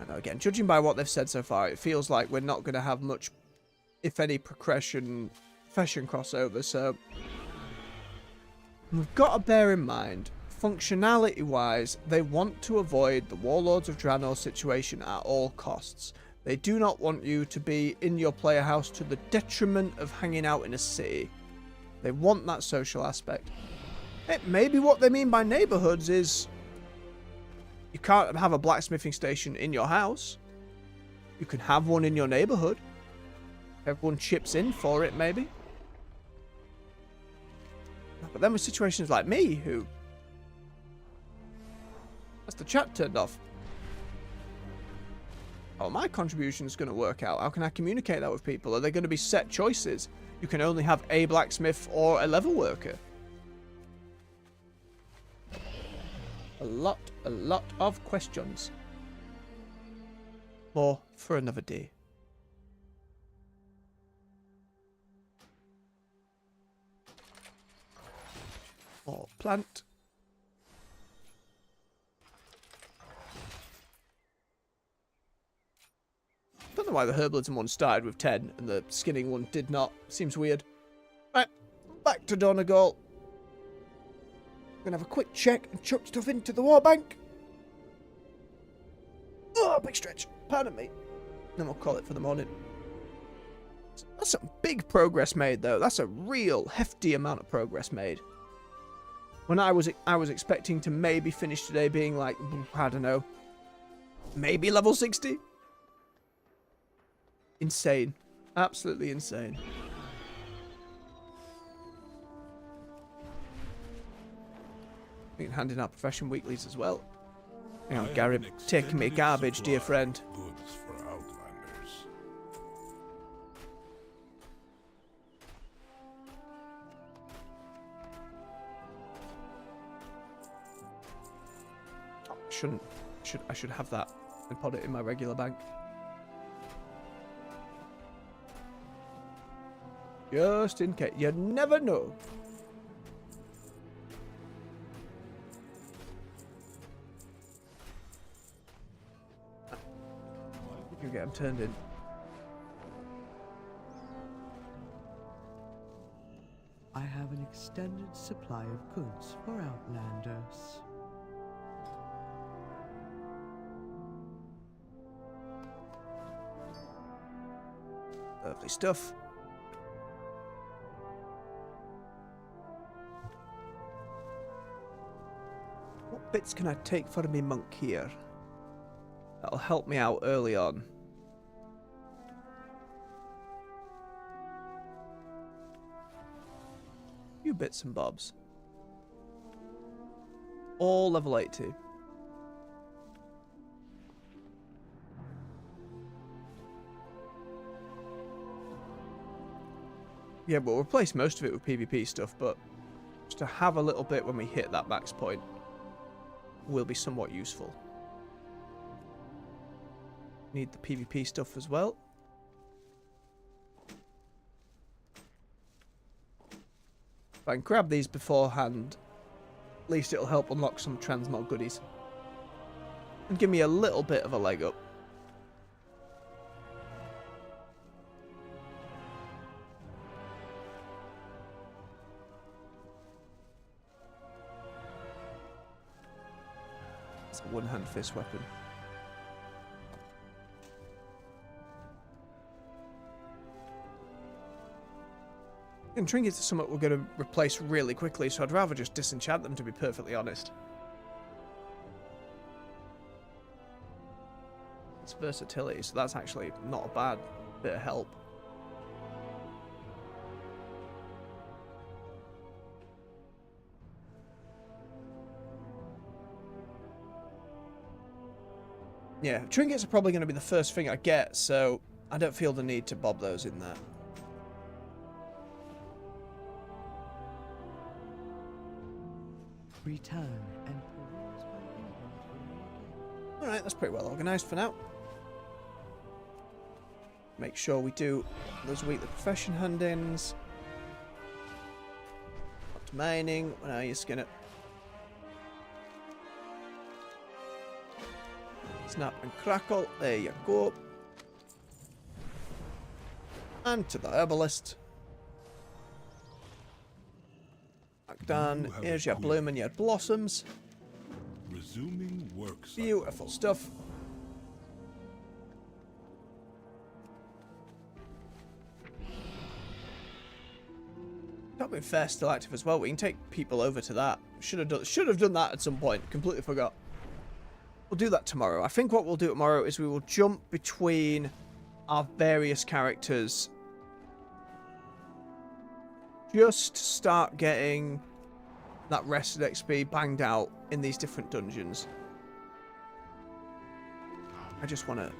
I know, again, judging by what they've said so far, it feels like we're not going to have much, if any, profession crossover, so... We've got to bear in mind, functionality-wise, they want to avoid the Warlords of Draenor situation at all costs. They do not want you to be in your player house to the detriment of hanging out in a city. They want that social aspect. Maybe what they mean by neighborhoods is you can't have a blacksmithing station in your house. You can have one in your neighborhood. Everyone chips in for it, maybe. But then with situations like me, who... That's the chat turned off. Oh, my contribution is going to work out. How can I communicate that with people? Are there going to be set choices? You can only have a blacksmith or a level worker. A lot of questions. More for another day. More plant. Don't know why the herbalism one started with 10 and the skinning one did not. Seems weird. Right, back to Donegal. Gonna have a quick check and chuck stuff into the war bank. Oh, big stretch. Pardon me. Then we'll call it for the morning. That's some big progress made, though. That's a real hefty amount of progress made. When I was expecting to maybe finish today being like, I don't know, maybe level 60. Insane. Absolutely insane. We can hand in our profession weeklies as well. Hang I on, have Gary, an taking me extended garbage, dear supply friend. of goods for outlanders. Oh, I should have that and put it in my regular bank. Just in case. You never know. You get them turned in. I have an extended supply of goods for outlanders. Lovely stuff. What bits can I take for me monk here? That'll help me out early on. Few bits and bobs. All level 80. Yeah, we'll replace most of it with PvP stuff, but just to have a little bit when we hit that max point will be somewhat useful. Need the PvP stuff as well. If I can grab these beforehand, at least it'll help unlock some transmog goodies. And give me a little bit of a leg up. It's a one-hand fist weapon. And trinkets are something we're going to replace really quickly, so I'd rather just disenchant them, to be perfectly honest. It's versatility, so that's actually not a bad bit of help. Yeah, trinkets are probably going to be the first thing I get, so I don't feel the need to bob those in there. Return and peruse my inventory again. Alright, that's pretty well organised for now. Make sure we do those weekly profession hand-ins. Up to mining. When are you, Skinner? Snap and crackle. There you go. And to the herbalist. Back down. Here's your bloom and your blossoms. Resuming work. Beautiful stuff. Top and Fair still active as well. We can take people over to that. Should have done that at some point. Completely forgot. We'll do that tomorrow. I think what we'll do tomorrow is we will jump between our various characters. Just start getting that rested XP banged out in these different dungeons. I just want to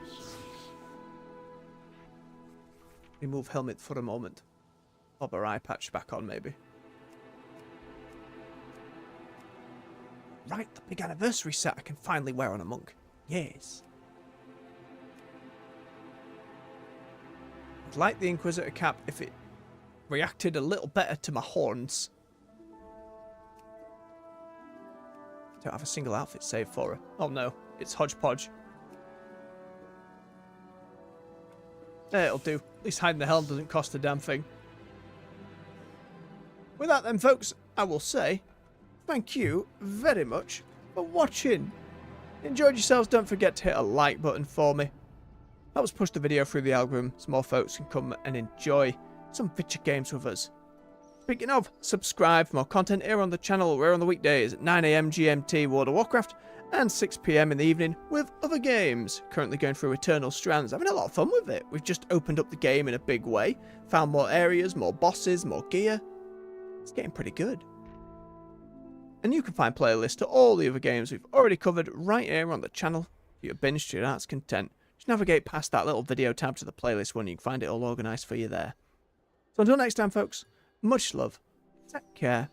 remove helmet for a moment. Pop our eye patch back on, maybe. Right, the big anniversary set I can finally wear on a monk. Yes. I'd like the Inquisitor cap if it reacted a little better to my horns. Don't have a single outfit saved for her. Oh no, it's hodgepodge. It'll do. At least hiding the helm doesn't cost a damn thing. With that then, folks, I will say thank you very much for watching. Enjoyed yourselves, don't forget to hit a like button for me. Helps push the video through the algorithm so more folks can come and enjoy some Witcher games with us. Speaking of, subscribe for more content here on the channel. We're on the weekdays at 9 AM GMT World of Warcraft and 6 PM in the evening with other games. Currently going through Eternal Strands, having a lot of fun with it. We've just opened up the game in a big way, found more areas, more bosses, more gear. It's getting pretty good. And you can find playlists to all the other games we've already covered right here on the channel for your binge to your heart's content. Just navigate past that little video tab to the playlist one, you can find it all organised for you there. So until next time folks, much love, take care,